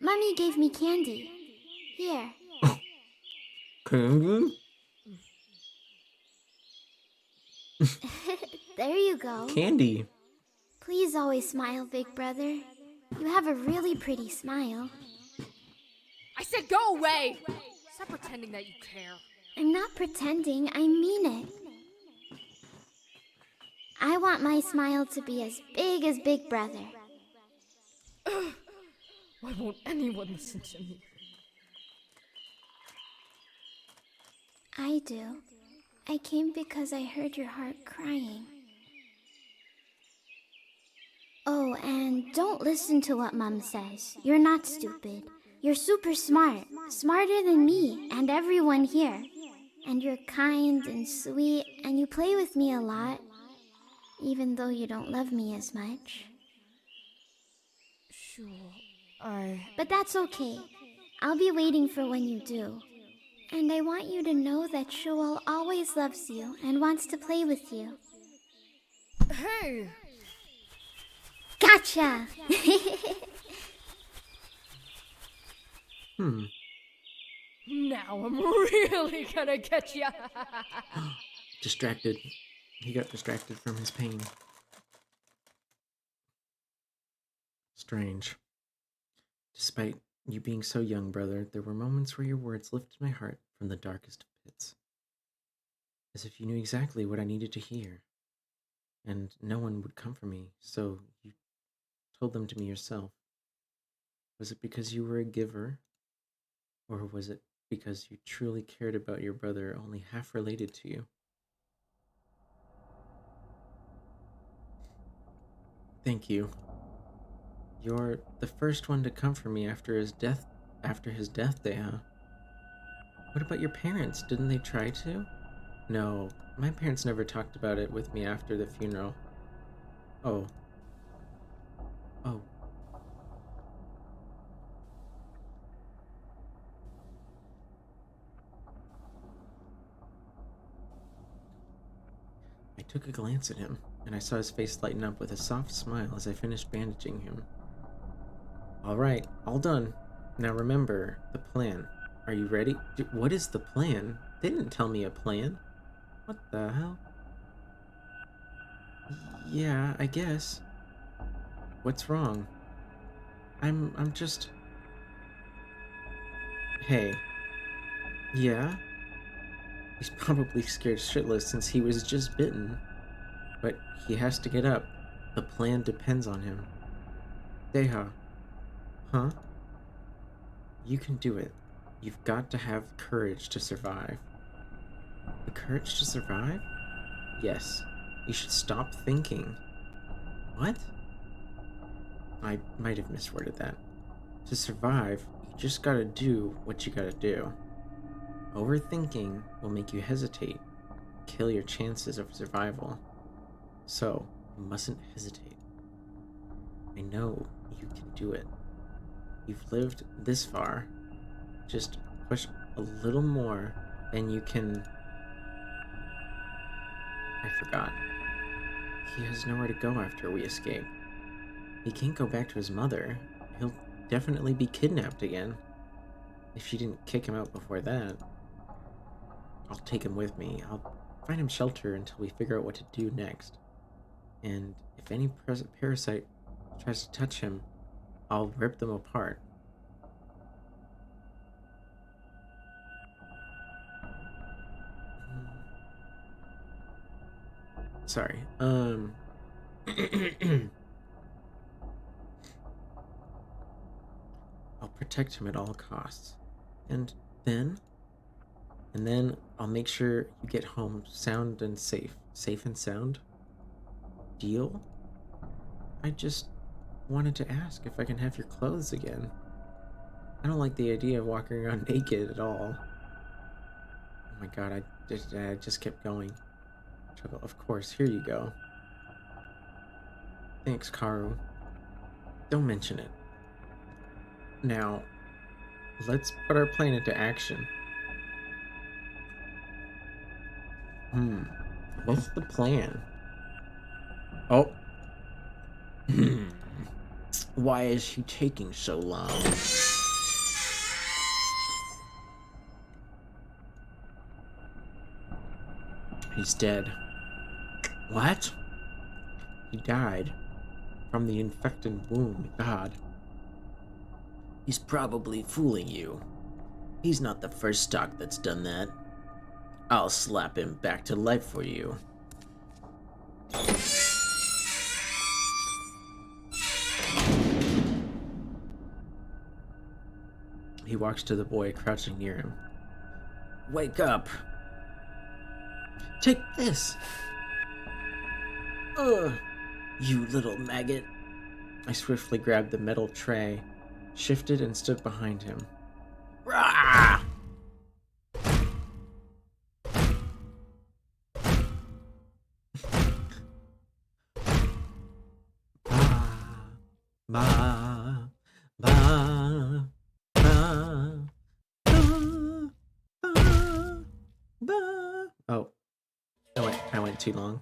Mommy gave me candy. Here. Candy? There you go. Candy. Please always smile, big brother. You have a really pretty smile. I said go away! Stop pretending that you care. I'm not pretending, I mean it. I want my smile to be as big as Big Brother. Why won't anyone listen to me? I do. I came because I heard your heart crying. Oh, and don't listen to what Mom says. You're not stupid. You're super smart. Smarter than me and everyone here. And you're kind and sweet, and you play with me a lot. Even though you don't love me as much. Sure, But that's okay. I'll be waiting for when you do. And I want you to know that Shual always loves you and wants to play with you. Hey! Gotcha! Now I'm really gonna get ya! Distracted. He got distracted from his pain. Strange. Despite you being so young, brother, there were moments where your words lifted my heart from the darkest of pits. As if you knew exactly what I needed to hear. And no one would come for me, so you told them to me yourself. Was it because you were a giver? Or was it because you truly cared about your brother only half related to you? Thank you. You're the first one to come for me after his death, Deha. What about your parents? Didn't they try to? No, my parents never talked about it with me after the funeral. Oh. I took a glance at him, and I saw his face lighten up with a soft smile as I finished bandaging him. All right, all done. Now remember, the plan. Are you ready? What is the plan? They didn't tell me a plan. What the hell? Yeah, I guess. What's wrong? I'm just... Hey. Yeah? He's probably scared shitless since he was just bitten. But he has to get up. The plan depends on him. Deha, Huh? You can do it. You've got to have courage to survive. The courage to survive? Yes. You should stop thinking. What? I might have misworded that. To survive, you just gotta do what you gotta do. Overthinking will make you hesitate, kill your chances of survival. So, you mustn't hesitate. I know you can do it. You've lived this far. Just push a little more, and you can... I forgot. He has nowhere to go after we escape. He can't go back to his mother. He'll definitely be kidnapped again. If she didn't kick him out before that. I'll take him with me. I'll find him shelter until we figure out what to do next. And if any parasite tries to touch him, I'll rip them apart. Sorry. I'll protect him at all costs. And then I'll make sure you get home sound and safe. Safe and sound? Deal? I just wanted to ask if I can have your clothes again. I don't like the idea of walking around naked at all. Oh my god, I just kept going. Of course, here you go. Thanks, Karu. Don't mention it. Now, let's put our plan into action. What's the plan? Oh. Why is he taking so long? He's dead. What? He died from the infected wound. God. He's probably fooling you. He's not the first stock that's done that. I'll slap him back to life for you. He walks to the boy crouching near him. Wake up! Take this! Ugh! You little maggot! I swiftly grabbed the metal tray, shifted and stood behind him. Rah! Ba, ba, ba, ba, ba, ba. Oh, I went too long.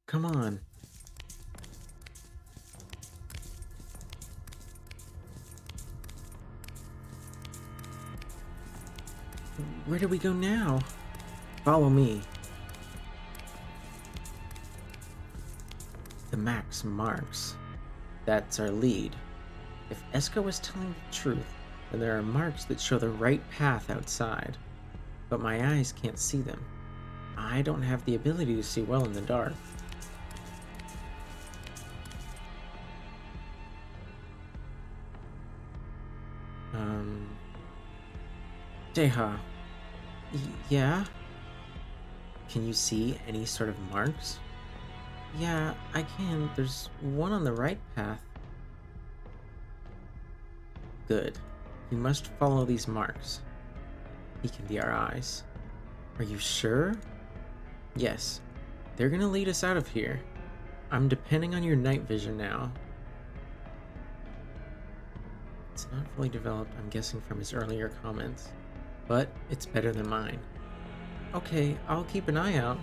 Come on. Where do we go now? Follow me. The Max marks. That's our lead. If Eska was telling the truth, then there are marks that show the right path outside. But my eyes can't see them. I don't have the ability to see well in the dark. Deha. Yeah? Can you see any sort of marks? Yeah, I can. There's one on the right path. Good. You must follow these marks. He can be our eyes. Are you sure? Yes. They're gonna lead us out of here. I'm depending on your night vision now. It's not fully developed, I'm guessing from his earlier comments. But it's better than mine. Okay, I'll keep an eye out.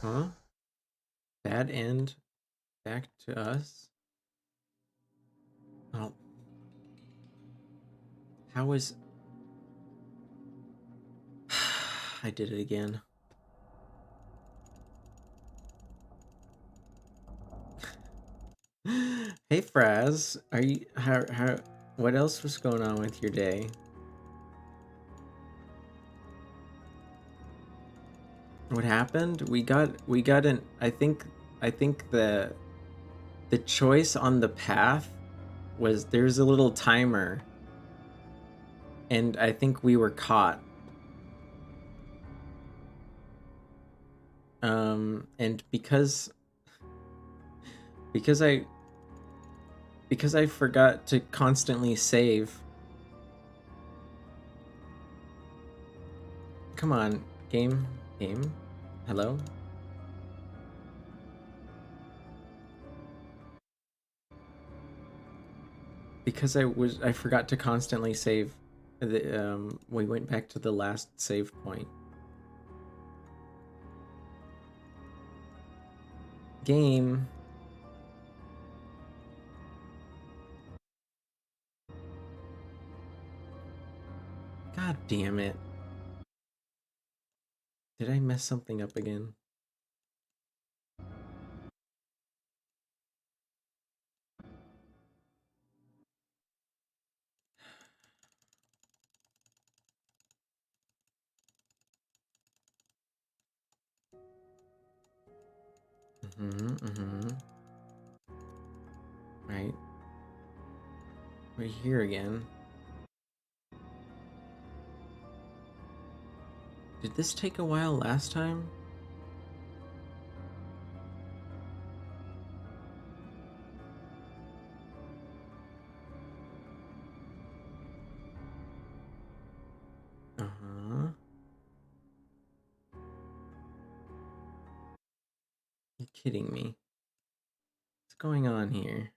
Huh? Bad end. Back to us? Oh. How is... I did it again. Hey Fraz, are you... How... What else was going on with your day? What happened? We got an I think the choice on the path was there's a little timer, and I think we were caught. And because I forgot to constantly save. Come on, game. Hello? Because I forgot to constantly save. We went back to the last save point. Game. God damn it. Did I mess something up again? Right. We're here again. Did this take a while last time? You're kidding me. What's going on here?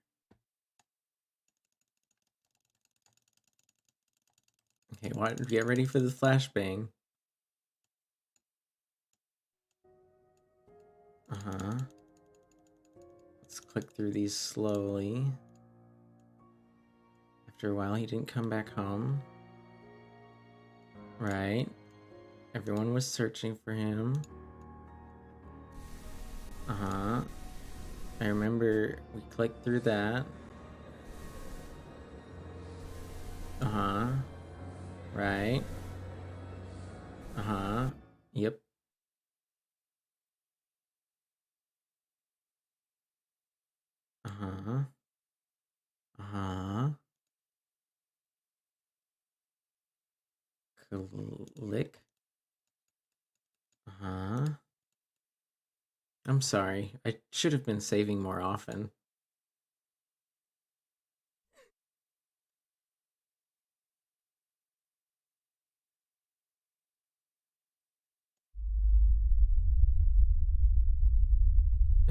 Okay, get ready for the flashbang. Let's click through these slowly. After a while, he didn't come back home. Right. Everyone was searching for him. I remember we clicked through that. Right. Yep. Click. I'm sorry. I should have been saving more often.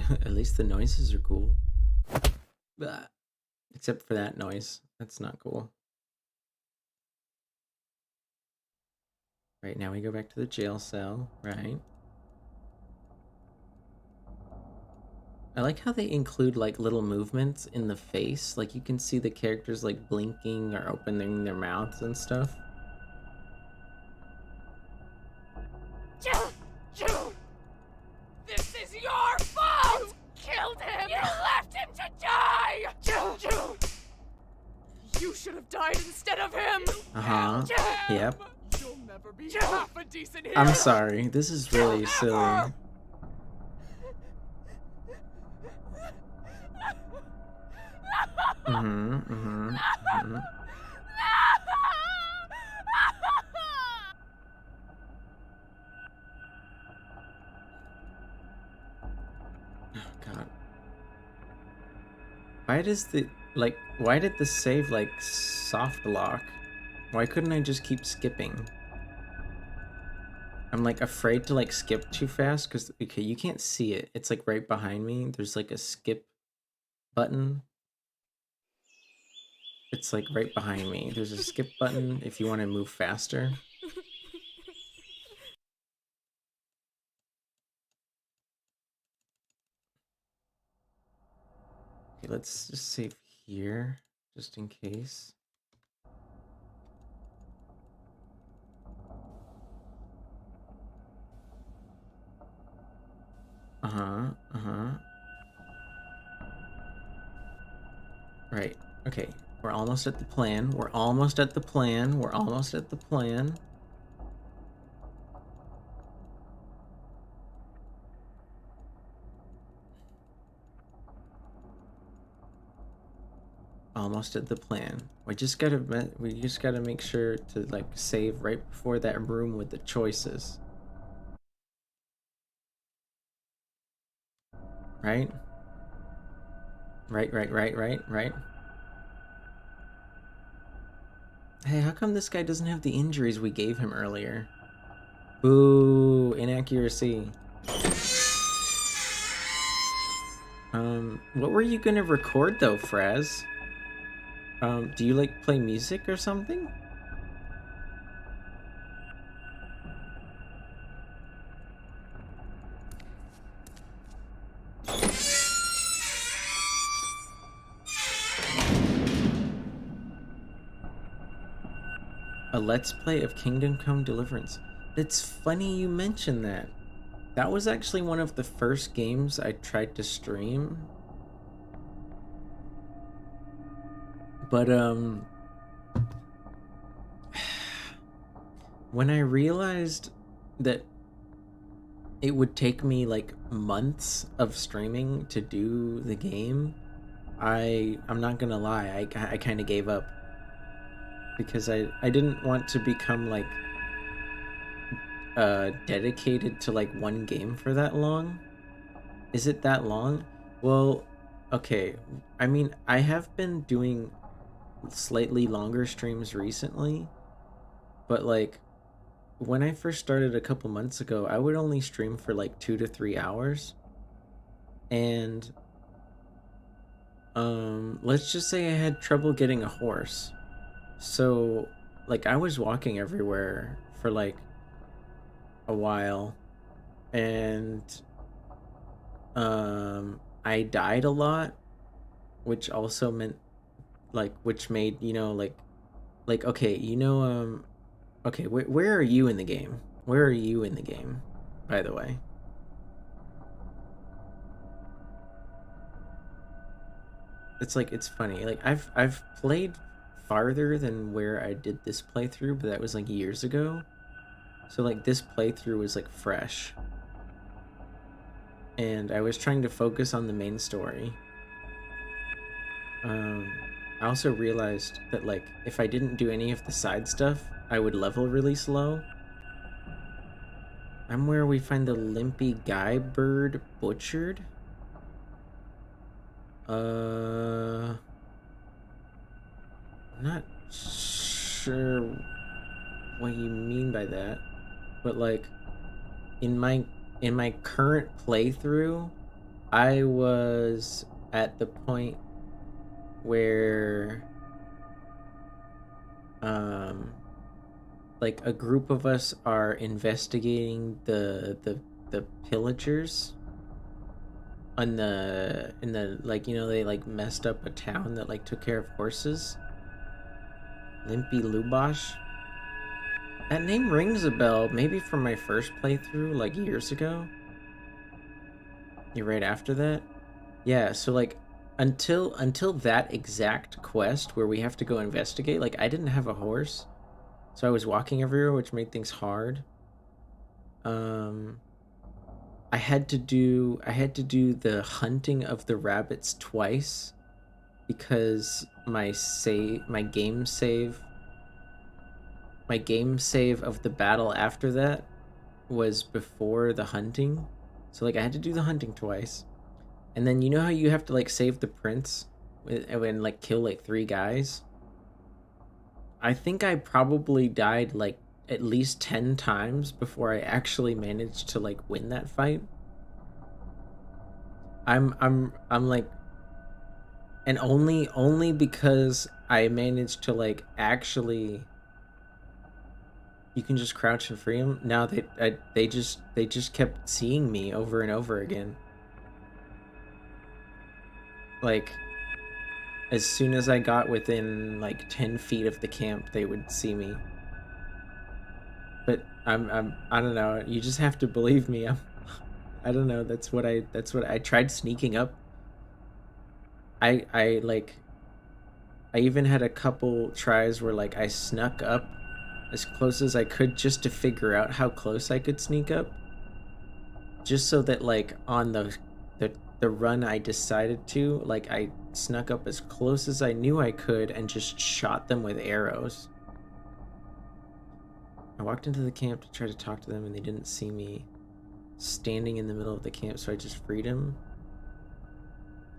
At least the noises are cool. Blah. Except for that noise. That's not cool. Right, now we go back to the jail cell, right? I like how they include like little movements in the face. Like you can see the characters like blinking or opening their mouths and stuff. This is your fault! You killed him! You left him to die! You should have died instead of him! Yep. You'll never be half a decent hero! I'm sorry, this is really silly. God. Why did the save like soft lock? Why couldn't I just keep skipping? I'm like afraid to like skip too fast because okay, you can't see it. It's like right behind me. There's like a skip button. It's like right behind me. There's a skip button if you want to move faster. Okay, let's just save here, just in case. Right, okay. We're almost at the plan. We're almost at the plan. We're almost at the plan. almost at the plan. We just gotta make sure to like save right before that room with the choices. Right? Right. Hey, how come this guy doesn't have the injuries we gave him earlier? Boo, inaccuracy. What were you gonna record though, Fraz? Do you like play music or something? A Let's Play of Kingdom Come Deliverance. It's funny you mentioned that. That was actually one of the first games I tried to stream. But, when I realized that it would take me, like, months of streaming to do the game, I'm not gonna lie, I kind of gave up. Because I didn't want to become, like, dedicated to, like, one game for that long. Is it that long? Well, okay, I mean, I have been doing slightly longer streams recently, but, like, when I first started a couple months ago, I would only stream for, like, 2 to 3 hours. And, let's just say I had trouble getting a horse. So, like, I was walking everywhere for, like, a while, and, I died a lot, which also meant, like, which made, you know, like, okay, you know, okay, where are you in the game? Where are you in the game, by the way? It's, like, it's funny, like, I've played farther than where I did this playthrough, but that was like years ago. So like this playthrough was like fresh. And I was trying to focus on the main story. I also realized that like if I didn't do any of the side stuff, I would level really slow. I'm where we find the limpy guy bird butchered. I'm not sure what you mean by that, but like in my current playthrough, I was at the point where like a group of us are investigating the pillagers on in the like, you know, they like messed up a town that like took care of horses. Limpy Lubosh. That name rings a bell, maybe from my first playthrough, like years ago. You're right after that? Yeah, so like until that exact quest where we have to go investigate, like I didn't have a horse. So I was walking everywhere, which made things hard. I had to do the hunting of the rabbits twice because my game save of the battle after that was before the hunting. So like I had to do the hunting twice. And then you know how you have to like save the prince and like kill like 3 guys? I think I probably died like at least 10 times before I actually managed to like win that fight. I'm like, and only because I managed to like actually. You can just crouch and free them. Now they just kept seeing me over and over again. Like, as soon as I got within like 10 feet of the camp, they would see me. But I don't know. You just have to believe me. I don't know. That's what I tried sneaking up. I even had a couple tries where like I snuck up as close as I could just to figure out how close I could sneak up. Just so that like on the the run I decided to, like, I snuck up as close as I knew I could and just shot them with arrows. I walked into the camp to try to talk to them and they didn't see me standing in the middle of the camp, so I just freed him.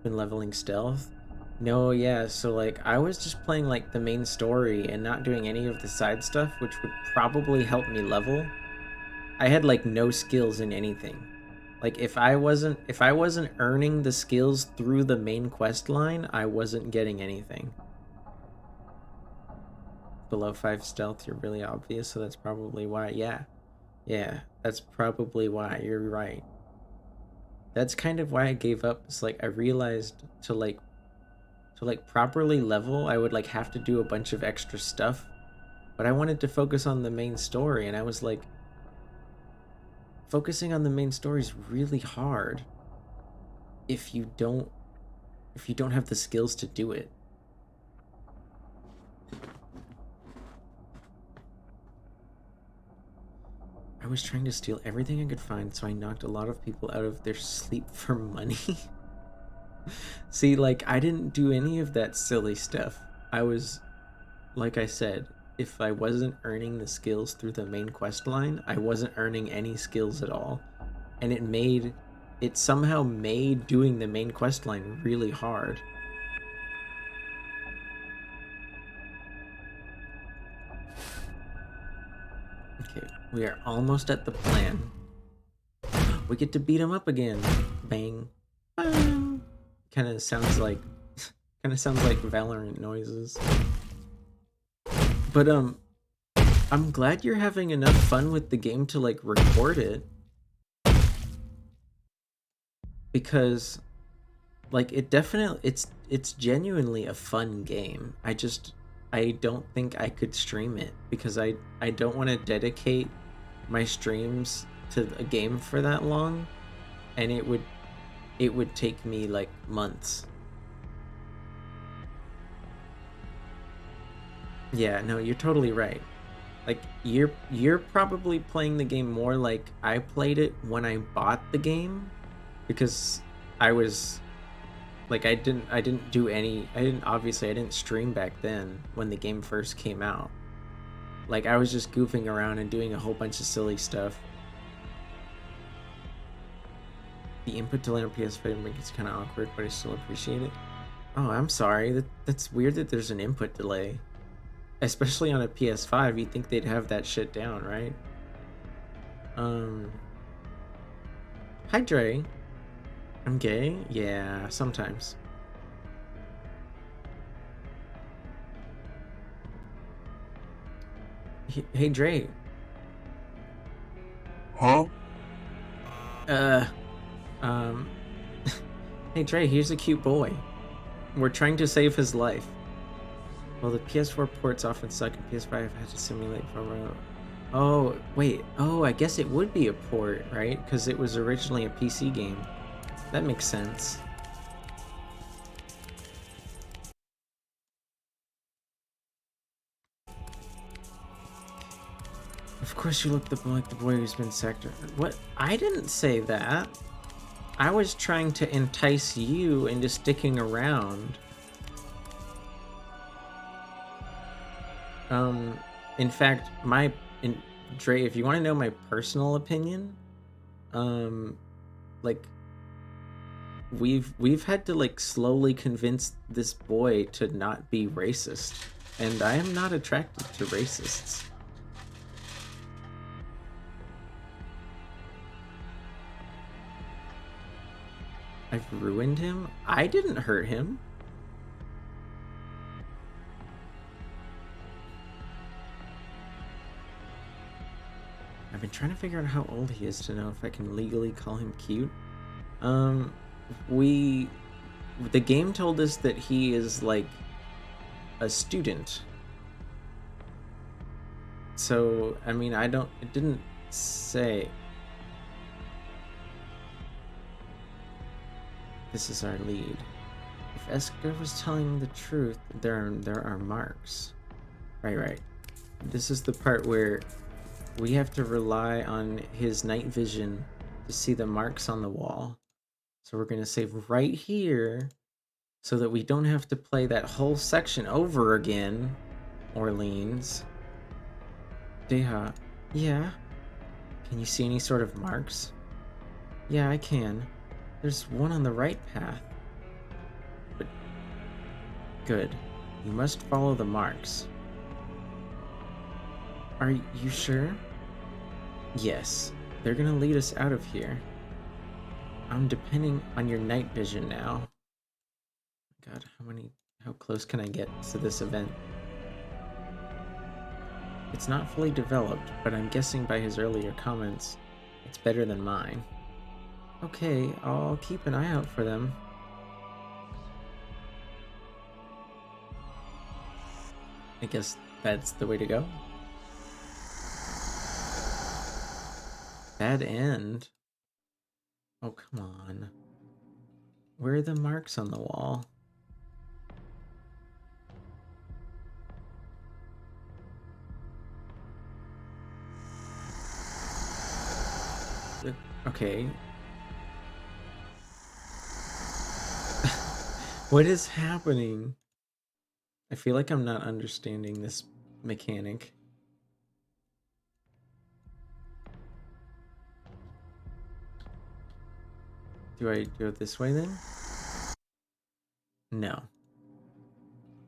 Been leveling stealth. No, yeah, so like I was just playing like the main story and not doing any of the side stuff, which would probably help me level. I had like no skills in anything. Like if I wasn't earning the skills through the main quest line, I wasn't getting anything. Below 5 stealth, you're really obvious, so that's probably why. Yeah, that's probably why. You're right. That's kind of why I gave up. It's like I realized to properly level, I would like have to do a bunch of extra stuff, but I wanted to focus on the main story, and I was like, focusing on the main story is really hard if you don't have the skills to do it. I was trying to steal everything I could find, so I knocked a lot of people out of their sleep for money. See, like, I didn't do any of that silly stuff. I was, like I said, if I wasn't earning the skills through the main quest line, I wasn't earning any skills at all. And it somehow made doing the main quest line really hard. Okay, we are almost at the plan. We get to beat him up again. Bang. Bang. Kind of sounds like Valorant noises. But I'm glad you're having enough fun with the game to like record it. Because like it's genuinely a fun game. I don't think I could stream it because I don't want to dedicate my streams to a game for that long, and it would take me like months. Yeah, no, you're totally right. Like you're probably playing the game more like I played it when I bought the game, because I was like I didn't stream back then when the game first came out. Like I was just goofing around and doing a whole bunch of silly stuff. The input delay on PS5 makes it kind of awkward, but I still appreciate it. Oh, I'm sorry. That's weird that there's an input delay. Especially on a PS5, you'd think they'd have that shit down, right? Hi, Dre. I'm gay? Yeah, sometimes. Hey, Dre. Huh? Hey, Dre, here's a cute boy. We're trying to save his life. Well, the PS4 ports often suck, and PS5 had to simulate from. Oh, wait. Oh, I guess it would be a port, right? Because it was originally a PC game. That makes sense. Of course you look like the boy who's been sacked. What? I didn't say that. I was trying to entice you into sticking around. In fact, Dre, if you want to know my personal opinion, like, we've had to, like, slowly convince this boy to not be racist, and I am not attracted to racists. I've ruined him? I didn't hurt him. I've been trying to figure out how old he is to know if I can legally call him cute. The game told us that he is like a student. So, I mean, it didn't say. This is our lead. If Esker was telling the truth, there are marks. Right. This is the part where we have to rely on his night vision to see the marks on the wall. So we're gonna save right here so that we don't have to play that whole section over again. Orleans. Deha. Yeah? Can you see any sort of marks? Yeah, I can. There's one on the right path. But... Good. You must follow the marks. Are you sure? Yes. They're gonna lead us out of here. I'm depending on your night vision now. God, how close can I get to this event? It's not fully developed, but I'm guessing by his earlier comments, it's better than mine. Okay, I'll keep an eye out for them. I guess that's the way to go. Bad end. Oh, come on. Where are the marks on the wall? Okay. What is happening? I feel like I'm not understanding this mechanic. Do I do it this way then? No.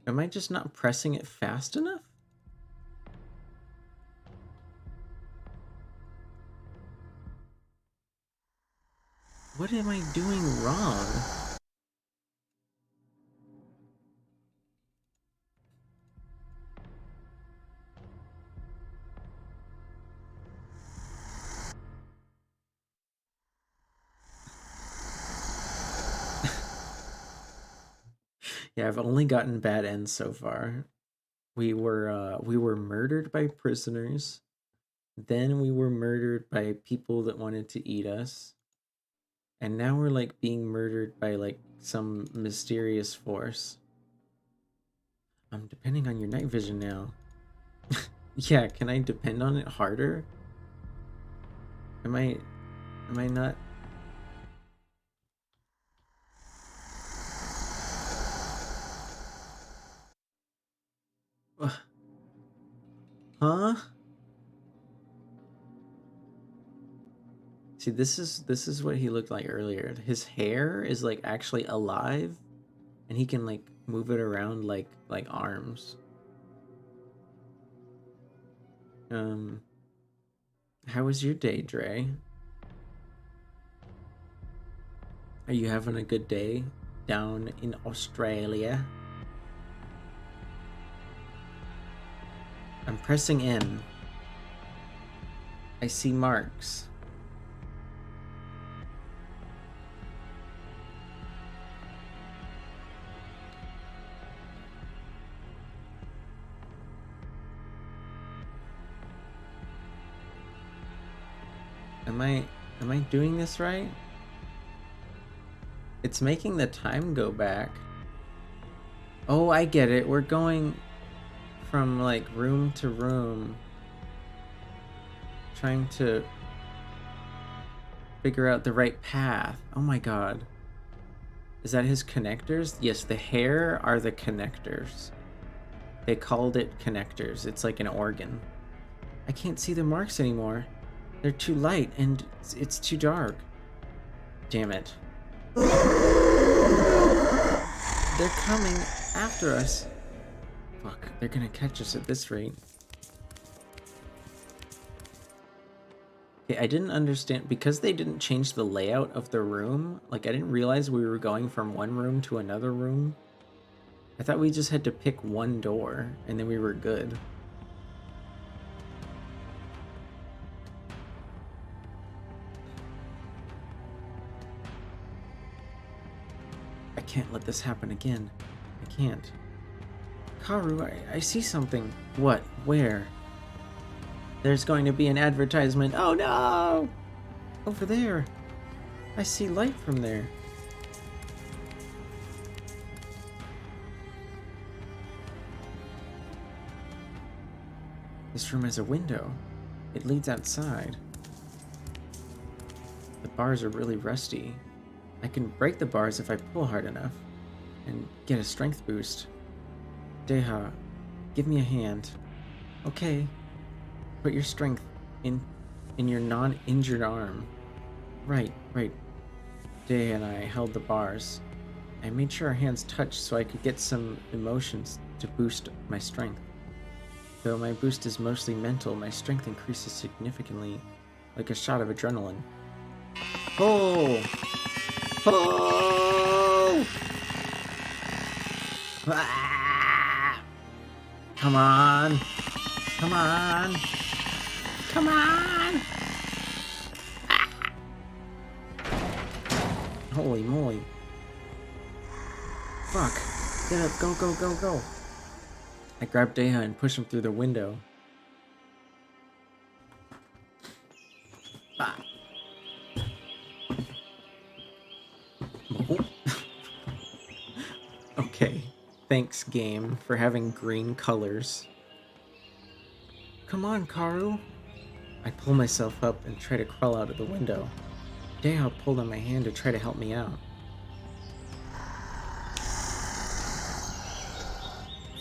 Am I just not pressing it fast enough? What am I doing wrong? Yeah, I've only gotten bad ends so far. We were murdered by prisoners. Then we were murdered by people that wanted to eat us. And now we're like being murdered by like some mysterious force. I'm depending on your night vision now. Yeah, can I depend on it harder? Am I not? Huh? See, this is what he looked like earlier. His hair is like actually alive, and he can like move it around like arms. How was your day, Dre? Are you having a good day down in Australia? I'm pressing M. I see marks. Am I doing this right? It's making the time go back. Oh, I get it. We're going from like room to room, trying to figure out the right path. Oh my god. Is that his connectors? Yes, the hair are the connectors. They called it connectors. It's like an organ. I can't see the marks anymore. They're too light and it's too dark. Damn it. They're coming after us. Fuck, they're gonna catch us at this rate. Okay, I didn't understand, because they didn't change the layout of the room, like I didn't realize we were going from one room to another room. I thought we just had to pick one door and then we were good. I can't let this happen again. I can't. Karu, I see something. What? Where? There's going to be an advertisement. Oh no! Over there. I see light from there. This room has a window. It leads outside. The bars are really rusty. I can break the bars if I pull hard enough and get a strength boost. Deha, give me a hand. Okay. Put your strength in your non-injured arm. Right. Deha and I held the bars. I made sure our hands touched so I could get some emotions to boost my strength. Though my boost is mostly mental, my strength increases significantly, like a shot of adrenaline. Oh! Oh! Ah! Come on! Come on! Come on! Ah! Holy moly. Fuck. Get up, go. I grab Deha and push him through the window. Ah. Okay, thanks game for having green colors. Come on, Karu. I pull myself up and try to crawl out of the window. Deha pulled on my hand to try to help me out.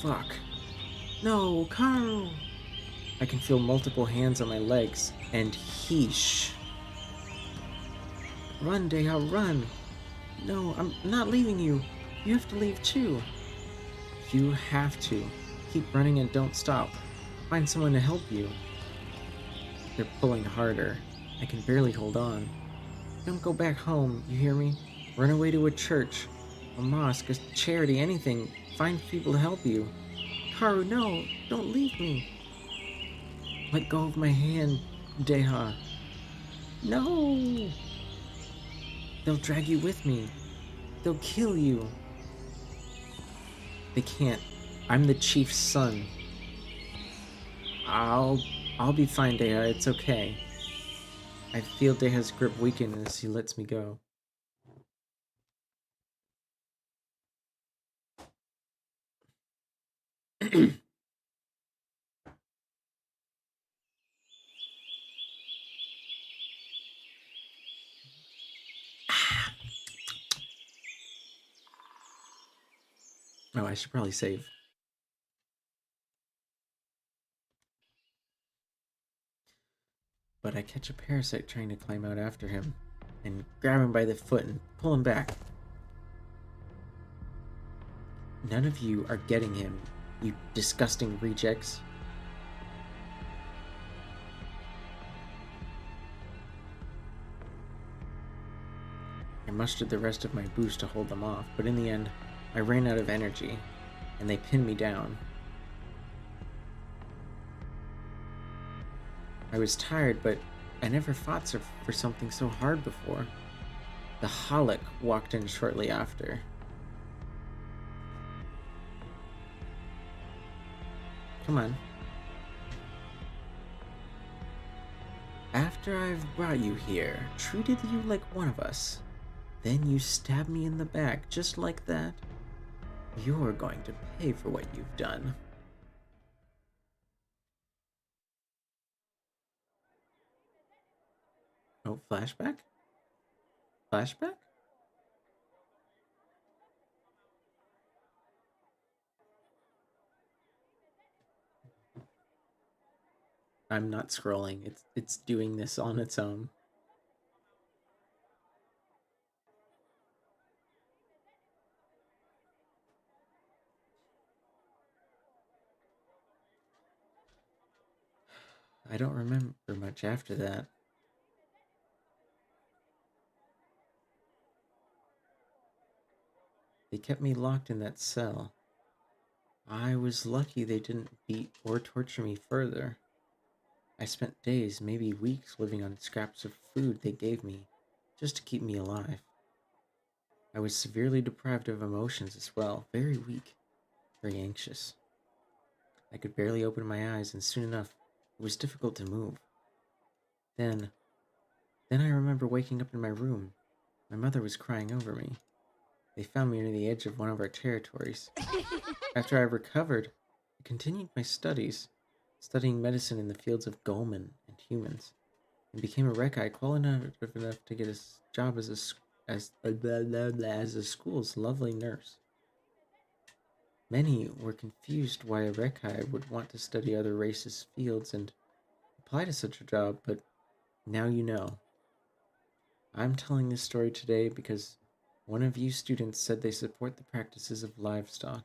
Fuck. No, Karu! I can feel multiple hands on my legs, and heesh. Run, Deha, run! No, I'm not leaving you. You have to leave too. You have to. Keep running and don't stop. Find someone to help you. They're pulling harder. I can barely hold on. Don't go back home, you hear me? Run away to a church, a mosque, a charity, anything. Find people to help you. Karu, no! Don't leave me! Let go of my hand, Deha. No! They'll drag you with me. They'll kill you. They can't. I'm the chief's son. I'll be fine, Deha. It's okay. I feel Deha's grip weaken as he lets me go. Oh, I should probably save. But I catch a parasite trying to climb out after him, and grab him by the foot and pull him back. None of you are getting him, you disgusting rejects. I mustered the rest of my boost to hold them off, but in the end, I ran out of energy, and they pinned me down. I was tired, but I never fought for something so hard before. The Holic walked in shortly after. Come on. After I've brought you here, treated you like one of us, then you stab me in the back just like that, you're going to pay for what you've done. Oh, flashback? Flashback? I'm not scrolling. It's doing this on its own. I don't remember much after that. They kept me locked in that cell. I was lucky they didn't beat or torture me further. I spent days, maybe weeks, living on scraps of food they gave me, just to keep me alive. I was severely deprived of emotions as well, very weak, very anxious. I could barely open my eyes, and soon enough, it was difficult to move. Then I remember waking up in my room. My mother was crying over me. They found me near the edge of one of our territories. After I recovered, I continued my studies, studying medicine in the fields of Goleman and humans, and became a Rekai qualified enough to get a job as as the school's lovely nurse. Many were confused why a Rekai would want to study other races' fields and apply to such a job, but now you know. I'm telling this story today because one of you students said they support the practices of livestock.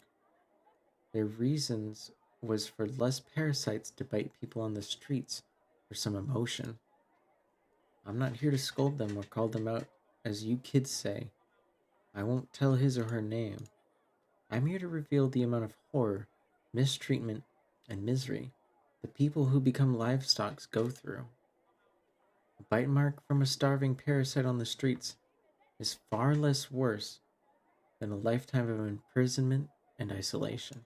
Their reasons was for less parasites to bite people on the streets for some emotion. I'm not here to scold them or call them out, as you kids say. I won't tell his or her name. I'm here to reveal the amount of horror, mistreatment, and misery the people who become livestock go through. A bite mark from a starving parasite on the streets is far less worse than a lifetime of imprisonment and isolation.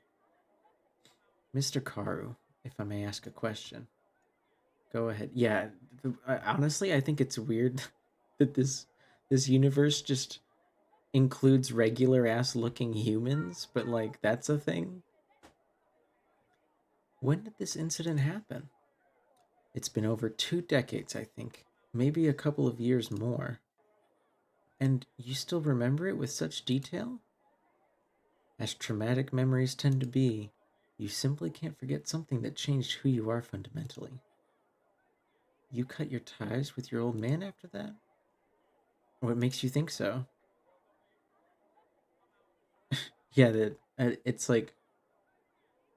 Mr. Karu, if I may ask a question. Go ahead. Yeah, honestly, I think it's weird that this universe just includes regular ass looking humans, but like that's a thing. When did this incident happen? It's been over 2 decades, I think, maybe a couple of years more. And you still remember it with such detail? As traumatic memories tend to be, you simply can't forget something that changed who you are fundamentally. You cut your ties with your old man after that? What makes you think so? Yeah, it's like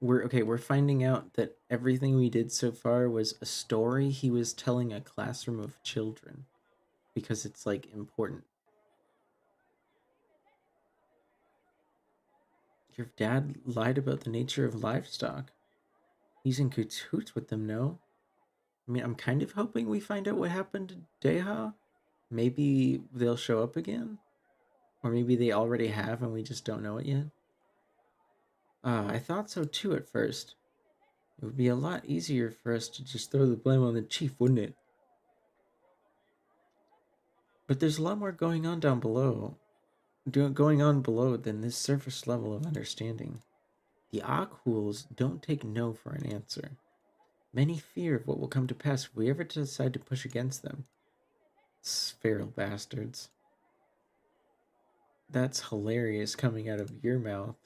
we're finding out that everything we did so far was a story he was telling a classroom of children because it's like important. Your dad lied about the nature of livestock. He's in cahoots with them, no? I mean, I'm kind of hoping we find out what happened to Deha. Maybe they'll show up again? Or maybe they already have and we just don't know it yet? I thought so too at first. It would be a lot easier for us to just throw the blame on the chief, wouldn't it? But there's a lot more going on down below. Going on below than this surface level of understanding. The Akhuls don't take no for an answer. Many fear of what will come to pass if we ever decide to push against them. Feral bastards. That's hilarious coming out of your mouth.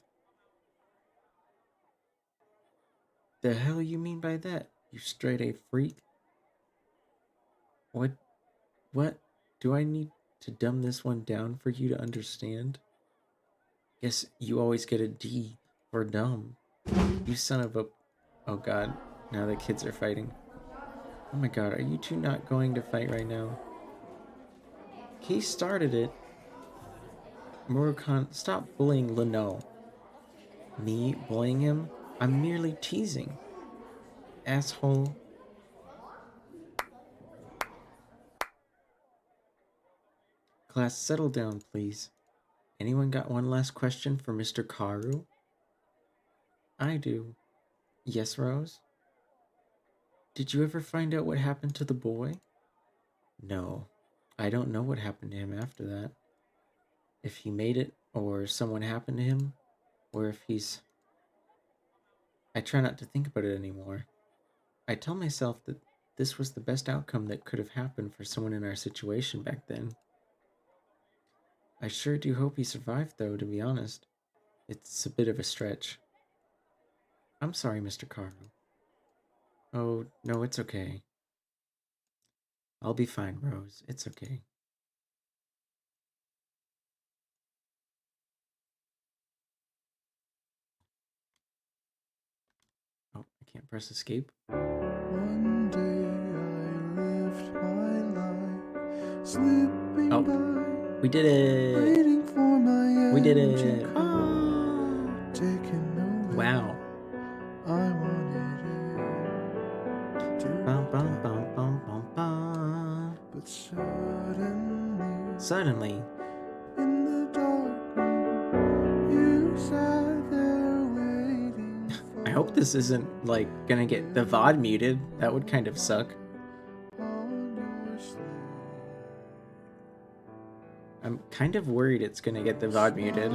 The hell you mean by that, you straight A freak? What do I need to dumb this one down for you to understand? Guess you always get a D for dumb. You son of a... Oh god, now the kids are fighting. Oh my god, are you two not going to fight right now? He started it. Murakhan, stop bullying Leno. Me bullying him? I'm merely teasing. Asshole. Class, settle down, please. Anyone got one last question for Mr. Karu? I do. Yes, Rose? Did you ever find out what happened to the boy? No. I don't know what happened to him after that. If he made it, or someone happened to him, or if he's... I try not to think about it anymore. I tell myself that this was the best outcome that could have happened for someone in our situation back then. I sure do hope he survived, though, to be honest. It's a bit of a stretch. I'm sorry, Mr. Karu. Oh, no, it's okay. I'll be fine, Rose. It's okay. Oh, I can't press escape. One day I lived my life slipping by, we did it! waiting for my We did it! Taking away. Wow. I wanted it to Bum, bum, bum, bum, bum, bum. but suddenly in the dark room, you sat there waiting for I hope this isn't, like, gonna get the VOD muted. That would kind of suck. on your sleeve. I'm kind of worried it's gonna get the VOD muted.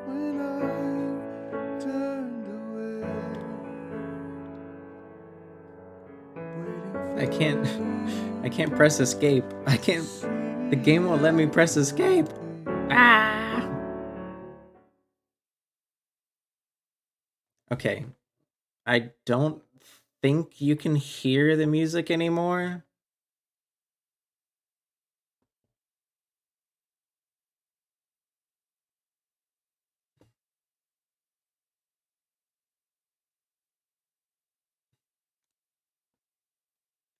When I turned away, waiting I can't press escape. I can't. for The game won't let me press escape. Ah! Okay. I don't think you can hear the music anymore.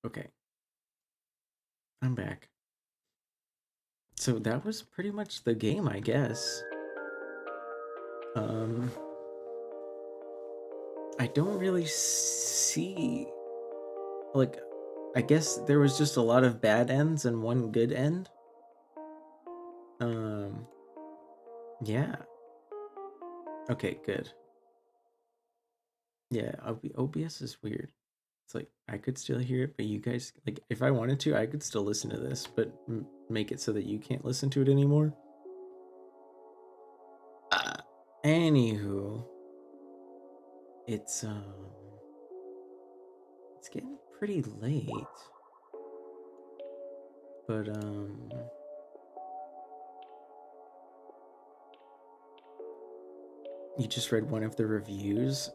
Okay. I'm back. So that was pretty much the game, I guess. I don't really see, like, I guess there was just a lot of bad ends and one good end. Yeah. Okay, good. Yeah, OBS is weird. It's like, I could still hear it, but you guys, like, if I wanted to, I could still listen to this, but make it so that you can't listen to it anymore. Anywho, it's getting pretty late. But, you just read one of the reviews?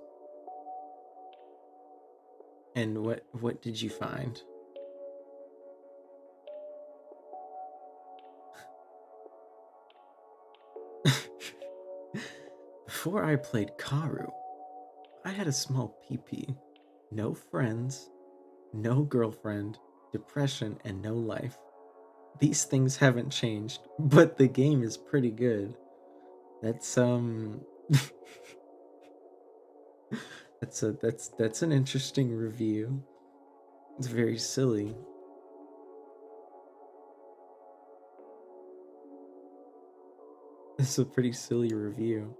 And what did you find? Before I played KARU, I had a small PP, no friends, no girlfriend, depression, and no life. These things haven't changed, but the game is pretty good. That's that's an interesting review. It's very silly. It's a pretty silly review.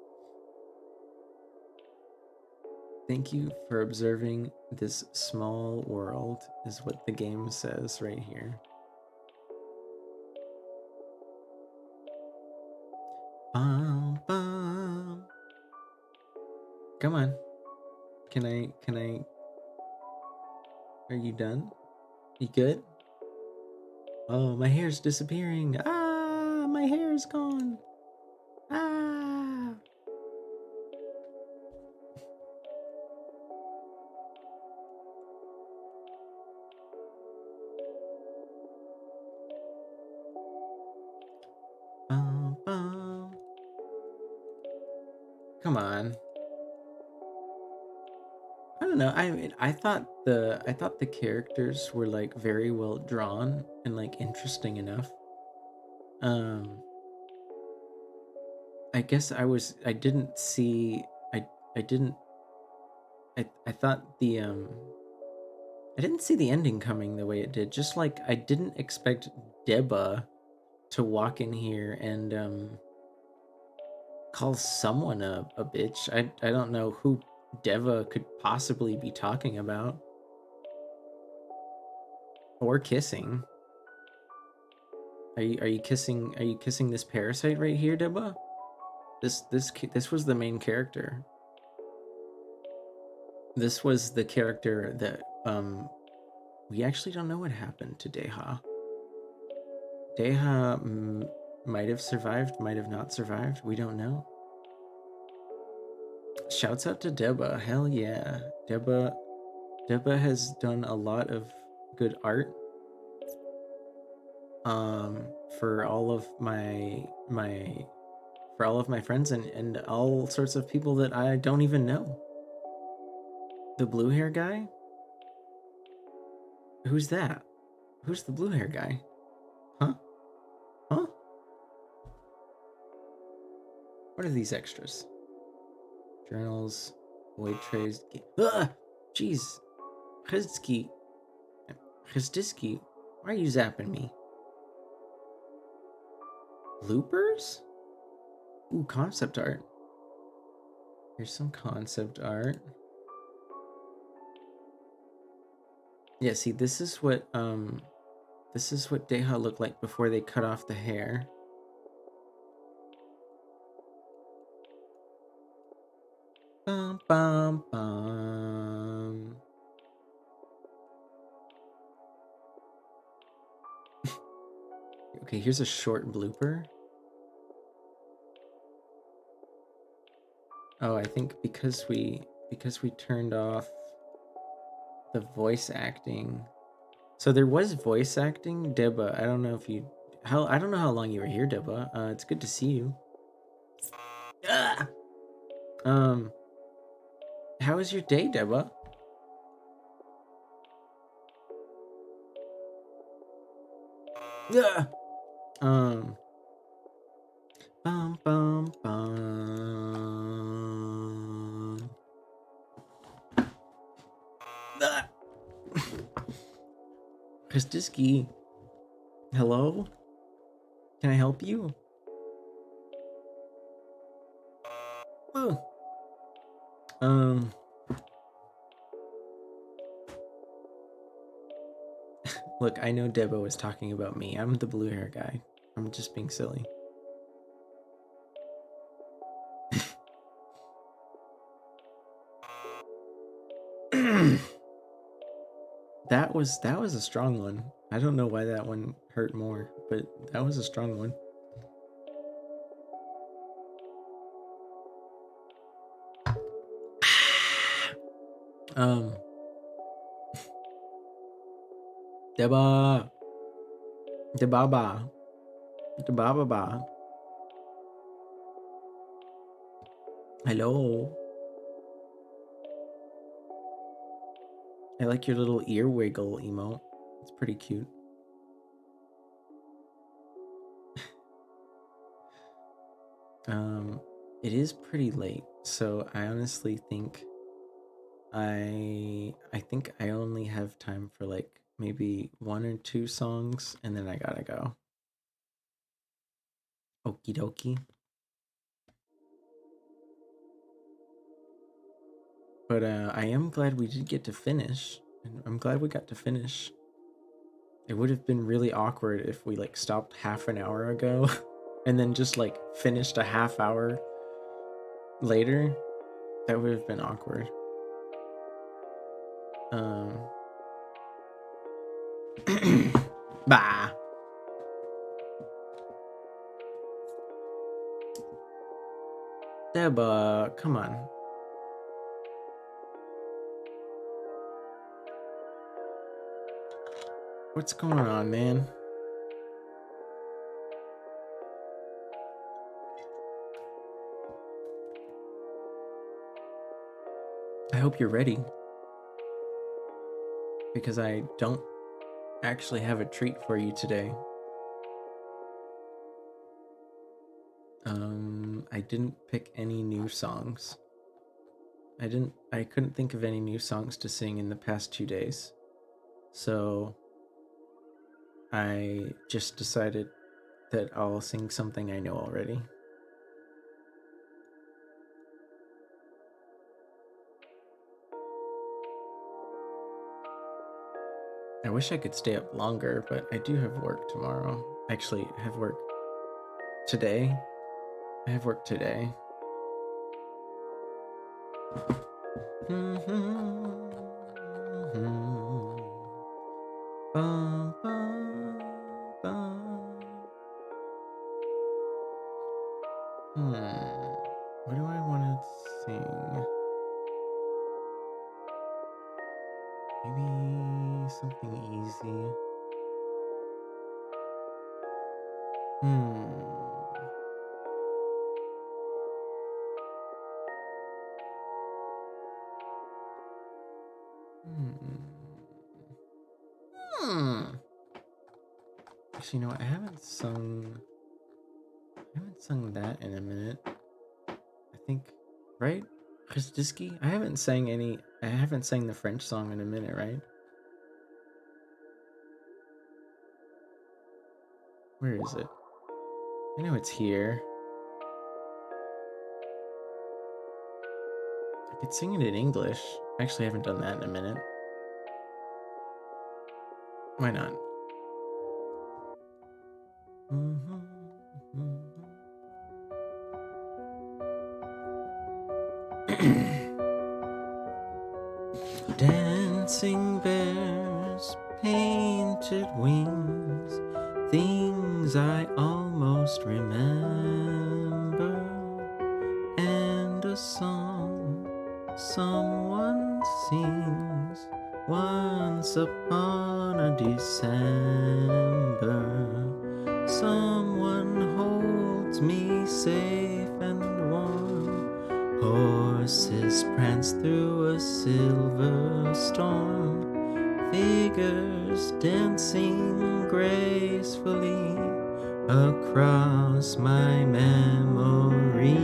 Thank you for observing this small world, is what the game says right here. Bum, bum. Come on. Can I... Are you done? You good? Oh, my hair's disappearing. Ah, my hair is gone. Ah. Bum, bum. Come on. I don't know. I mean, I thought the characters were like very well drawn and like interesting enough. I guess I didn't see I didn't I thought the I didn't see the ending coming the way it did. Just like I didn't expect Deba to walk in here and call someone a bitch. I don't know who Deva could possibly be talking about. Or kissing. Are you kissing this parasite right here, Deba? This was the main character. This was the character that we actually don't know what happened to Deha. Deha might have survived, might have not survived. We don't know. Shouts out to Deba. Hell yeah. Deba has done a lot of good art. For all of my friends and all sorts of people that I don't even know. The blue hair guy? Who's that? Who's the blue hair guy? Huh? Huh? What are these extras? Journals, void trays. Ah! Jeez. Chizki. Why are you zapping me? Bloopers? Ooh, concept art. Here's some concept art. Yeah, see, this is what Deha looked like before they cut off the hair. Bum bum bum. Okay, here's a short blooper. Oh, I think because we turned off the voice acting. So there was voice acting, Deba. I don't know if you I don't know how long you were here, Deba. It's good to see you. Ah! How was your day, Deba? Ah! Bum bum bum. Ah! Kristiski, hello? Can I help you? Ooh. Look, I know Debo was talking about me. I'm the blue hair guy. I'm just being silly. That was a strong one. I don't know why that one hurt more, but that was a strong one. Deba. Debaba. Debaba. Hello. I like your little ear wiggle emote. It's pretty cute. It is pretty late, so I honestly think I think I only have time for like maybe 1 or 2 songs, and then I gotta go. Okie dokie. But I am glad we did get to finish. And I'm glad we got to finish. It would have been really awkward if we like stopped half an hour ago and then just like finished a half hour later. That would have been awkward. Bah. Deba, come on. What's going on, man? I hope you're ready. Because I don't actually have a treat for you today. I didn't pick any new songs. I couldn't think of any new songs to sing in the past 2 days. So I just decided that I'll sing something I know already. I wish I could stay up longer, but I do have work tomorrow. Actually, I have work today. I have work today. Bum, bum, bum. What do I want to sing? Maybe something easy. Actually, you know what? I haven't sung that in a minute. I think, right? Kristiski? I haven't sang the French song in a minute, right? Where is it? I know it's here. I could sing it in English. Actually, I haven't done that in a minute. Why not? Dancing bears, painted wings, things things I almost remember, and a song someone sings once upon a December. Someone holds me safe and warm. Horses prance through a silver storm. Figures dancing gracefully across my memory.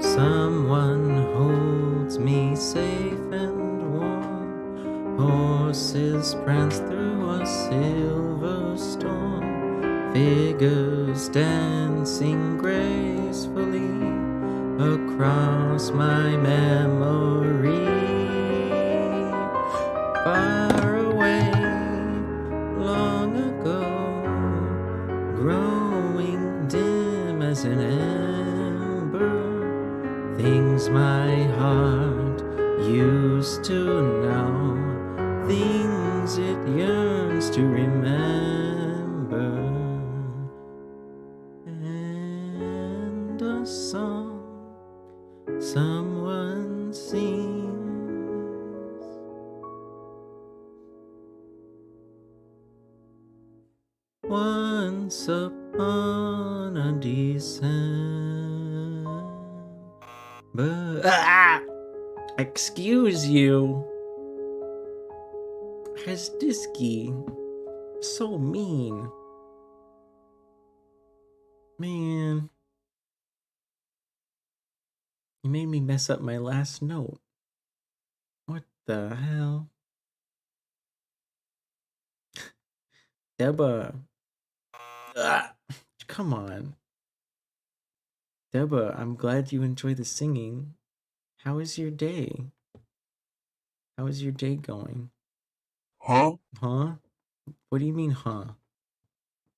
Someone holds me safe and warm. Horses prance through a silver storm. Figures dancing gracefully across my memory. Far away, long ago, growing dim as an ember, things my heart used to know, things it yearns to remember. And a song someone sings once upon a December. Excuse you. Hasdisky. So mean. Man. You made me mess up my last note. What the hell? Deba. Come on. Deba, I'm glad you enjoy the singing. How is your day? How is your day going? Huh? Huh? What do you mean, huh?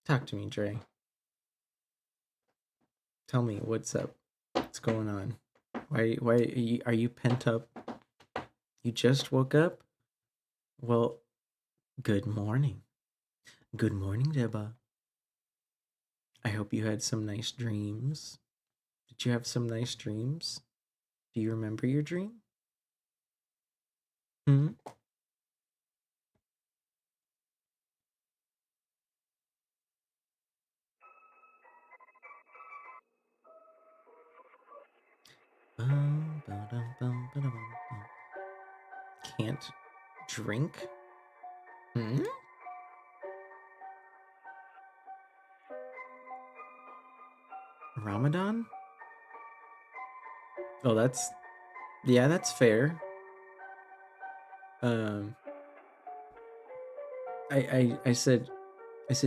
Talk to me, Dre. Tell me, what's up? What's going on? Why are you pent up? You just woke up? Well, good morning. Good morning, Deba. I hope you had some nice dreams. Did you have some nice dreams? Do you remember your dream? Hmm? Can't drink? Hmm? Ramadan? Oh, that's fair. I said,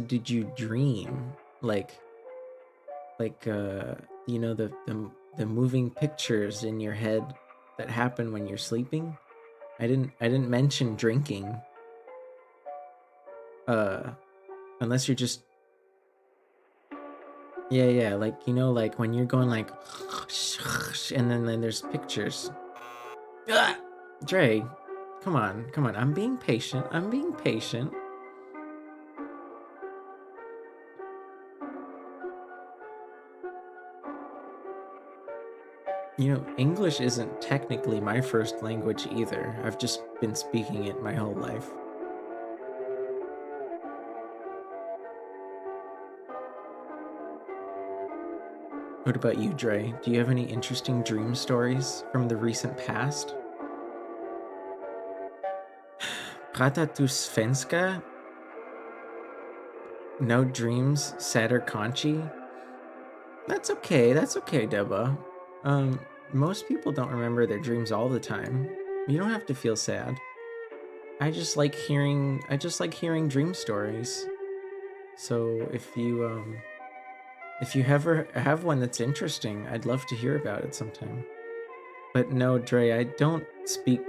did you dream like you know, the moving pictures in your head that happen when you're sleeping? I didn't mention drinking. Unless you're just, yeah, like, you know, like when you're going like and then there's pictures. Dre, come on, I'm being patient. You know, English isn't technically my first language either. I've just been speaking it my whole life. What about you, Dre? Do you have any interesting dream stories from the recent past? Prata tu svenska? No dreams, sadder Conchi? That's okay, Deba. Most people don't remember their dreams all the time. You don't have to feel sad. I just like hearing dream stories. So if you ever have one that's interesting, I'd love to hear about it sometime. But no, Dre, I don't speak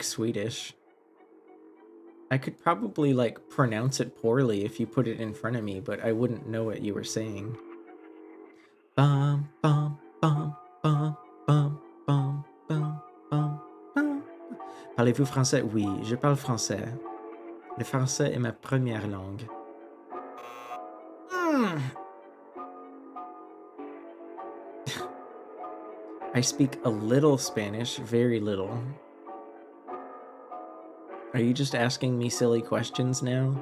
Swedish. I could probably like pronounce it poorly if you put it in front of me, but I wouldn't know what you were saying. Bum, bum, bum, bum, bum, bum, bum, bum, bum. Parlez-vous français? Oui, je parle français. Le français est ma première langue. I speak a little Spanish, very little. Are you just asking me silly questions now?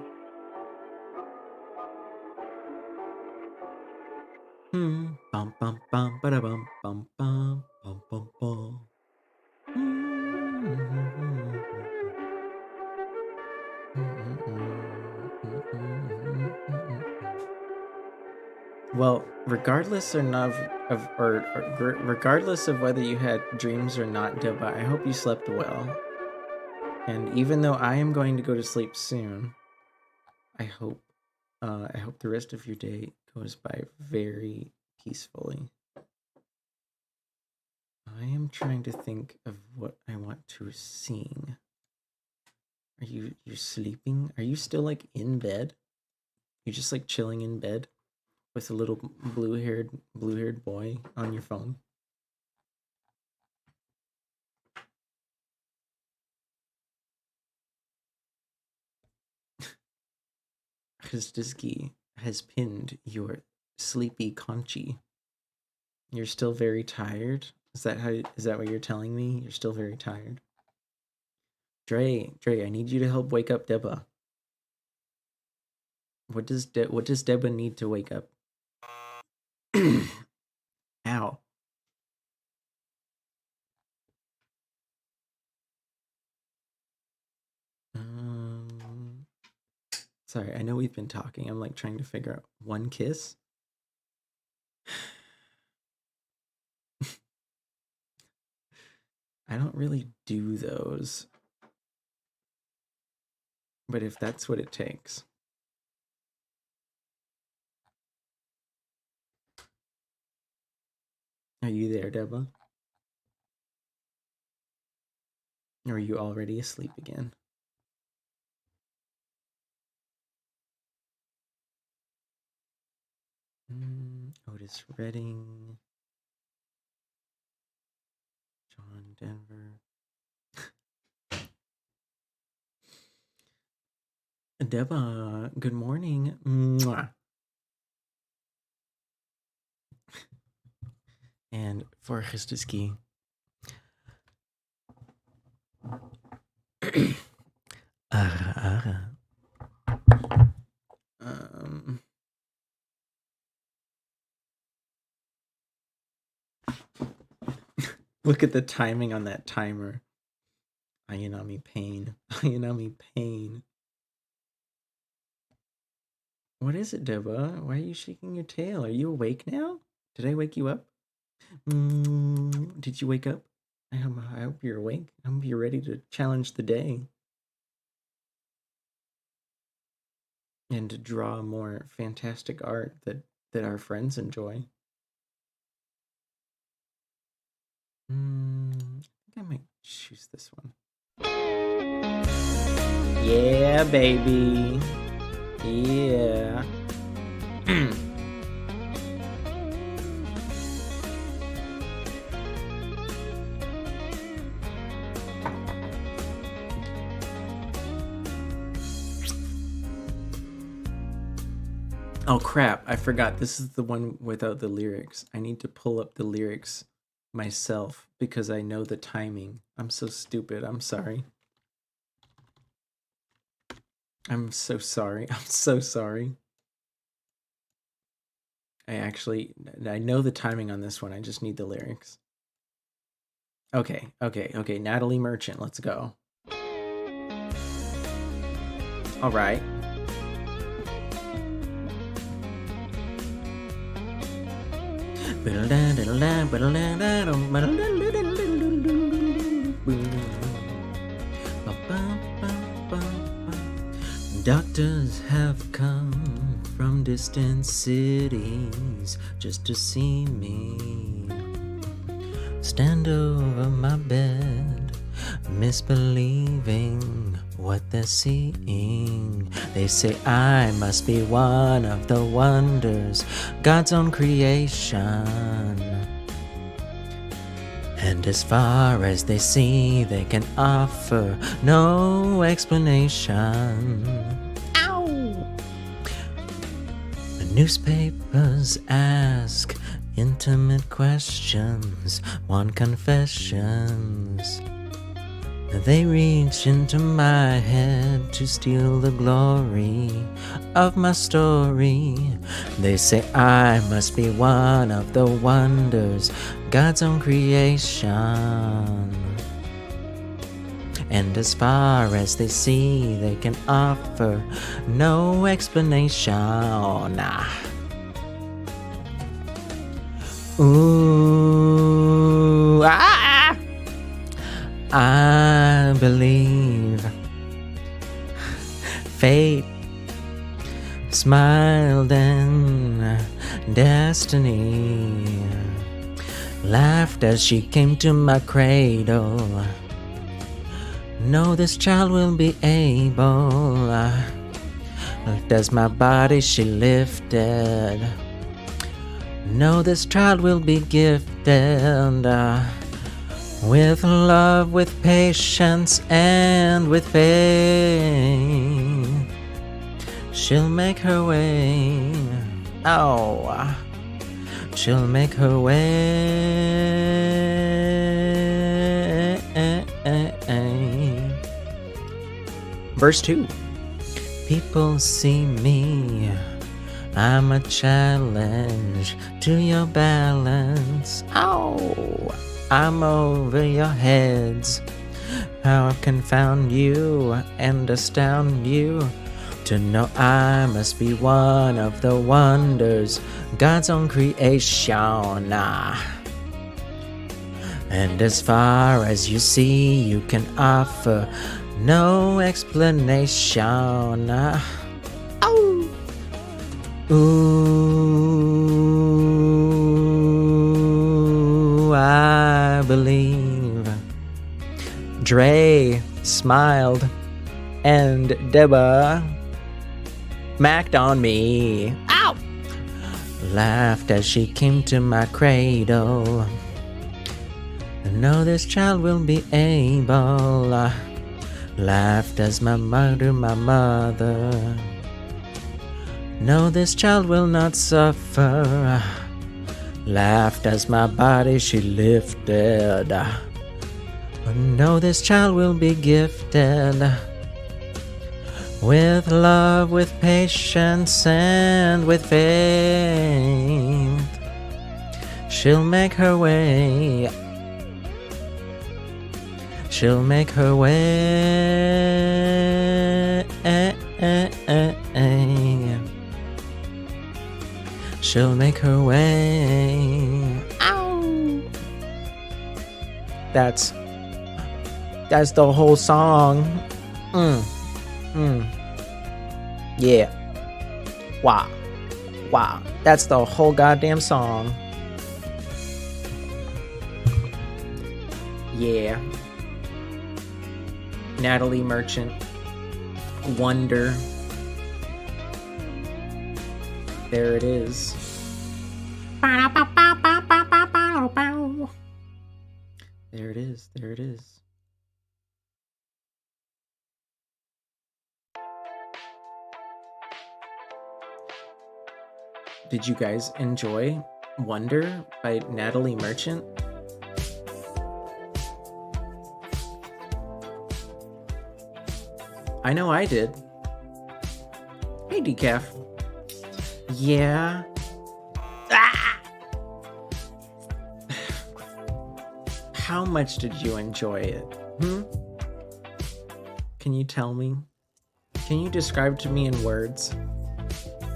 Bum bum bum ba bum bum bum bum bum bum. Well, regardless regardless of whether you had dreams or not, Deba, I hope you slept well. And even though I am going to go to sleep soon, I hope the rest of your day goes by very peacefully. I am trying to think of what I want to sing. Are you sleeping? Are you still like in bed? You're just like chilling in bed with a little blue-haired boy on your phone? Kristizki has pinned your sleepy Conchi. You're still very tired? Is that what you're telling me? You're still very tired? Dre, I need you to help wake up Deba. What does Deba need to wake up? Ow. Sorry, I know we've been talking. I'm like trying to figure out one kiss. I don't really do those. But if that's what it takes. Are you there, Deba? Or are you already asleep again? Otis Redding. John Denver. Deba, good morning. Mwah. And for Christuski. Look at the timing on that timer. Ayanami pain. Ayanami pain. What is it, Deba? Why are you shaking your tail? Are you awake now? Did I wake you up? Did you wake up? I hope you're awake. I hope you're ready to challenge the day. And to draw more fantastic art that our friends enjoy. I think I might choose this one. Yeah, baby. Yeah. Oh crap, I forgot. This is the one without the lyrics. I need to pull up the lyrics myself because I know the timing. I'm so stupid. I'm sorry. I'm so sorry. I'm so sorry. I know the timing on this one. I just need the lyrics. Okay. Natalie Merchant, let's go. All right. Doctors have come from distant cities just to see me. Stand over my bed, misbelieving what they're seeing. They say I must be one of the wonders, God's own creation. And as far as they see, they can offer no explanation. Ow! The newspapers ask intimate questions, want confessions. They reach into my head to steal the glory of my story. They say I must be one of the wonders, God's own creation. And as far as they see, they can offer no explanation. Ooh, I believe fate smiled and destiny laughed as she came to my cradle. No, this child will be able. Lift as my body she lifted. No, this child will be gifted. With love, with patience, and with faith, she'll make her way. Oh, she'll make her way. Verse 2. People see me, I'm a challenge to your balance. Oh, I'm over your heads. How I confound you and astound you to know I must be one of the wonders, God's own creation. And as far as you see, you can offer no explanation. Oh. Ooh, I believe. Dre smiled, and Deborah macked on me. Ow! Laughed as she came to my cradle. No, this child will be able. Laughed as my mother. No, this child will not suffer. Laughed as my body she lifted. No, this child will be gifted. With love, with patience, and with faith, she'll make her way. She'll make her way. She'll make her way. Ow! That's the whole song. Yeah. Wow. That's the whole goddamn song. Yeah. Natalie Merchant. Wonder. There it is. There it is. There it is. Did you guys enjoy Wonder by Natalie Merchant? I know I did. Hey, Decaf. Yeah. Ah! How much did you enjoy it? Can you tell me? Can you describe to me in words?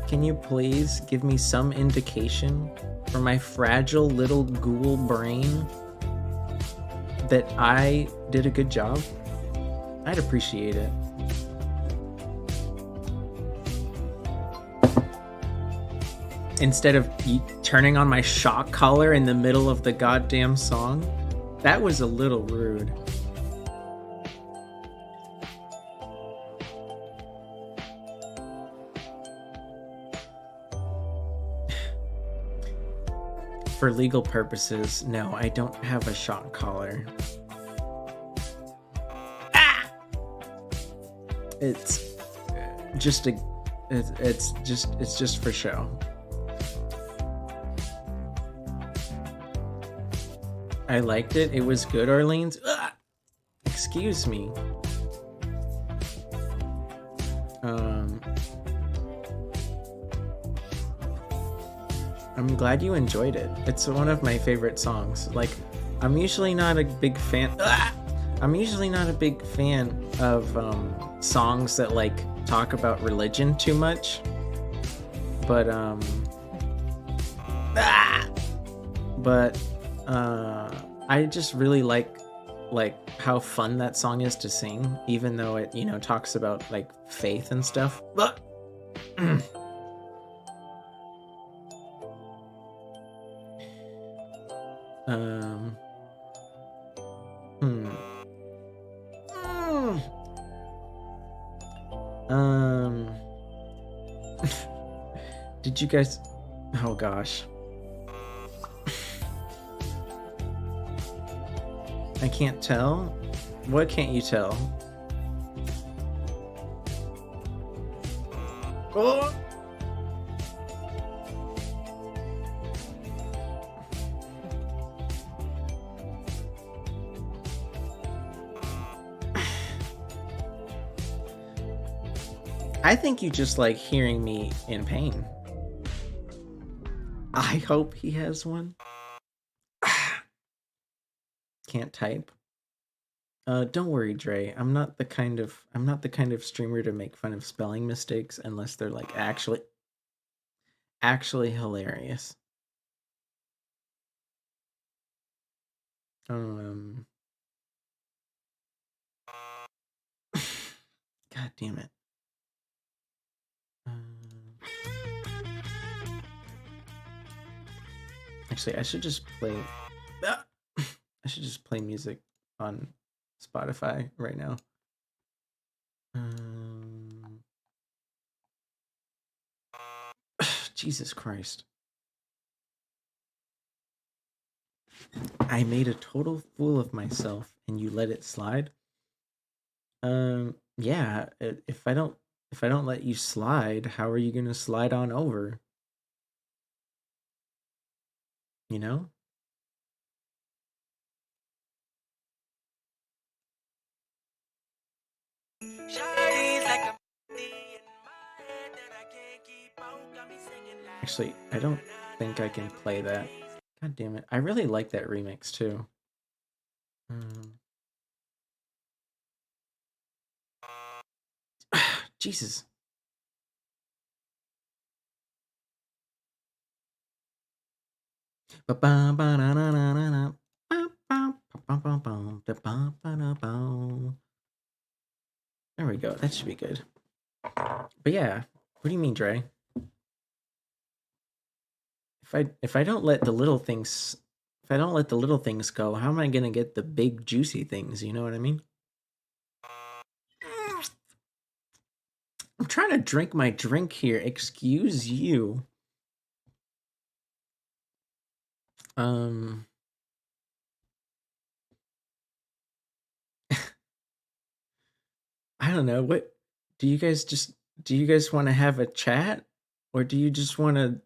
Can you please give me some indication for my fragile little ghoul brain that I did a good job? I'd appreciate it. Instead of turning on my shock collar in the middle of the goddamn song, that was a little rude. for legal purposes, no, I don't have a shock collar. Ah! It's just a, it's just for show. I liked it. It was good, Orleans. Ugh! Excuse me. I'm glad you enjoyed it. It's one of my favorite songs. Like, I'm usually not a big fan. I'm usually not a big fan of songs that like talk about religion too much. But I just really like how fun that song is to sing, even though it, you know, talks about like faith and stuff. Did you guys, oh gosh. I can't tell? What can't you tell? Oh! I think you just like hearing me in pain. I hope he has one. Can't type. Don't worry, Dre. I'm not the kind of streamer to make fun of spelling mistakes unless they're like actually hilarious. God damn it. Actually, I should just play. I should just play music on Spotify right now. Jesus Christ. I made a total fool of myself and you let it slide? Yeah, if I don't let you slide, how are you going to slide on over? You know? Actually, I don't think I can play that. God damn it. I really like that remix too. Jesus. There we go. That should be good. But yeah, what do you mean, Dre? If I don't let the little things go, how am I gonna get the big juicy things? You know what I mean? I'm trying to drink my drink here. Excuse you. I don't know. What do you guys want to have a chat, or do you just want to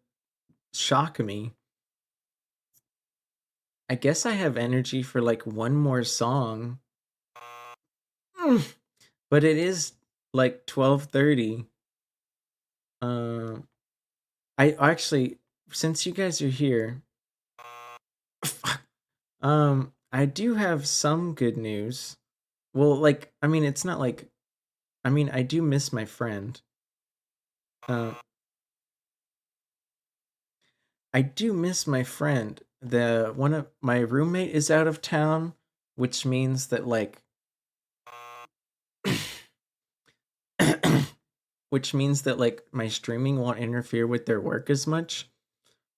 shock me? I guess I have energy for like one more song. But it is like 12:30. I actually, since you guys are here, I do have some good news. Well, like, I mean, it's not like, I mean, I do miss my friend. I do miss my friend. One of my roommate is out of town, which means that like my streaming won't interfere with their work as much.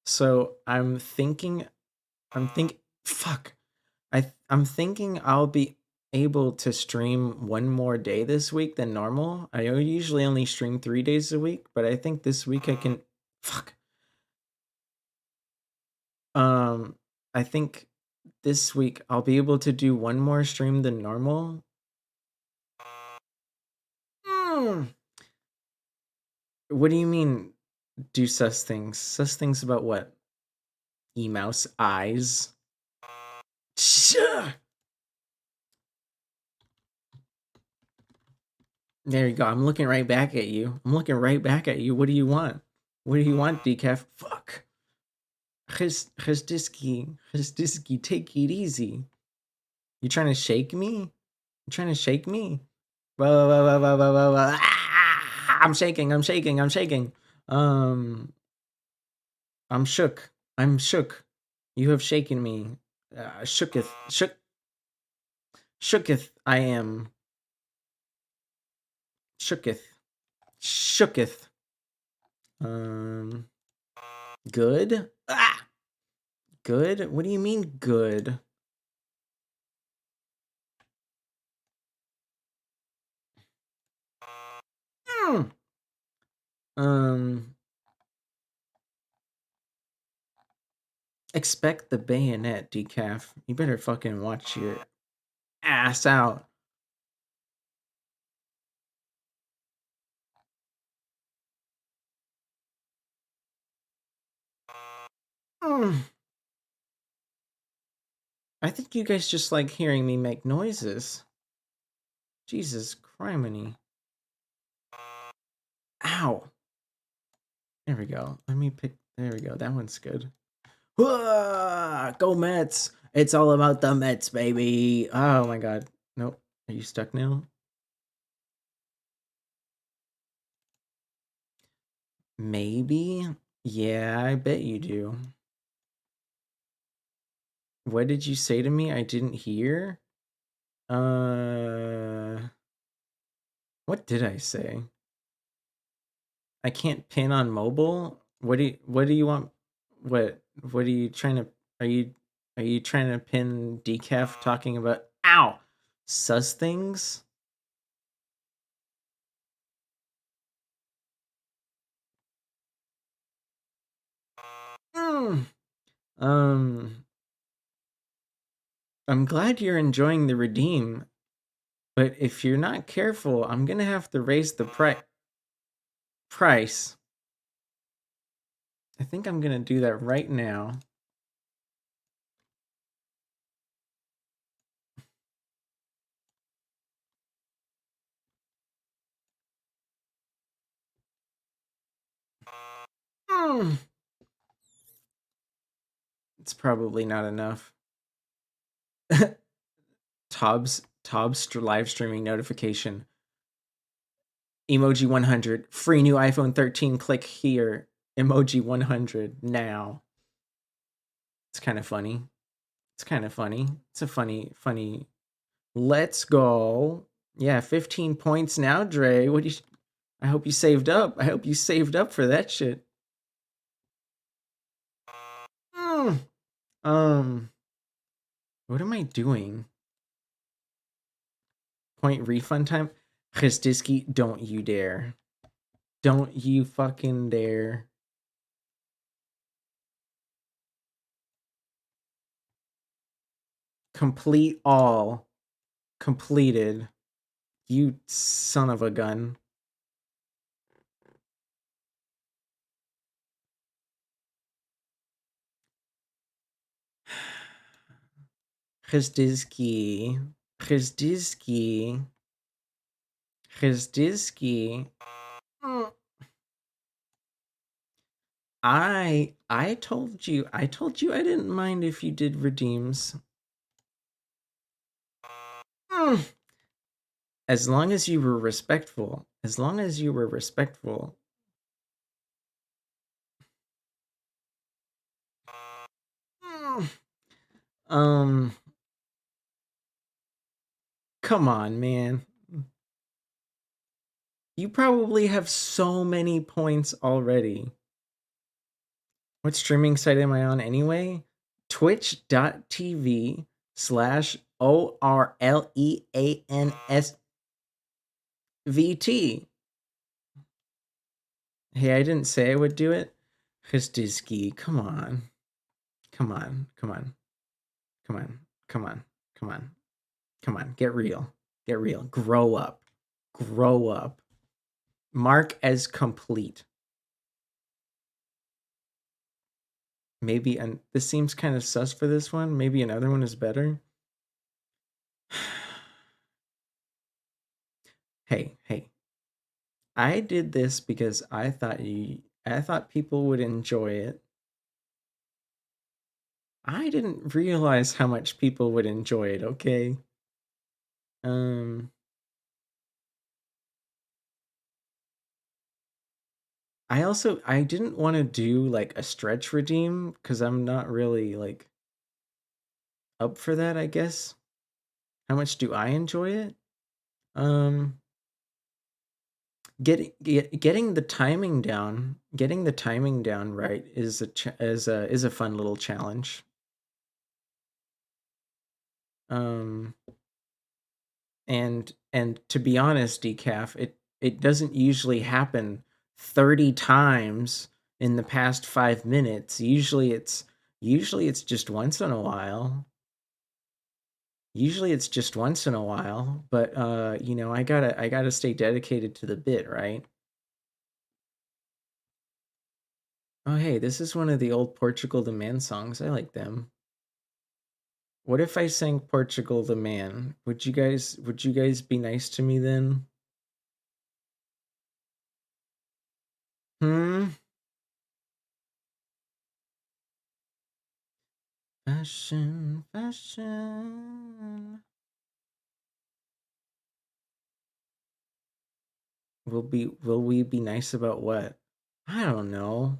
So I'm thinking I'll be able to stream one more day this week than normal. I usually only stream 3 days a week, but I think this week I can I think this week I'll be able to do one more stream than normal. What do you mean, do sus things? Sus things about what? E-mouse eyes? There you go. I'm looking right back at you. I'm looking right back at you. What do you want? What do you want, Decaf? Fuck. Khizdiski, take it easy. You trying to shake me? You trying to shake me? I'm shaking. I'm shook. I'm shook. You have shaken me. Shooketh I am. Shooketh. Good? Good? What do you mean good? Expect the bayonet, Decaf. You better fucking watch your ass out. I think you guys just like hearing me make noises. Jesus criminy. Ow. There we go. Let me pick. There we go. That one's good. Go Mets. It's all about the Mets, baby. Oh my god. Nope. Are you stuck now? Maybe? Yeah, I bet you do. What did you say to me? I didn't hear? What did I say? I can't pin on mobile? What do you want? What are you trying to are you trying to pin Decaf talking about ow sus things? I'm glad you're enjoying the redeem, but if you're not careful, I'm gonna have to raise the price. I think I'm gonna do that right now. It's probably not enough. Tob's live streaming notification. Emoji 100. Free new iPhone 13. Click here. Emoji 100 now. It's kind of funny. It's kind of funny. It's a funny. Let's go. Yeah, 15 points now, Dre. What do you? I hope you saved up. I hope you saved up for that shit. What am I doing? Point refund time? Khizdiski, don't you dare. Don't you fucking dare. Complete all. Completed. You son of a gun. Khizdiski. I told you I didn't mind if you did redeems. As long as you were respectful. Come on, man. You probably have so many points already. What streaming site am I on anyway? Twitch.tv/ORLEANSVT. Hey, I didn't say I would do it. Khizdiski, come on. Come on, come on, come on, come on, come on, come on. Get real. Get real. Grow up. Grow up. Mark as complete. Maybe, and this seems kind of sus for this one. Maybe another one is better. Hey. I did this because I thought people would enjoy it. I didn't realize how much people would enjoy it, okay? I didn't want to do like a stretch redeem because I'm not really like up for that, I guess. How much do I enjoy it? Getting the timing down, right is a fun little challenge. And to be honest, Decaf, it doesn't usually happen 30 times in the past 5 minutes. Usually it's just once in a while. But you know, I gotta stay dedicated to the bit, right? Oh hey, this is one of the old Portugal the Man songs. I like them. What if I sang Portugal the Man? Would you guys be nice to me then? Fashion. Will we be nice about what? I don't know.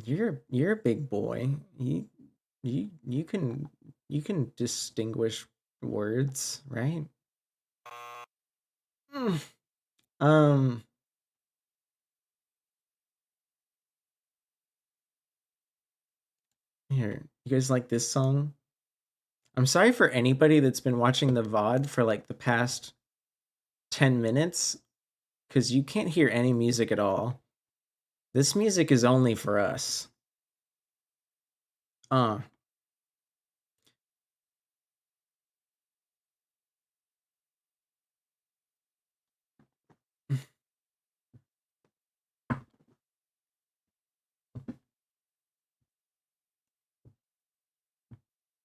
You're a big boy. You can distinguish words, right? Here, you guys like this song? I'm sorry for anybody that's been watching the VOD for like the past 10 minutes, because you can't hear any music at all. This music is only for us.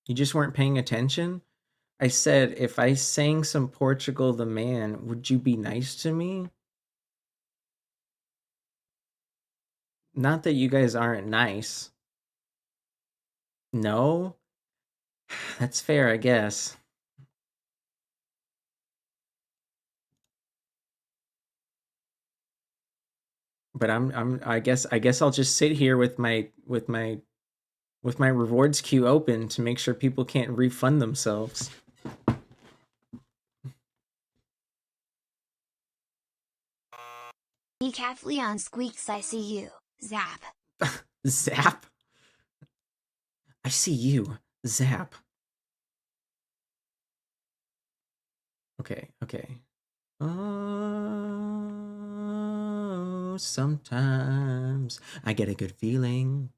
You just weren't paying attention? I said, if I sang some Portugal the Man, would you be nice to me? Not that you guys aren't nice. No? That's fair, I guess. But I guess I'll just sit here with my rewards queue open to make sure people can't refund themselves. Decaf Leon squeaks, I see you. Zap. Zap? I see you. Zap. Okay. Oh, sometimes I get a good feeling.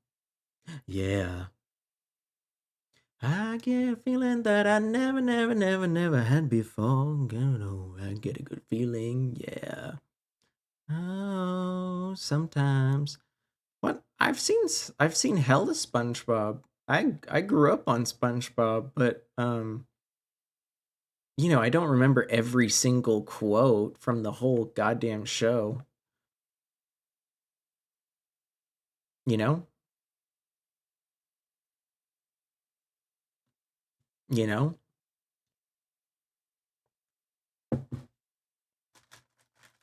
Yeah. I get a feeling that I never had before. I get a good feeling. Yeah. Oh, sometimes. What? I've seen hella SpongeBob. I grew up on SpongeBob, but you know, I don't remember every single quote from the whole goddamn show. You know?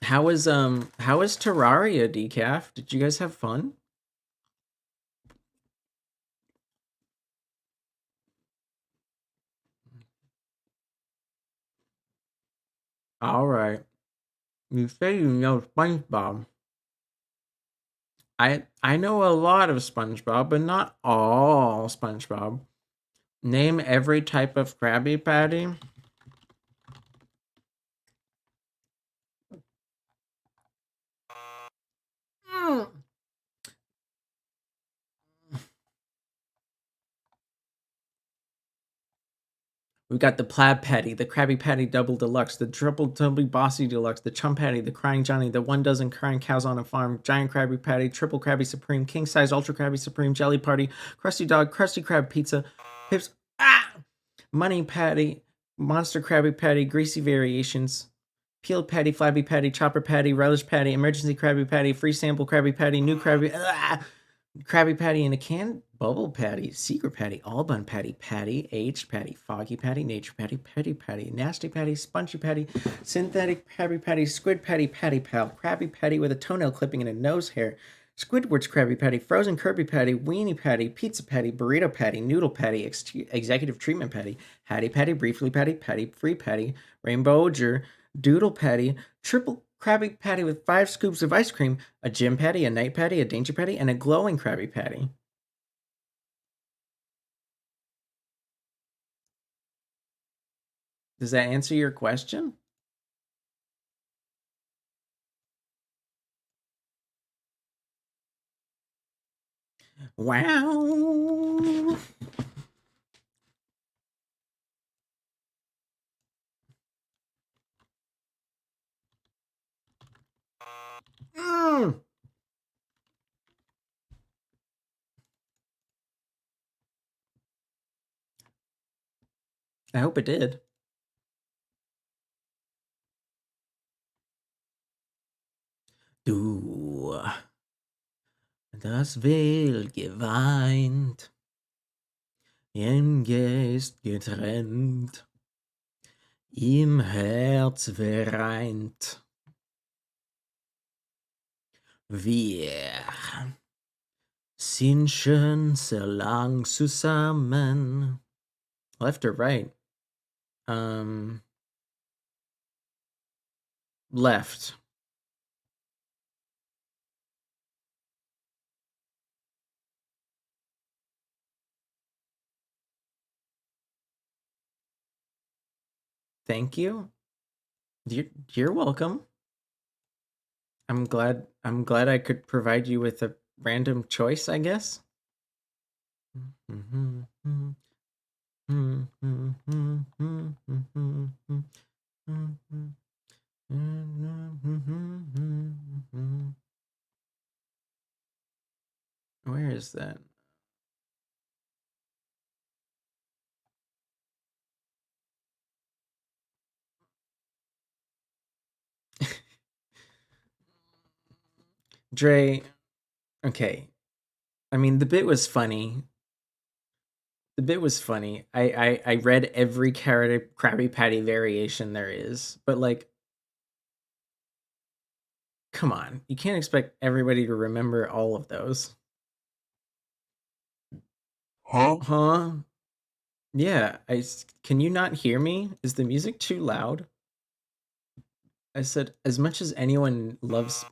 How was Terraria, Decaf? Did you guys have fun? All right. You say you know SpongeBob. I know a lot of SpongeBob, but not all SpongeBob. Name every type of Krabby Patty. We've got the Plaid Patty, the Krabby Patty Double Deluxe, the Triple Tubby Bossy Deluxe, the Chum Patty, the Crying Johnny, the 1 dozen crying cows on a farm, Giant Krabby Patty, Triple Krabby Supreme, King Size Ultra Krabby Supreme, Jelly Party, Krusty Dog, Krusty Krab Pizza, Pips, Money Patty, Monster Krabby Patty, Greasy Variations, Peeled Patty, Flabby Patty, Chopper Patty, Relish Patty, Emergency Krabby Patty, Free Sample Krabby Patty, New Krabby, Krabby Patty in a can, Bubble Patty, Secret Patty, All Bun Patty, Patty, Aged Patty, Foggy Patty, Nature Patty, Petty Patty, Nasty Patty, Spongy Patty, Synthetic Krabby Patty, Squid Patty, Patty Pal, Krabby Patty with a toenail clipping and a nose hair, Squidward's Krabby Patty, Frozen Kirby Patty, Weenie Patty, Pizza Patty, Burrito Patty, Noodle Patty, Executive Treatment Patty, Hattie Patty, Briefly Patty, Patty Free Patty, Rainbow Oger, Doodle Patty, Triple Krabby Patty with 5 scoops of ice cream, a Gym Patty, a Night Patty, a Danger Patty, and a Glowing Krabby Patty. Does that answer your question? Wow. I hope it did. Du, das Will geweint, im Geist getrennt, im Herz vereint. Wir sind schon sehr lang zusammen. Left or right? Left. Thank you. You're welcome. I'm glad I could provide you with a random choice, I guess. Where is that? Dre, okay. I mean, the bit was funny. I read every Krabby Patty variation there is, but like, come on. You can't expect everybody to remember all of those. Huh? Yeah, can you not hear me? Is the music too loud? I said, as much as anyone loves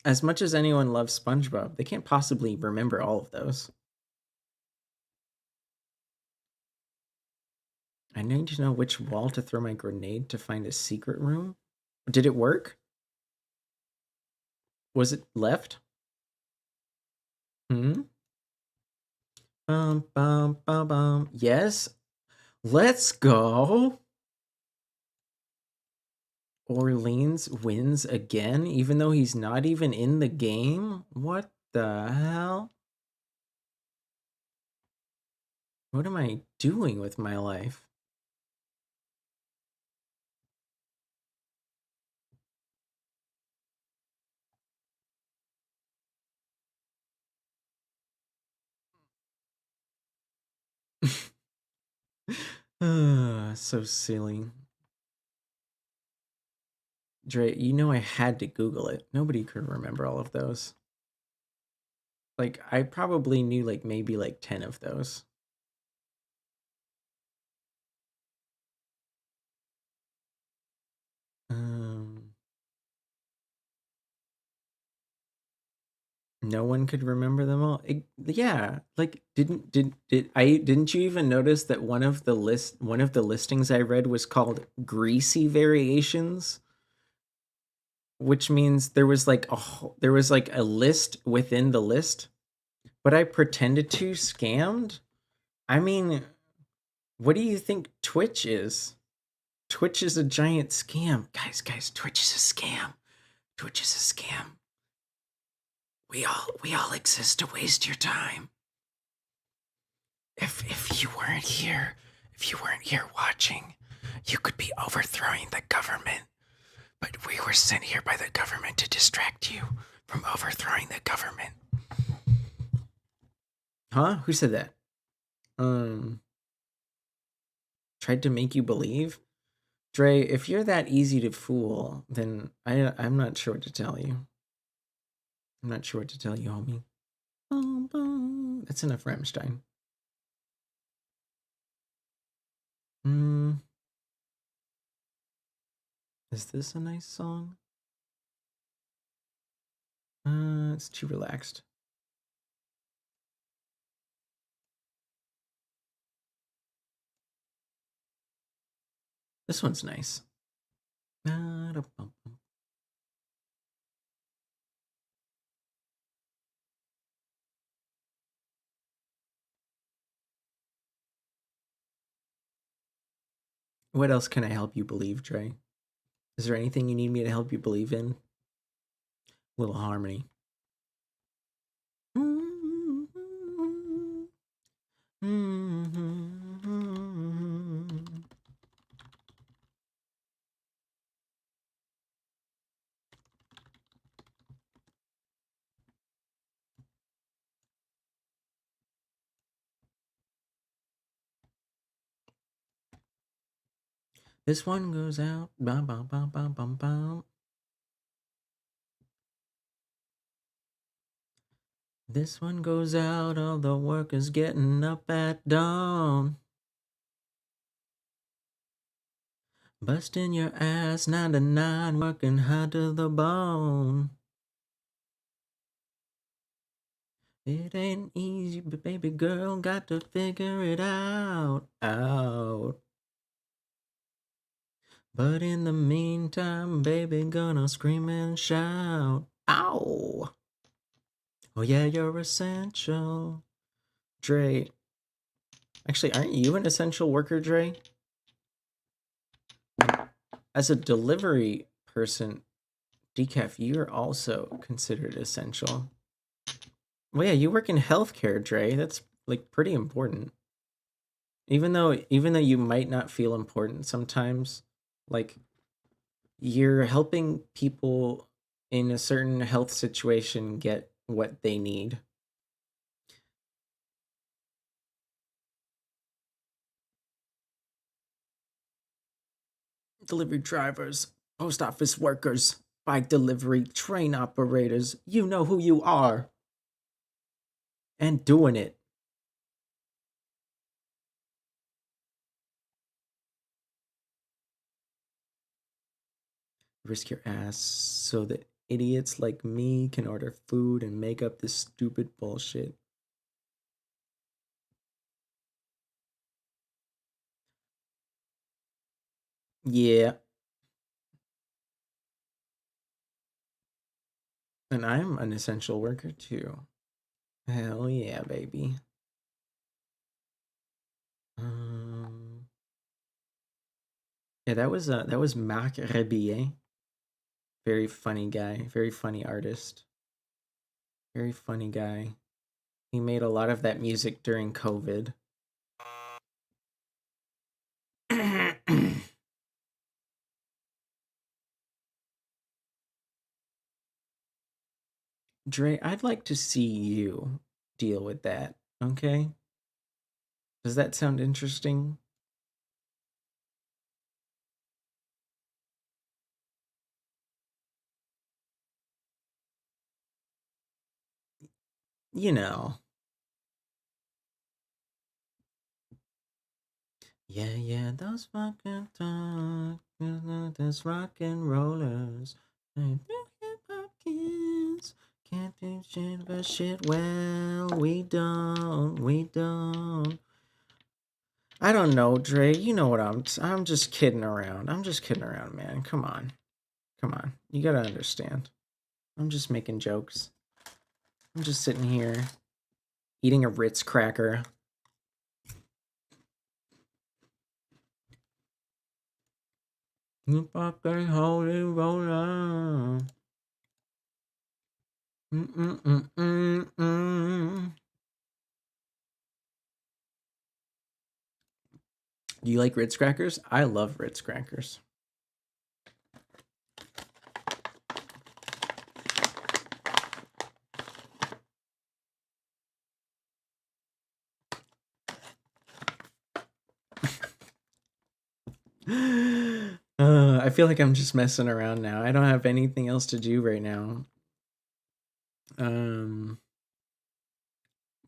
SpongeBob, they can't possibly remember all of those. I need to know which wall to throw my grenade to find a secret room. Did it work? Was it left? Bum, bum, bum, bum. Yes. Let's go. Orleans wins again, even though he's not even in the game? What the hell? What am I doing with my life? So silly. Dre, you know I had to Google it. Nobody could remember all of those. Like, I probably knew, like, maybe, like, 10 of those. No one could remember them all. Yeah, like didn't you even notice that one of the listings I read was called Greasy Variations, which means there was like a list within the list, but I pretended to scammed. I mean, What do you think Twitch is? Twitch is a giant scam. Guys, Twitch is a scam. Twitch is a scam. We all exist to waste your time. If you weren't here watching, you could be overthrowing the government. But we were sent here by the government to distract you from overthrowing the government. Huh? Who said that? Tried to make you believe? Dre, if you're that easy to fool, then I'm not sure what to tell you. I'm not sure what to tell you, homie. That's enough Rammstein. Is this a nice song? It's too relaxed. This one's nice. What else can I help you believe, Dre? Is there anything you need me to help you believe in? Little harmony. This one goes out. Bum, bum, bum, bum, bum, bum. This one goes out. All the workers getting up at dawn. Busting your ass 9 to 9, working hard to the bone. It ain't easy, but baby girl, got to figure it out. But in the meantime, baby, gonna scream and shout. Ow! Oh yeah, you're essential. Dre. Actually, aren't you an essential worker, Dre? As a delivery person, Decaf, you're also considered essential. Well, yeah, you work in healthcare, Dre. That's like pretty important. Even though you might not feel important sometimes, like you're helping people in a certain health situation get what they need. Delivery drivers, post office workers, bike delivery, train operators, you know who you are. And doing it. Risk your ass so that idiots like me can order food and make up this stupid bullshit. Yeah. And I'm an essential worker too. Hell yeah, baby. Yeah, that was Marc Rebillet. Very funny guy, very funny artist. Very funny guy. He made a lot of that music during COVID. Dre, I'd like to see you deal with that, okay? Does that sound interesting? You know. Yeah, those fucking talk, those rock and rollers, hip hop kids can't do shit but shit. Well, we don't. I don't know, Dre. You know what I'm just kidding around. I'm just kidding around, man. Come on. You gotta understand. I'm just making jokes. I'm just sitting here eating a Ritz cracker. You fucking holy roller. Mm-mm-mm-mm-mm. Do you like Ritz crackers? I love Ritz crackers. I feel like I'm just messing around now. I don't have anything else to do right now.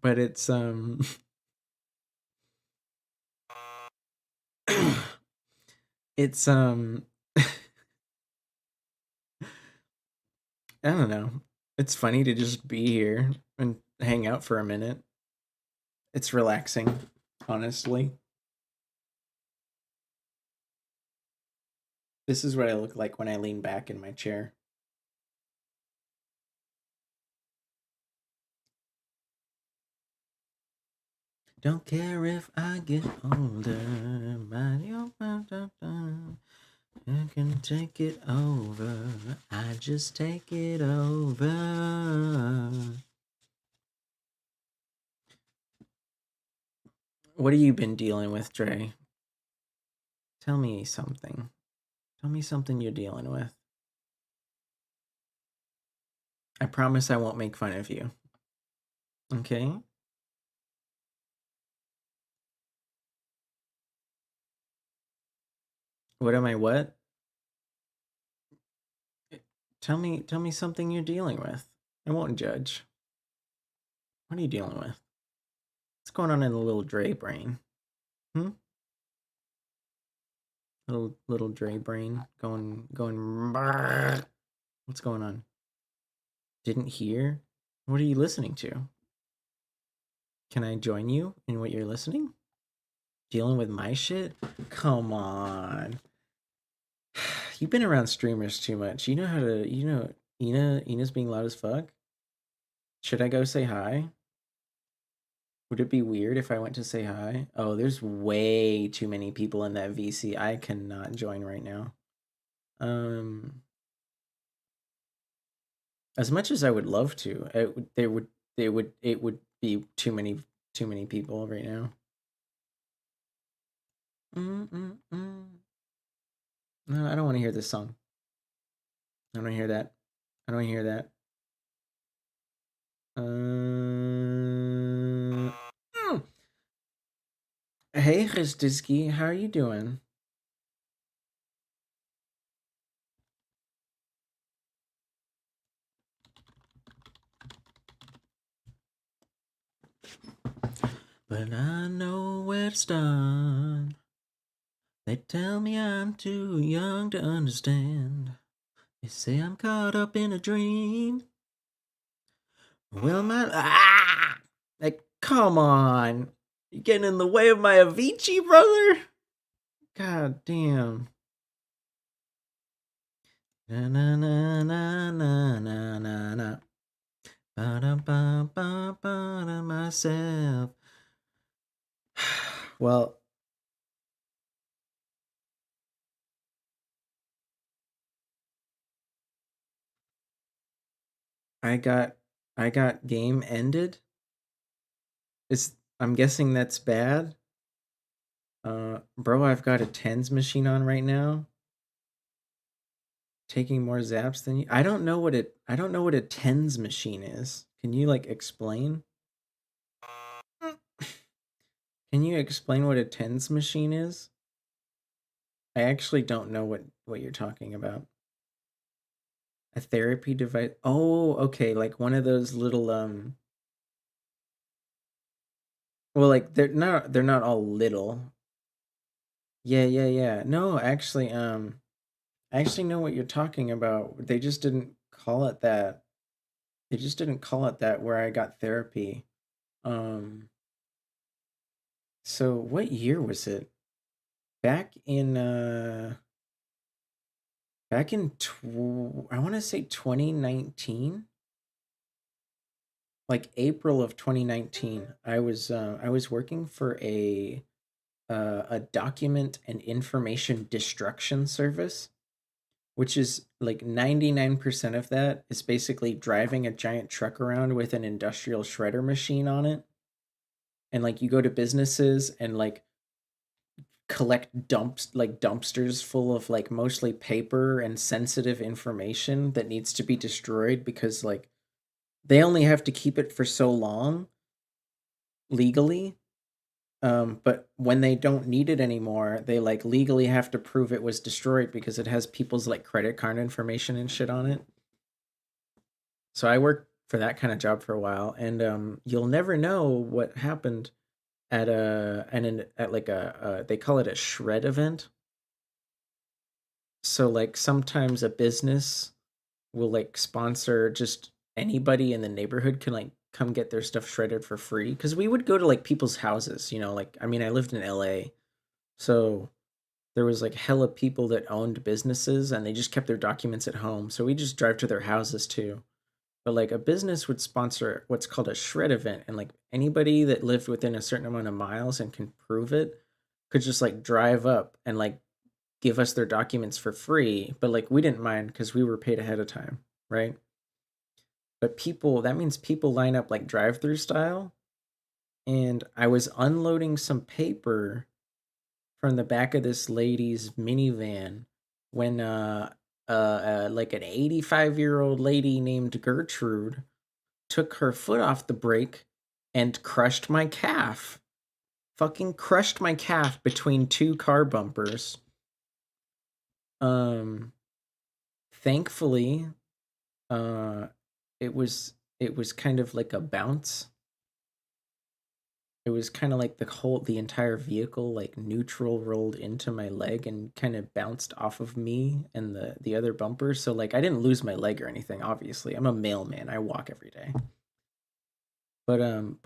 But it's it's I don't know. It's funny to just be here and hang out for a minute. It's relaxing, honestly. This is what I look like when I lean back in my chair. Don't care if I get older, I can take it over. I just take it over. What have you been dealing with, Dre? Tell me something. Tell me something you're dealing with. I promise I won't make fun of you. Okay? What am I what? Tell me something you're dealing with. I won't judge. What are you dealing with? What's going on in the little Dre brain? Little Dre brain going brrr. What's going on? Didn't hear? What are you listening to? Can I join you in what you're listening? Dealing with my shit? Come on. You've been around streamers too much. You know how to, Ina's being loud as fuck. Should I go say hi? Would it be weird if I went to say hi? Oh, there's way too many people in that VC. I cannot join right now. As much as I would love to, it would be too many people right now. No, I don't want to hear this song. I don't want to hear that. I don't want to hear that. Hey, Christiski, how are you doing? But I know where to start. They tell me I'm too young to understand. They say I'm caught up in a dream. Well, like, come on. You're getting in the way of my Avicii, brother? God damn. Na na na na na na na na. Ba-da-ba-ba-ba-da myself. Well, I got game ended. I'm guessing that's bad. Bro, I've got a tens machine on right now. Taking more zaps than you. I don't know what a tens machine is. Can you like explain? Can you explain what a tens machine is? I actually don't know what you're talking about. A therapy device. Oh, okay, like one of those little well, like they're not all little. Yeah. No, actually I actually know what you're talking about. They just didn't call it that. They just didn't call it that where I got therapy. So what year was it? Back in I want to say 2019. Like April of 2019. I was working for a a document and information destruction service, which is like 99% of that is basically driving a giant truck around with an industrial shredder machine on it. And like you go to businesses and like collect dumpsters full of like mostly paper and sensitive information that needs to be destroyed because like they only have to keep it for so long legally. But when they don't need it anymore, they like legally have to prove it was destroyed because it has people's like credit card information and shit on it. So I worked for that kind of job for a while, and you'll never know what happened at they call it a shred event. So like sometimes a business will like sponsor just anybody in the neighborhood can like come get their stuff shredded for free, because we would go to like people's houses, like I mean I lived in LA, so there was like hella people that owned businesses and they just kept their documents at home, so we just drive to their houses too. But like a business would sponsor what's called a shred event, and like anybody that lived within a certain amount of miles and can prove it could just like drive up and like give us their documents for free. But like we didn't mind because we were paid ahead of time, right? But that means people line up like drive-through style. And I was unloading some paper from the back of this lady's minivan when like an 85-year-old lady named Gertrude took her foot off the brake and crushed my calf. Fucking crushed my calf between two car bumpers. Thankfully, it was kind of like a bounce. It was kind of like the entire vehicle like neutral rolled into my leg and kind of bounced off of me and the other bumper. So like I didn't lose my leg or anything, obviously. I'm a mailman. I walk every day. But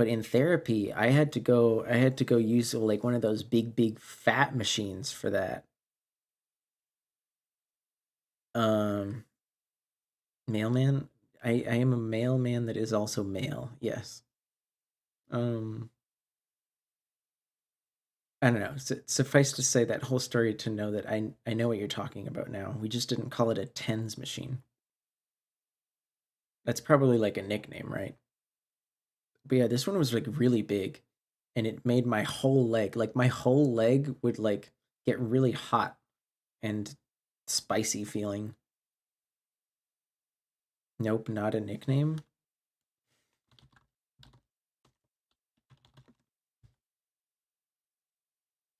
in therapy, I had to go use like one of those big fat machines for that. Mailman. I am a mailman that is also male. Yes. I don't know. Suffice to say that whole story to know that I know what you're talking about now. We just didn't call it a tens machine. That's probably like a nickname, right? But yeah, this one was like really big, and it made my whole leg would like get really hot and spicy feeling. Nope, not a nickname.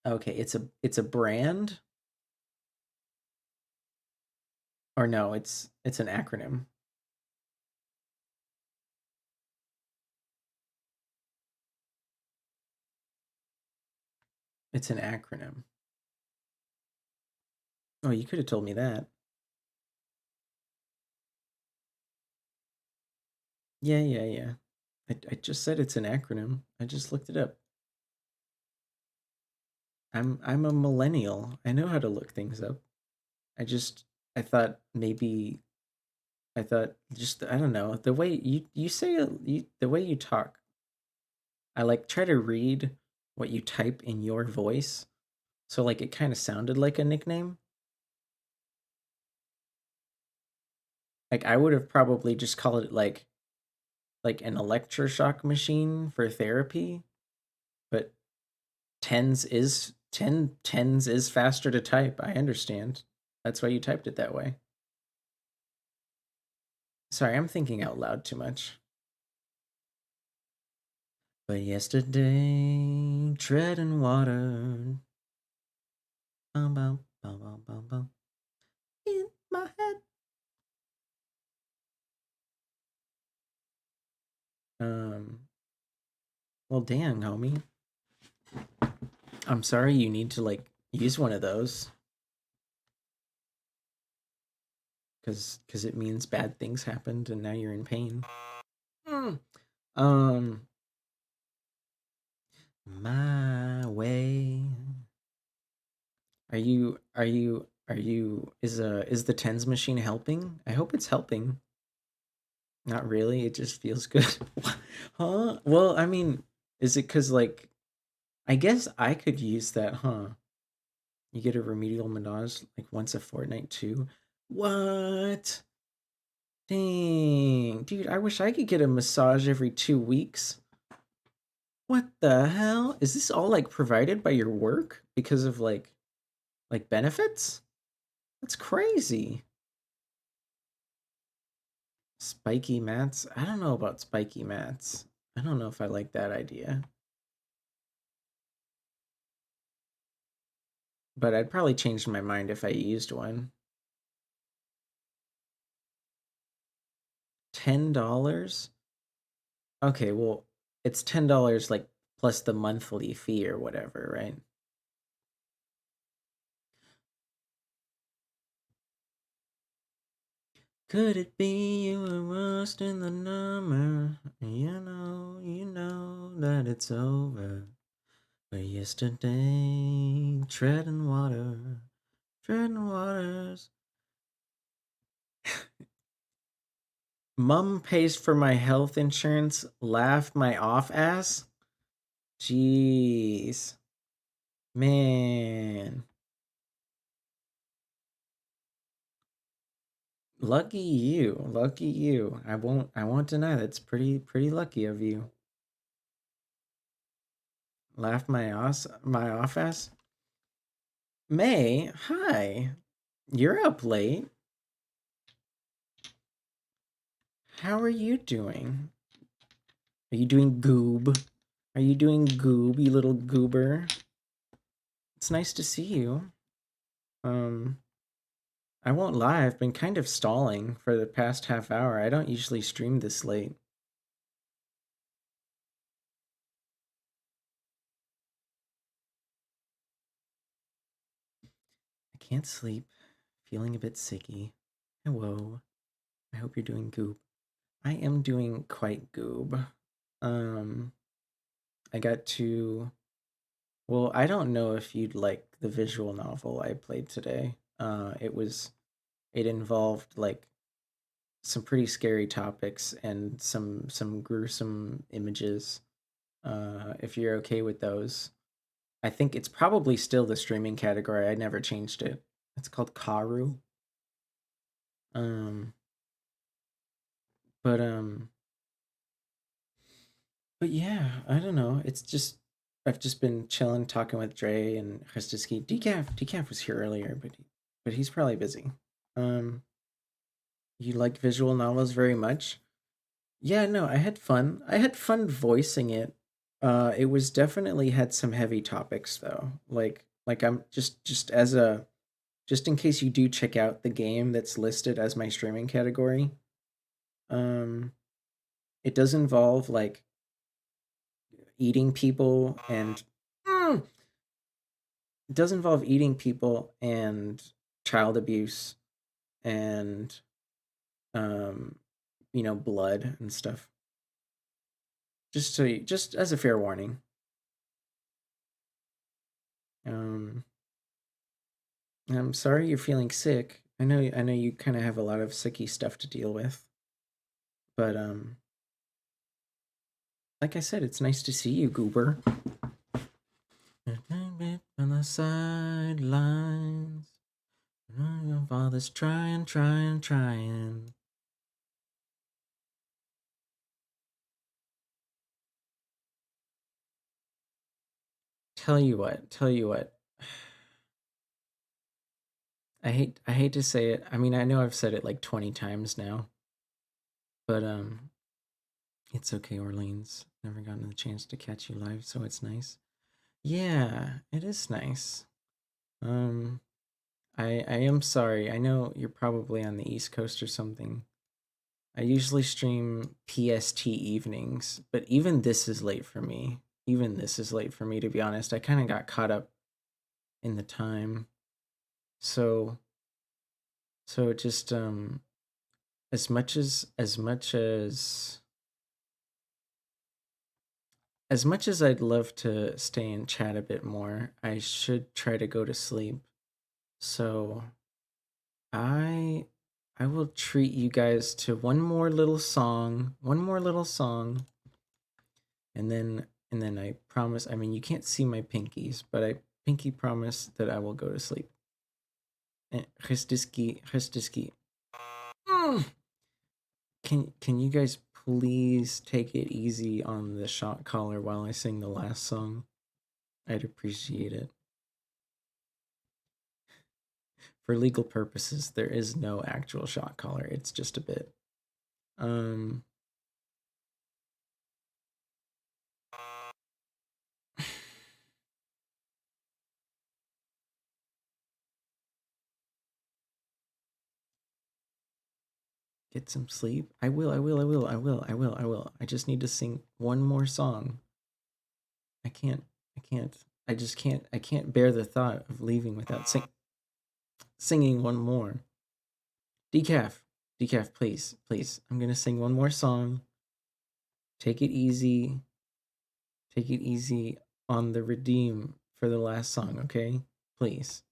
Okay, it's a brand? Or no, it's an acronym. It's an acronym. Oh, you could have told me that. Yeah. I just said it's an acronym. I just looked it up. I'm a millennial. I know how to look things up. I thought maybe I don't know, the way you say the way you talk. I like try to read what you type in your voice. So like it kind of sounded like a nickname. Like I would have probably just called it like an electroshock machine for therapy, but tens is faster to type. I understand. That's why you typed it that way. Sorry, I'm thinking out loud too much. But yesterday, treading water. Bum, bum, bum, bum, bum, bum. In my head. Well, dang, homie. I'm sorry you need to, like, use one of those. Because it means bad things happened and now you're in pain. My way. Is the tens machine helping? I hope it's helping. Not really, it just feels good. Huh? Well, I mean, is it because like I guess I could use that, huh? You get a remedial massage like once a fortnight too. What? Dang, dude, I wish I could get a massage every 2 weeks. What the hell? Is this all like provided by your work because of like benefits? That's crazy. Spiky mats? I don't know about spiky mats. I don't know if I like that idea. But I'd probably change my mind if I used one. $10? Okay, well, it's $10 like plus the monthly fee or whatever, right? Could it be you were lost in the number? You know that it's over. But yesterday, treading waters. Mum pays for my health insurance, laughed my off ass? Jeez. Man. Lucky you. Lucky you. I won't deny that's pretty lucky of you. Laughed my off ass? May, hi. You're up late. How are you doing? Are you doing goob? Are you doing goob, you little goober? It's nice to see you. I won't lie, I've been kind of stalling for the past half hour. I don't usually stream this late. I can't sleep. Feeling a bit sicky. Hello. I hope you're doing goob. I am doing quite goob. I got to... Well, I don't know if you'd like the visual novel I played today. It involved like some pretty scary topics and some gruesome images. If you're okay with those, I think it's probably still the streaming category. I never changed it. It's called KARU. But yeah, I don't know. It's just I've just been chilling, talking with Dre and Hustisky. Decaf was here earlier, but he's probably busy. You like visual novels very much? Yeah, no, I had fun. I had fun voicing it. It was definitely had some heavy topics though. Like I'm just as a just in case you do check out the game that's listed as my streaming category. It does involve like eating people and it does involve eating people and child abuse and blood and stuff. Just as a fair warning. I'm sorry you're feeling sick. I know you kind of have a lot of sicky stuff to deal with. But like I said, it's nice to see you, goober. On the sidelines. Your father's trying. Tell you what. I hate to say it. I mean, I know I've said it like 20 times now. But it's okay, Orleans. Never gotten the chance to catch you live, so it's nice. Yeah, it is nice. I am sorry. I know you're probably on the East Coast or something. I usually stream PST evenings, but even this is late for me. To be honest. I kind of got caught up in the time. So it just as much as I'd love to stay and chat a bit more, I should try to go to sleep. So I will treat you guys to one more little song, and then And then I promise, I mean, you can't see my pinkies, but I pinky promise that I will go to sleep. Christiski. Can you guys please take it easy on the shot collar while I sing the last song? I'd appreciate it. For legal purposes, there is no actual shot collar. It's just a bit. Get some sleep. I will. I just need to sing one more song. I can't. I just can't. I can't bear the thought of leaving without singing one more. Decaf, please. I'm gonna sing one more song. Take it easy. Take it easy on the redeem for the last song, okay? Please.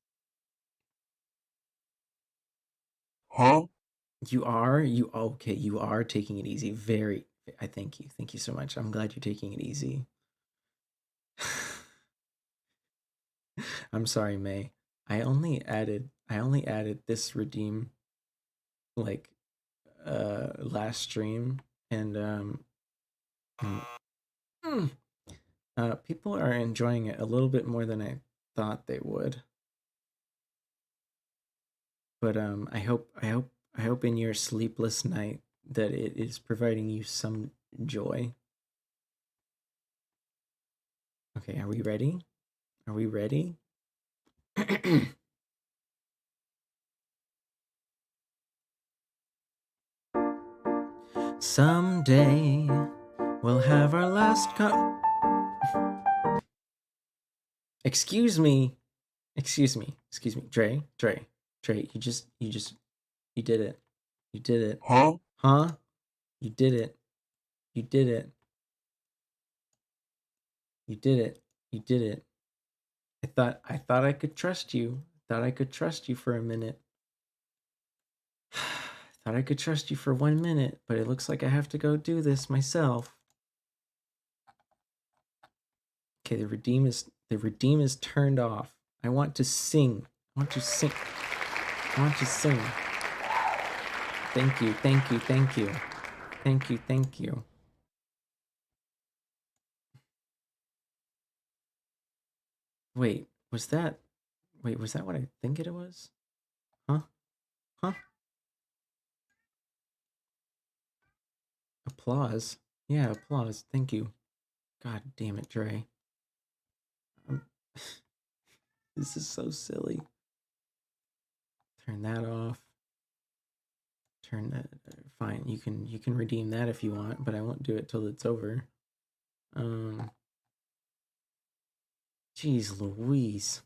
Huh? You are taking it easy. I thank you. Thank you so much. I'm glad you're taking it easy. I'm sorry, May. I only added this redeem like last stream, and people are enjoying it a little bit more than I thought they would. But I hope in your sleepless night that it is providing you some joy. Okay, are we ready? Are we ready? Someday we'll have our last Excuse me. Dre, you did it. You did it. Huh? You did it. You did it. You did it. You did it. I thought I could trust you. Thought I could trust you for a minute. Thought I could trust you for 1 minute, but it looks like I have to go do this myself. Okay, the redeem is turned off. I want to sing. I want to sing. Thank you. Wait, was that what I think it was? Huh? Applause? Yeah, applause. Thank you. God damn it, Dre. This is so silly. Turn that off. Turn that. Fine, you can redeem that if you want, but I won't do it till it's over. Jeez Louise.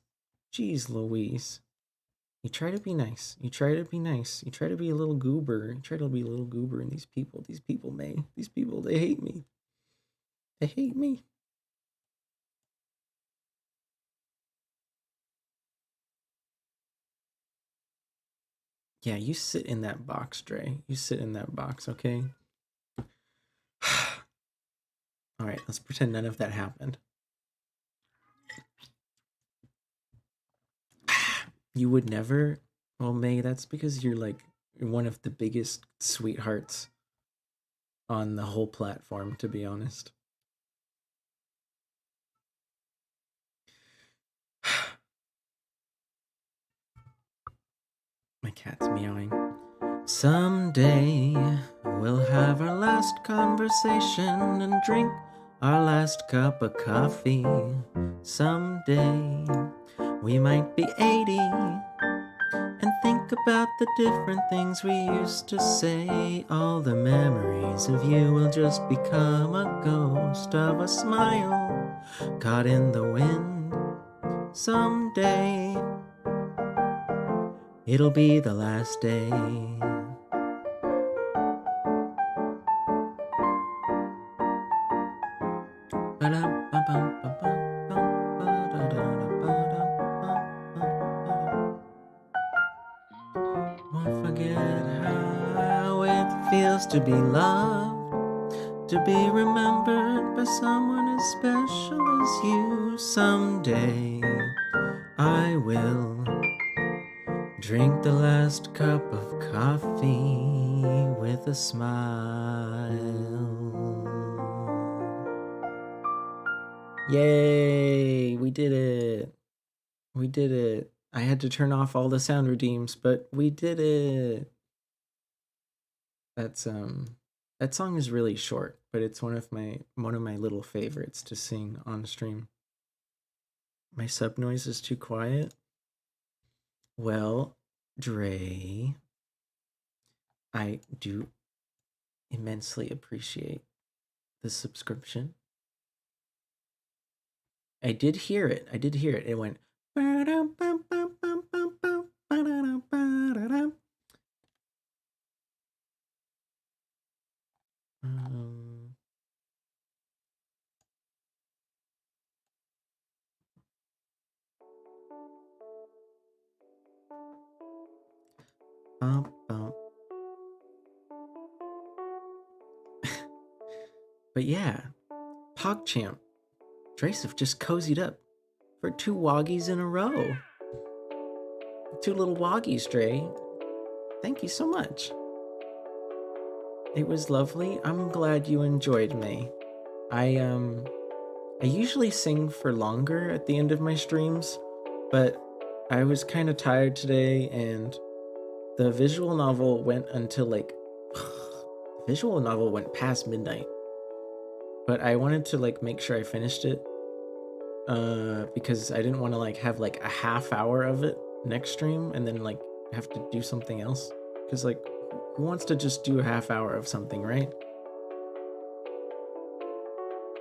You try to be nice. You try to be a little goober. You try to be a little goober, and these people, they hate me. They hate me. Yeah, you sit in that box, Dre. You sit in that box, okay? All right, let's pretend none of that happened. You would never? Well, May, that's because you're like one of the biggest sweethearts on the whole platform, to be honest. My cat's meowing. Someday we'll have our last conversation and drink our last cup of coffee. Someday we might be 80 and think about the different things we used to say. All the memories of you will just become a ghost of a smile caught in the wind. Someday it'll be the last day. Won't forget how it feels to be loved to be remembered by someone as special as you. Someday I will drink the last cup of coffee with a smile. Yay! We did it! We did it. I had to turn off all the sound redeems, but we did it. That song is really short, but it's one of my little favorites to sing on stream. My sub noise is too quiet. Well, Dre, I do immensely appreciate the subscription. I did hear it. It went. But yeah, PogChamp, Dracef just cozied up for 2 woggies in a row. 2 little woggies, Dre. Thank you so much. It was lovely. I'm glad you enjoyed me. I usually sing for longer at the end of my streams, but I was kind of tired today, and the visual novel went until like the visual novel went past midnight. But I wanted to like make sure I finished it because I didn't want to like have like a half hour of it next stream and then like have to do something else, because like who wants to just do a half hour of something, right?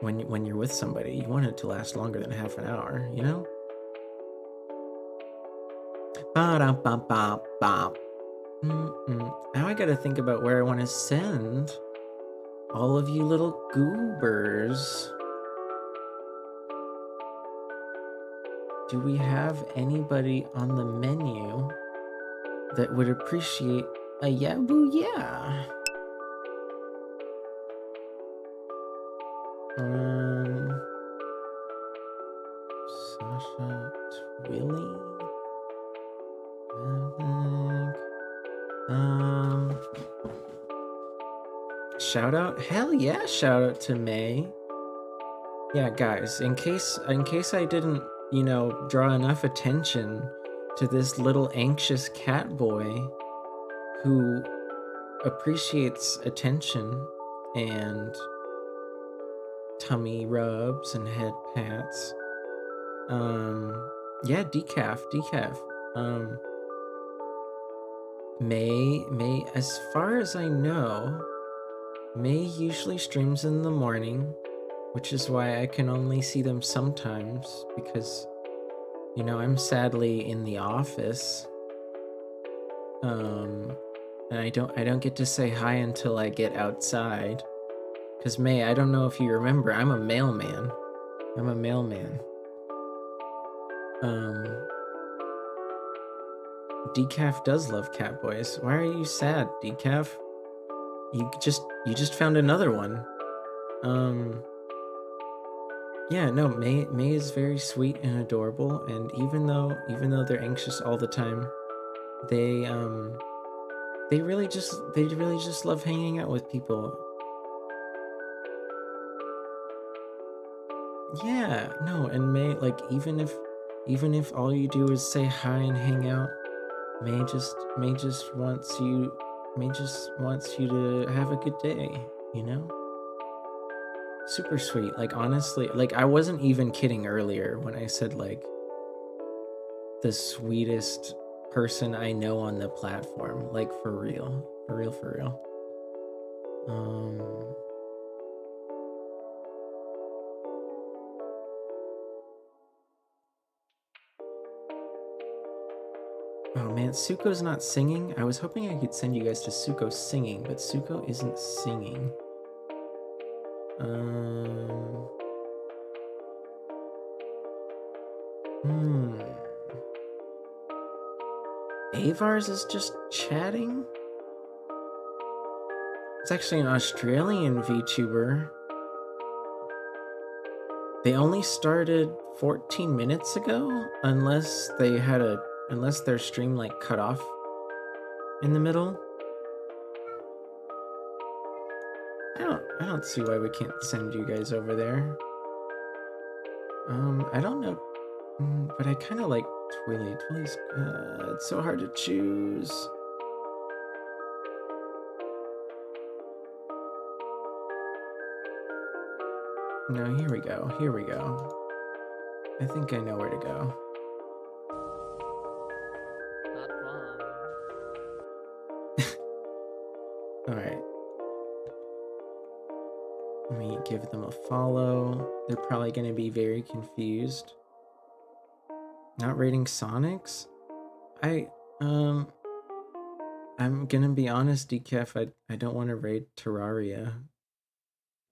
When you're with somebody, you want it to last longer than half an hour, you know? Ba-da-ba-ba-ba. Now I gotta think about where I want to send all of you little goobers. Do we have anybody on the menu that would appreciate a yeah boo yeah? Sasha Twilly? Shout out? Hell yeah, shout out to May. Yeah, guys, in case I didn't, you know, draw enough attention to this little anxious cat boy who appreciates attention and tummy rubs and head pats. Yeah, decaf. May, as far as I know, May usually streams in the morning, which is why I can only see them sometimes, because, you know, I'm sadly in the office. And I don't get to say hi until I get outside. Cause May, I don't know if you remember, I'm a mailman. Decaf does love cat boys. Why are you sad, Decaf? You just found another one. Yeah, no, May is very sweet and adorable, and even though they're anxious all the time, they really just love hanging out with people. Yeah, no, and May, like, even if all you do is say hi and hang out, May just wants you to have a good day, you know? Super sweet. Like, honestly, like, I wasn't even kidding earlier when I said, like, the sweetest person I know on the platform. Like, for real. Oh man, Suko's not singing. I was hoping I could send you guys to Suko singing, but Suko isn't singing. Avars is just chatting? It's actually an Australian VTuber. They only started 14 minutes ago, unless their stream like cut off in the middle. I don't see why we can't send you guys over there. I don't know, but I kind of like Twilly. Twilly's it's so hard to choose. No, here we go. Here we go. I think I know where to go. Not wrong. Alright. Let me give them a follow. They're probably going to be very confused. Not rating Sonics? I'm gonna be honest, Decaf, I don't want to raid Terraria.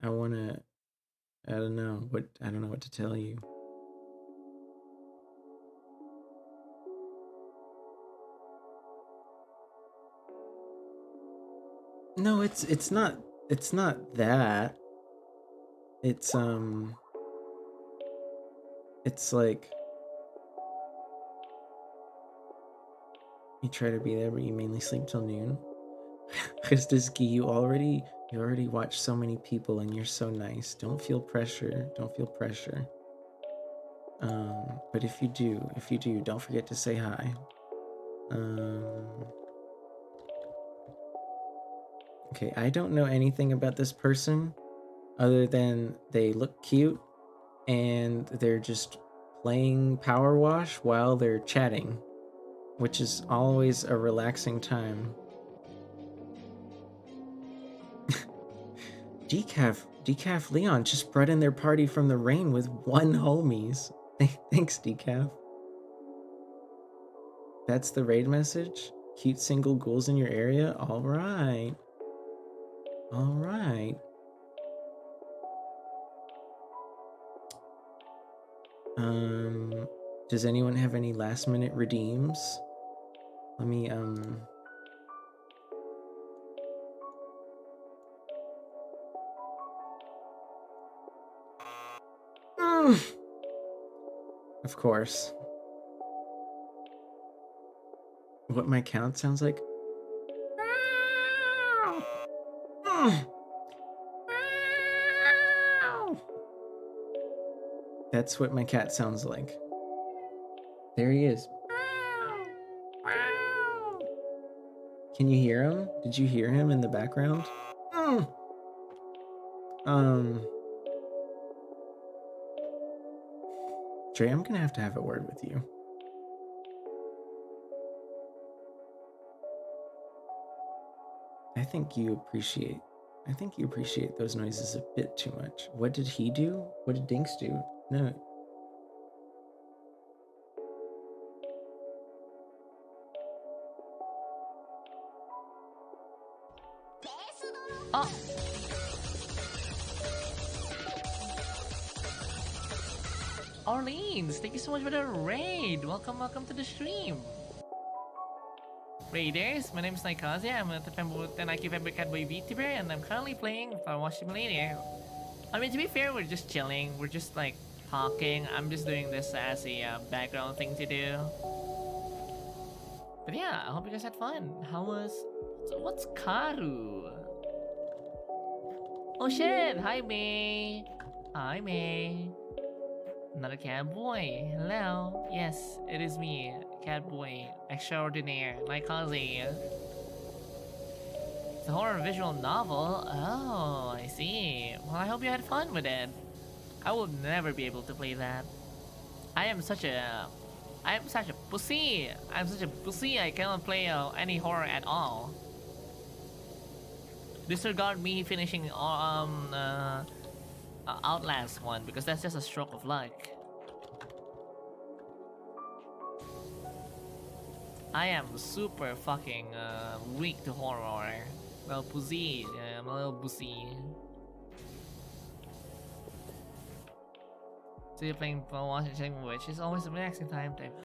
I don't know what to tell you. No, it's not that. It's like you try to be there, but you mainly sleep till noon. Christiski, you already watch so many people, and you're so nice. Don't feel pressure. Don't feel pressure. But if you do, don't forget to say hi. Okay, I don't know anything about this person other than they look cute and they're just playing Power Wash while they're chatting, which is always a relaxing time. Decaf Leon just brought in their party from the rain with 1 homies. Thanks, Decaf. That's the raid message? Cute single ghouls in your area? Alright. Alright. Does anyone have any last minute redeems? Let me, Of course. What my count sounds like? That's what my cat sounds like. There he is. Can you hear him? Did you hear him in the background? Trey, I'm gonna have to have a word with you. I think you appreciate those noises a bit too much. What did he do? What did Dinks do? No. Oh. Orleans, thank you so much for the raid. Welcome to the stream. Raiders, my name is Naikaze. I'm a Tenaki Fabric Catboy VTuber, and I'm currently playing Power Wash Simulator. I mean, to be fair, we're just chilling. We're just like talking. I'm just doing this as a background thing to do. But yeah, I hope you guys had fun. What's Karu? Oh shit! Hi May. Hi May. Another Catboy. Hello. Yes, it is me, Catboy Extraordinaire, Naikaze. It's a horror visual novel. Oh, I see. Well, I hope you had fun with it. I will never be able to play that. I am such a pussy. I'm such a pussy. I cannot play any horror at all. Disregard me finishing Outlast 1 because that's just a stroke of luck. I am super fucking weak to horror. Well, pussy. I'm a little pussy. So you're playing Power Wash, which is always a relaxing time.